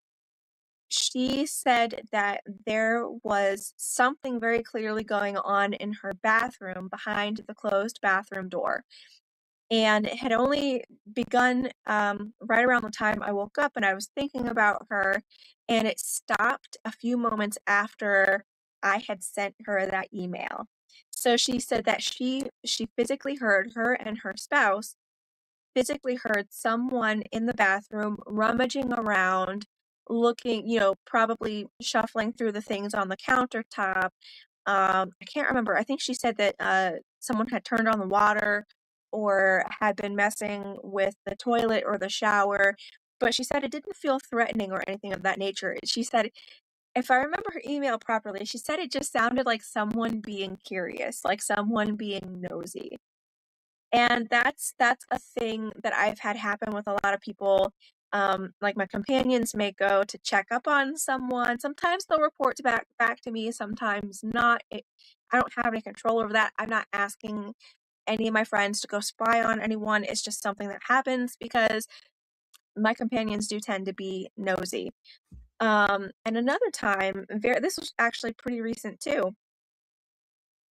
she said that there was something very clearly going on in her bathroom behind the closed bathroom door. And it had only begun right around the time I woke up and I was thinking about her. And it stopped a few moments after I had sent her that email. So she said that she physically heard, her and her spouse physically heard someone in the bathroom rummaging around, looking, probably shuffling through the things on the countertop. I can't remember. I think she said that someone had turned on the water or had been messing with the toilet or the shower. But she said it didn't feel threatening or anything of that nature. She said, if I remember her email properly, she said it just sounded like someone being curious, like someone being nosy. And that's a thing that I've had happen with a lot of people. Like my companions may go to check up on someone. Sometimes they'll report back to me, sometimes not. I don't have any control over that. I'm not asking any of my friends to go spy on anyone. It's just something that happens because my companions do tend to be nosy. And another time, this was actually pretty recent too.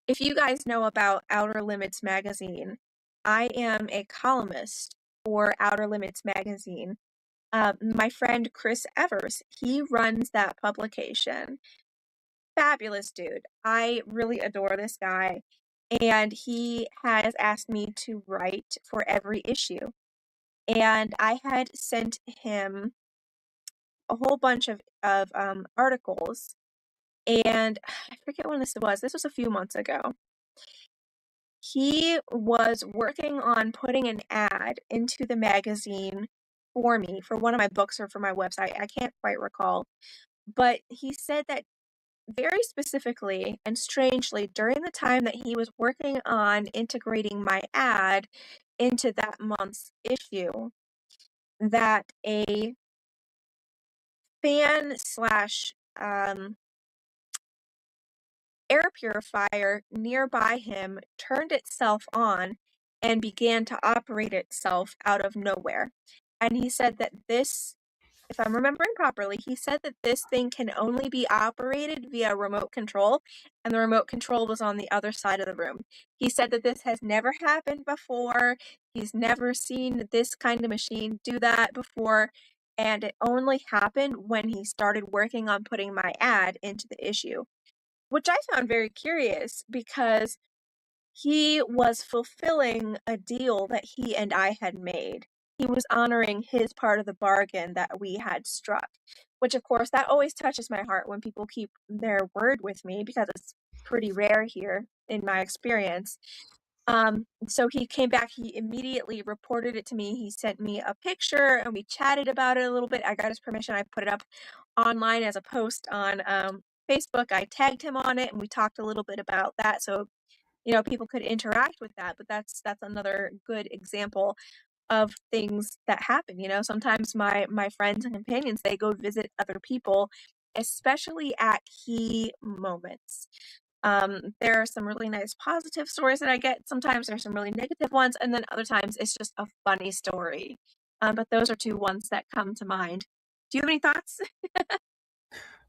If you guys know about Outer Limits magazine, I am a columnist for Outer Limits magazine. My friend Chris Evers, he runs that publication. Fabulous dude. I really adore this guy. And he has asked me to write for every issue. And I had sent him a whole bunch of articles. And I forget when this was. This was a few months ago. He was working on putting an ad into the magazine for me for one of my books or for my website. I can't quite recall. But he said that very specifically and strangely, during the time that he was working on integrating my ad into that month's issue, that a fan slash air purifier nearby him turned itself on and began to operate itself out of nowhere. And he said that this, if I'm remembering properly, he said that this thing can only be operated via remote control, and the remote control was on the other side of the room. He said that this has never happened before. He's never seen this kind of machine do that before. And it only happened when he started working on putting my ad into the issue, which I found very curious because he was fulfilling a deal that he and I had made. He was honoring his part of the bargain that we had struck, which of course that always touches my heart when people keep their word with me because it's pretty rare here in my experience. So he came back, he immediately reported it to me. He sent me a picture and we chatted about it a little bit. I got his permission. I put it up online as a post on Facebook. I tagged him on it and we talked a little bit about that. So people could interact with that. But that's another good example of things that happen. Sometimes my friends and companions, they go visit other people, especially at key moments. There are some really nice positive stories that I get. Sometimes there's some really negative ones, and then other times it's just a funny story. But those are two ones that come to mind. Do you have any thoughts?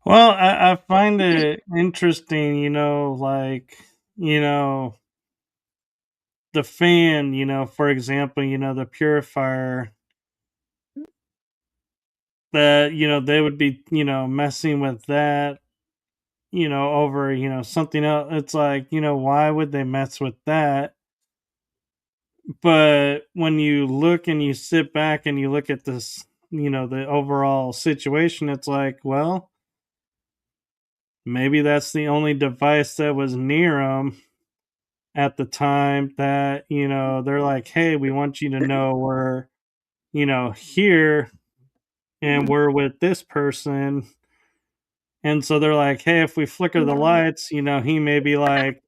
Well, I find it interesting, you know, the fan, for example, the purifier that, they would be, messing with that, over, something else. It's like, why would they mess with that? But when you look and you sit back and you look at this, the overall situation, it's like, well, maybe that's the only device that was near them at the time that, they're like, hey, we want you to know we're, here and Mhm. we're with this person. And so they're like, hey, if we flicker the Yeah. lights, he may be like,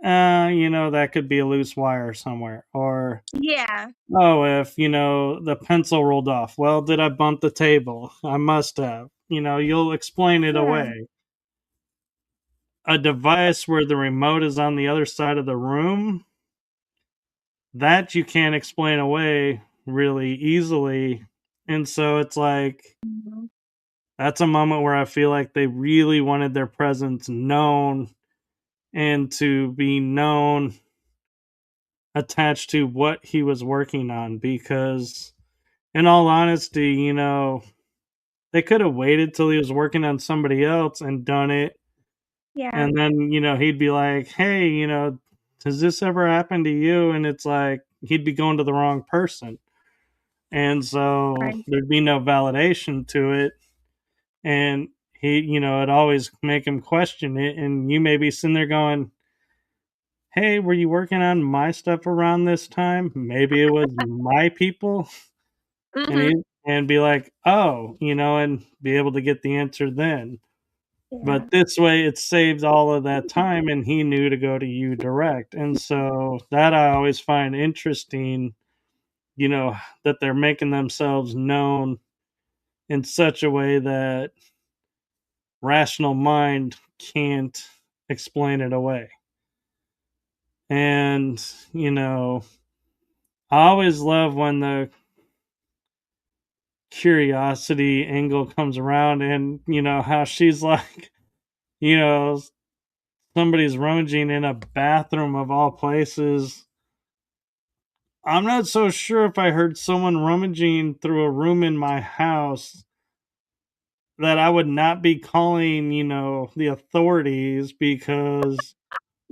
that could be a loose wire somewhere. Or, Yeah. oh, if, the pencil rolled off. Well, did I bump the table? I must have. You'll explain it Yeah. away. A device where the remote is on the other side of the room, that you can't explain away really easily. And so it's like, Mhm. that's a moment where I feel like they really wanted their presence known and to be known attached to what he was working on because in all honesty, they could have waited till he was working on somebody else and done it. Yeah. And then, he'd be like, hey, does this ever happen to you? And it's like he'd be going to the wrong person. And so Right. there'd be no validation to it. And it'd always make him question it. And you may be sitting there going, hey, were you working on my stuff around this time? Maybe it was my people. And Hmm. he and be like, oh, and be able to get the answer then. Yeah. But this way, it saved all of that time, and he knew to go to you direct. And so that I always find interesting, that they're making themselves known in such a way that rational mind can't explain it away. And, I always love when the curiosity angle comes around and, how she's like, you know, somebody's rummaging in a bathroom of all places. I'm not so sure if I heard someone rummaging through a room in my house that I would not be calling, the authorities because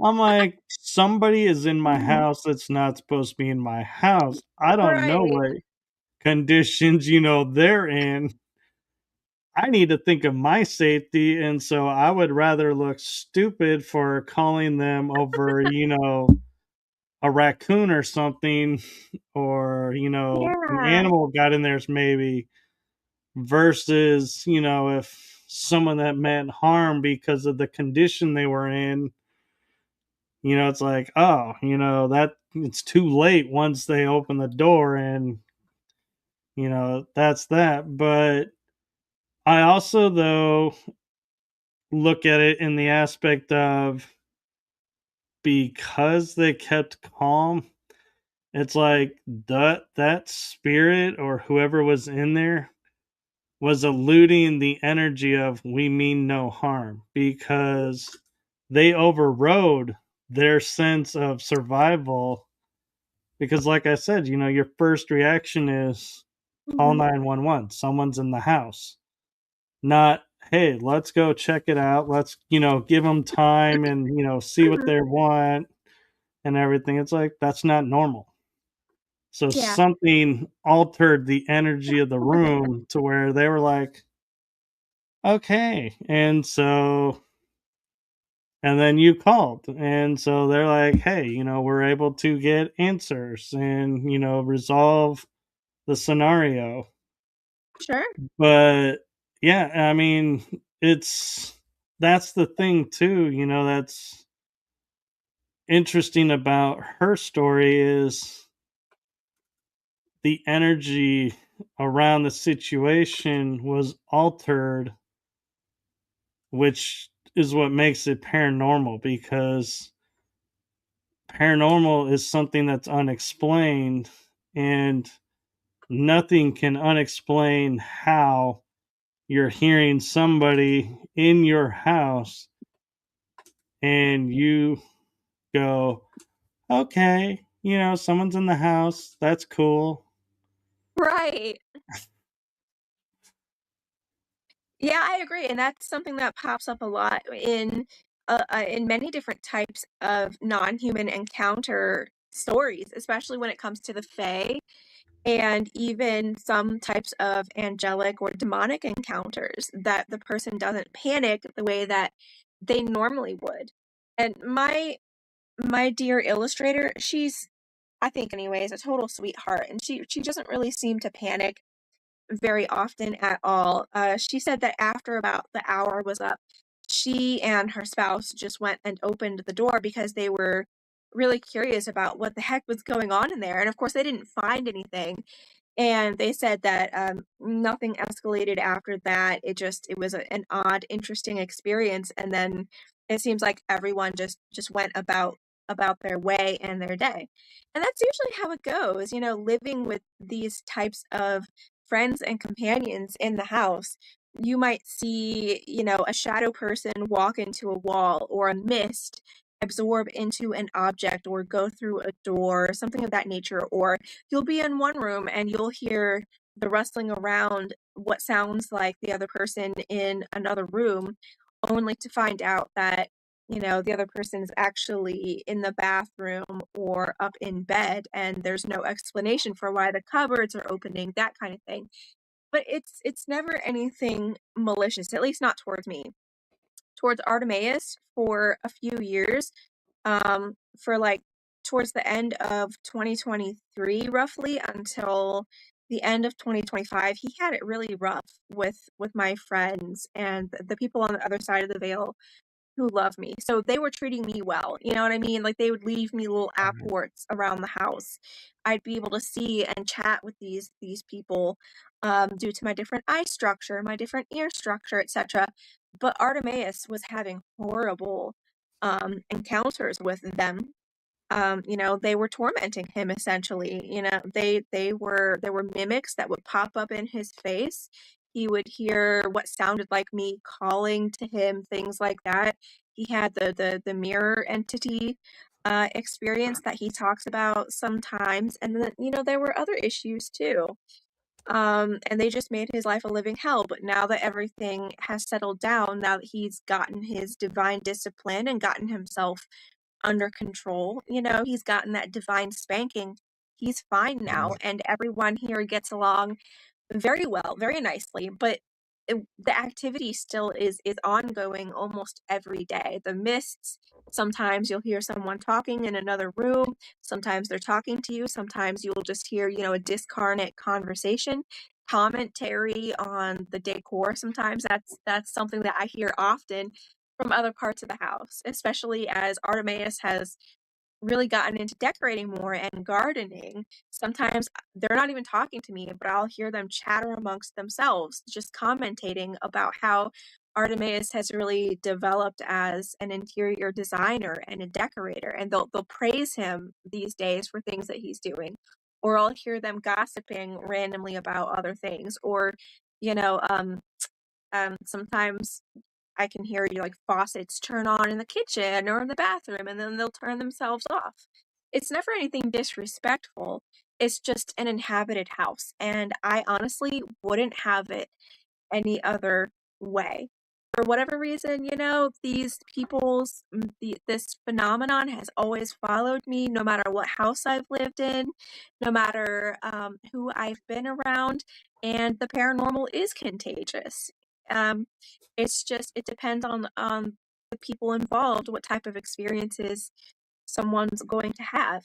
I'm like, somebody is in my Mhm. house that's not supposed to be in my house. I don't know Right. what conditions, they're in. I need to think of my safety. And so I would rather look stupid for calling them over, a raccoon or something, or, an Yeah. animal got in there's maybe versus, if someone that meant harm because of the condition they were in, it's like, oh, that it's too late once they open the door and, that's that. But I also, though, look at it in the aspect of because they kept calm, it's like that spirit or whoever was in there was eluding the energy of we mean no harm because they overrode their sense of survival because like I said, your first reaction is call Mhm. 911, someone's in the house. Not, hey, let's go check it out. Let's, give them time and, see what Mhm. they want and everything. It's like that's not normal. So Yeah. something altered the energy of the room to where they were like, okay. And so, and then you called. And so they're like, hey, we're able to get answers and, resolve the scenario. Sure. But yeah, I mean, that's the thing too, that's interesting about her story is the energy around the situation was altered, which is what makes it paranormal, because paranormal is something that's unexplained, and nothing can unexplain how you're hearing somebody in your house and you go, okay, someone's in the house. That's cool. Right. Yeah, I agree, and that's something that pops up a lot in many different types of non-human encounter stories, especially when it comes to the Fae and even some types of angelic or demonic encounters that the person doesn't panic the way that they normally would. And my dear illustrator, she's, I think anyways, a total sweetheart, and she doesn't really seem to panic very often at all. She said that after about the hour was up, she and her spouse just went and opened the door because they were really curious about what the heck was going on in there. And of course, they didn't find anything. And they said that nothing escalated after that. It was an odd, interesting experience. And then it seems like everyone just went about their way and their day. And that's usually how it goes, living with these types of friends and companions in the house. You might see, a shadow person walk into a wall, or a mist absorb into an object, or go through a door, something of that nature. Or you'll be in one room and you'll hear the rustling around what sounds like the other person in another room, only to find out that the other person is actually in the bathroom or up in bed, and there's no explanation for why the cupboards are opening, that kind of thing. But it's never anything malicious, at least not towards me. Towards Artemaeus, for a few years, for like towards the end of 2023, roughly until the end of 2025, he had it really rough with my friends and the people on the other side of the veil who love me. So they were treating me well. You know what I mean? Like, they would leave me little apports around the house. I'd be able to see and chat with these people, due to my different eye structure, my different ear structure, etc. But Artemaeus was having horrible encounters with them. They were tormenting him essentially. There were mimics that would pop up in his face. He would hear what sounded like me calling to him, things like that. He had the mirror entity experience that he talks about sometimes, and then there were other issues too. And they just made his life a living hell. But now that everything has settled down, now that he's gotten his divine discipline and gotten himself under control. He's gotten that divine spanking. He's fine now, and everyone here gets along very well, very nicely. But the activity still is ongoing almost every day. The mists. Sometimes you'll hear someone talking in another room. Sometimes they're talking to you. Sometimes you'll just hear, a discarnate conversation, commentary on the decor. Sometimes that's something that I hear often from other parts of the house, especially as Artemaeus has really gotten into decorating more and gardening. Sometimes they're not even talking to me, but I'll hear them chatter amongst themselves, just commentating about how Artemaeus has really developed as an interior designer and a decorator, and they'll praise him these days for things that he's doing. Or I'll hear them gossiping randomly about other things, or you know, sometimes I can hear like faucets turn on in the kitchen or in the bathroom, and then they'll turn themselves off. It's never anything disrespectful. It's just an inhabited house, and I honestly wouldn't have it any other way. For whatever reason, these this phenomenon has always followed me, no matter what house I've lived in, no matter who I've been around, and the paranormal is contagious. Um, it depends on the people involved, what type of experiences someone's going to have.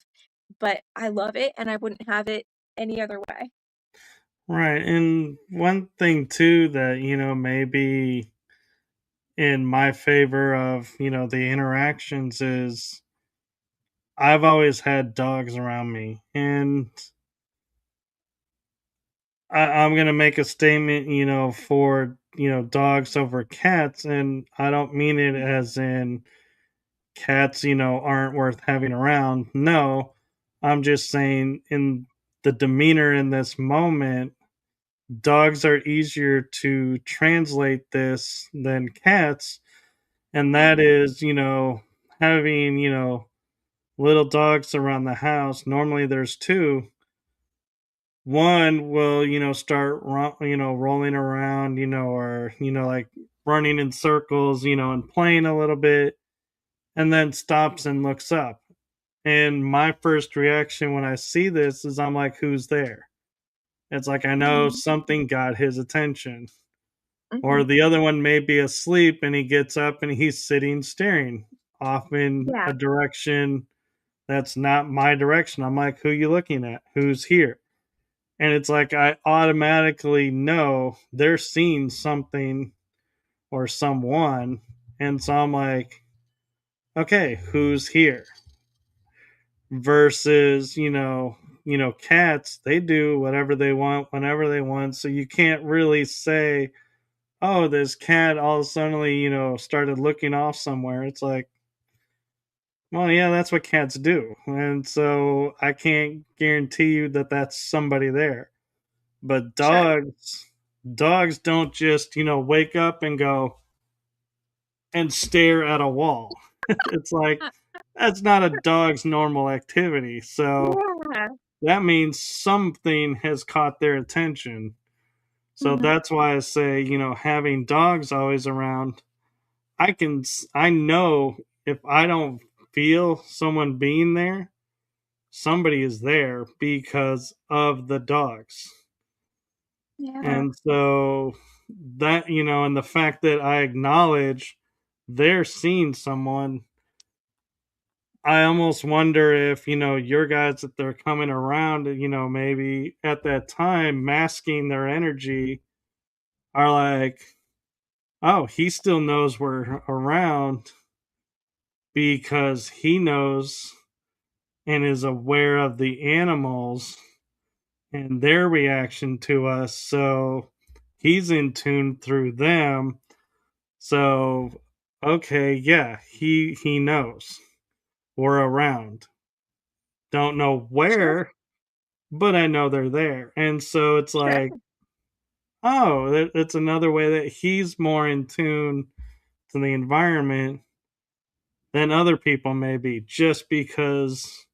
But I love it, and I wouldn't have it any other way. Right. And one thing too that, maybe in my favor of, the interactions is I've always had dogs around me, and I'm gonna make a statement, for dogs over cats, and I don't mean it as in cats, aren't worth having around. No, I'm just saying in the demeanor in this moment, dogs are easier to translate this than cats, and that is, having, little dogs around the house. Normally there's two. One will, start, rolling around, or, like running in circles, and playing a little bit, and then stops and looks up. And my first reaction when I see this is I'm like, who's there? It's like I know Mhm. something got his attention. Or Mhm. the other one may be asleep and he gets up and he's sitting staring off in Yeah. a direction that's not my direction. I'm like, who you looking at? Who's here? And it's like I automatically know they're seeing something or someone. And so I'm like, okay, who's here? Versus, cats, they do whatever they want whenever they want. So you can't really say, oh, this cat all suddenly, started looking off somewhere. It's like, well, yeah, that's what cats do. And so I can't guarantee you that that's somebody there. But Sure. dogs don't just, wake up and go and stare at a wall. It's like that's not a dog's normal activity. So Yeah. that means something has caught their attention. So Mhm. that's why I say, having dogs always around, I know if I don't feel someone being there, somebody is there because of the dogs. Yeah. And so that, and the fact that I acknowledge they're seeing someone, I almost wonder if, your guys that they're coming around, maybe at that time masking their energy are like, oh, he still knows we're around because he knows and is aware of the animals and their reaction to us. So he's in tune through them. So okay, yeah, he knows we're around. Don't know Sure. where, but I know they're there. And so it's Sure. like, oh, it's another way that he's more in tune to the environment than other people may be, just because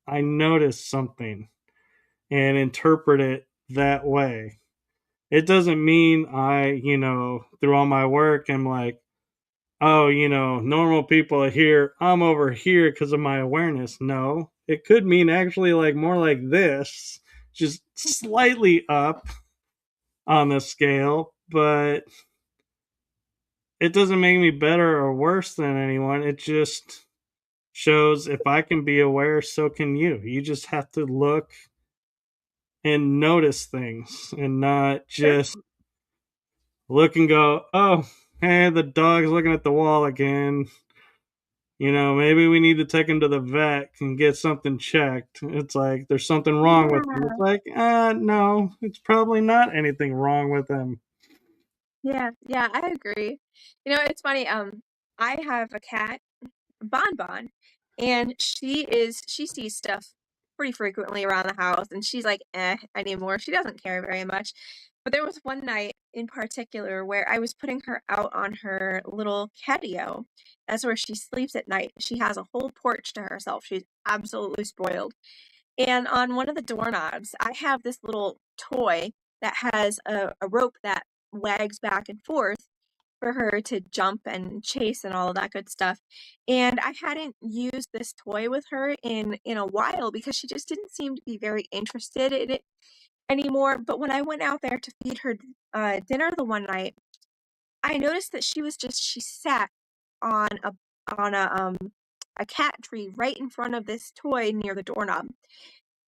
I noticed something and interpret it that way. It doesn't mean I, through all my work, am like, oh, normal people are here. I'm over here because of my awareness. No, it could mean actually like more like this, just slightly up on the scale, but it doesn't make me better or worse than anyone. It just shows if I can be aware, so can you. You just have to look and notice things and not Sure. just look and go, oh, hey, the dog's looking at the wall again. Maybe we need to take him to the vet and get something checked. It's like there's something wrong with him. It's Yeah. like, no, it's probably not anything wrong with him. Yeah. Yeah, I agree. It's funny, I have a cat, Bonbon, and she sees stuff pretty frequently around the house, and she's like, anymore. She doesn't care very much. But there was one night in particular where I was putting her out on her little catio. That's where she sleeps at night. She has a whole porch to herself. She's absolutely spoiled. And on one of the doorknobs, I have this little toy that has a rope that wags back and forth for her to jump and chase and all of that good stuff. And I hadn't used this toy with her in a while because she just didn't seem to be very interested in it anymore. But when I went out there to feed her dinner the one night, I noticed that she sat on a cat tree right in front of this toy near the doorknob.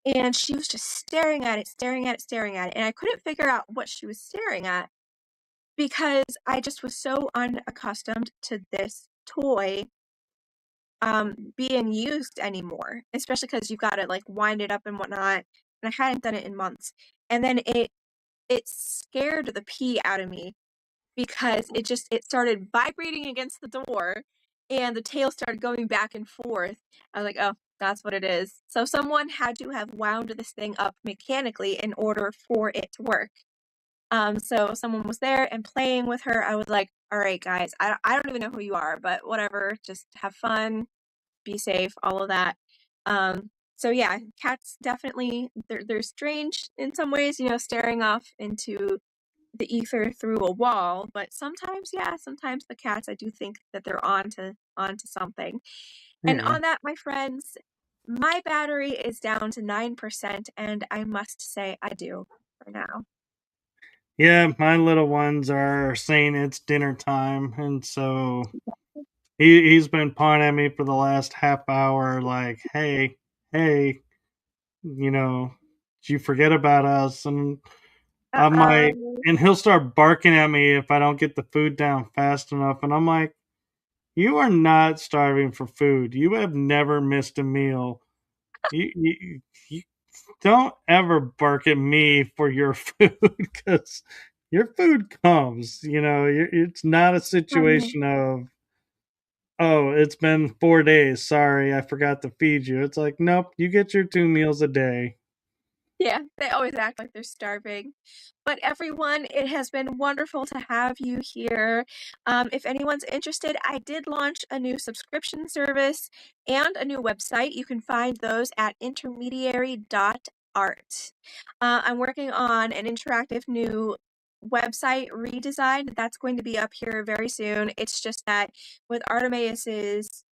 And she was just staring at it, staring at it, staring at it. And I couldn't figure out what she was staring at because I just was so unaccustomed to this toy being used anymore, especially because you've got to like wind it up and whatnot. And I hadn't done it in months. And then it scared the pee out of me because it started vibrating against the door and the tail started going back and forth. I was like, oh, that's what it is. So someone had to have wound this thing up mechanically in order for it to work. So someone was there and playing with her. I was like, all right, guys, I don't even know who you are, but whatever, just have fun, be safe, all of that. So yeah, cats definitely they're strange in some ways, you know, staring off into the ether through a wall, but sometimes, yeah, sometimes the cats I do think that they're onto something. And Yeah. on that, my friends, my battery is down to 9%, and I must say I do for now. Yeah, my little ones are saying it's dinner time, and so he's been pawing at me for the last half hour, like, "Hey, hey, you know, did you forget about us?" And I'm like, Uh-oh. and he'll start barking at me if I don't get the food down fast enough, and I'm like, "You are not starving for food. You have never missed a meal. You don't ever bark at me for your food because your food comes. It's not a Um, situation of, oh, it's been 4 days. Sorry, I forgot to feed you. It's like, nope, you get your 2 meals a day. yeah, they always act like they're starving. But everyone, it has been wonderful to have you here. If anyone's interested, I did launch a new subscription service and a new website. You can find those at intermediary.art. I'm working on an interactive new website redesign that's going to be up here very soon. It's just that with Artemaeus's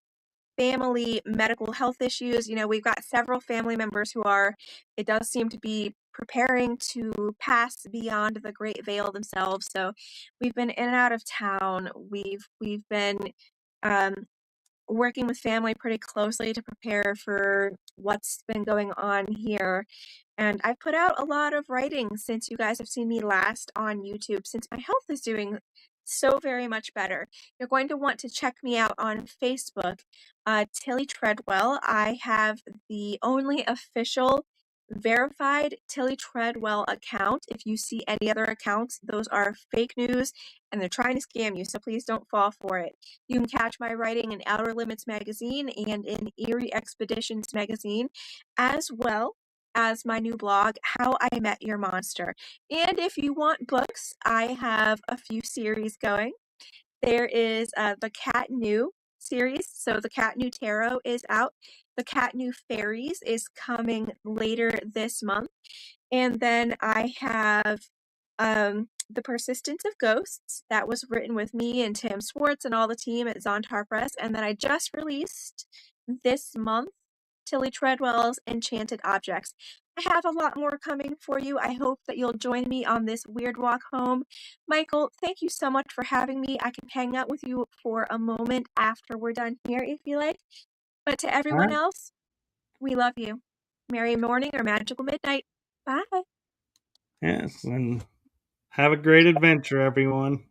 family medical health issues. You know, we've got several family members who are, it does seem to be preparing to pass beyond the great veil themselves. So we've been in and out of town. We've been um, working with family pretty closely to prepare for what's been going on here. And I've put out a lot of writing since you guys have seen me last on YouTube, since my health is doing so very much better. You're going to want to check me out on Facebook, Tilly Treadwell. I have the only official verified Tilly Treadwell account. If you see any other accounts, those are fake news and they're trying to scam you, so please don't fall for it. You can catch my writing in Outer Limits magazine and in Eerie Expeditions magazine, as well as my new blog, How I Met Your Monster. And if you want books, I have a few series going. There is the Cat New series. So the Cat New Tarot is out. The Cat New Fairies is coming later this month. And then I have The Persistence of Ghosts. That was written with me and Tim Swartz and all the team at Zontar Press. And then I just released this month Tilly Treadwell's Enchanted Objects. I have a lot more coming for you. I hope that you'll join me on this weird walk home. Michael, thank you so much for having me. I can hang out with you for a moment after we're done here if you like. But to All everyone right. else, we love you. Merry morning or magical midnight. Bye. Yes. And have a great adventure, everyone.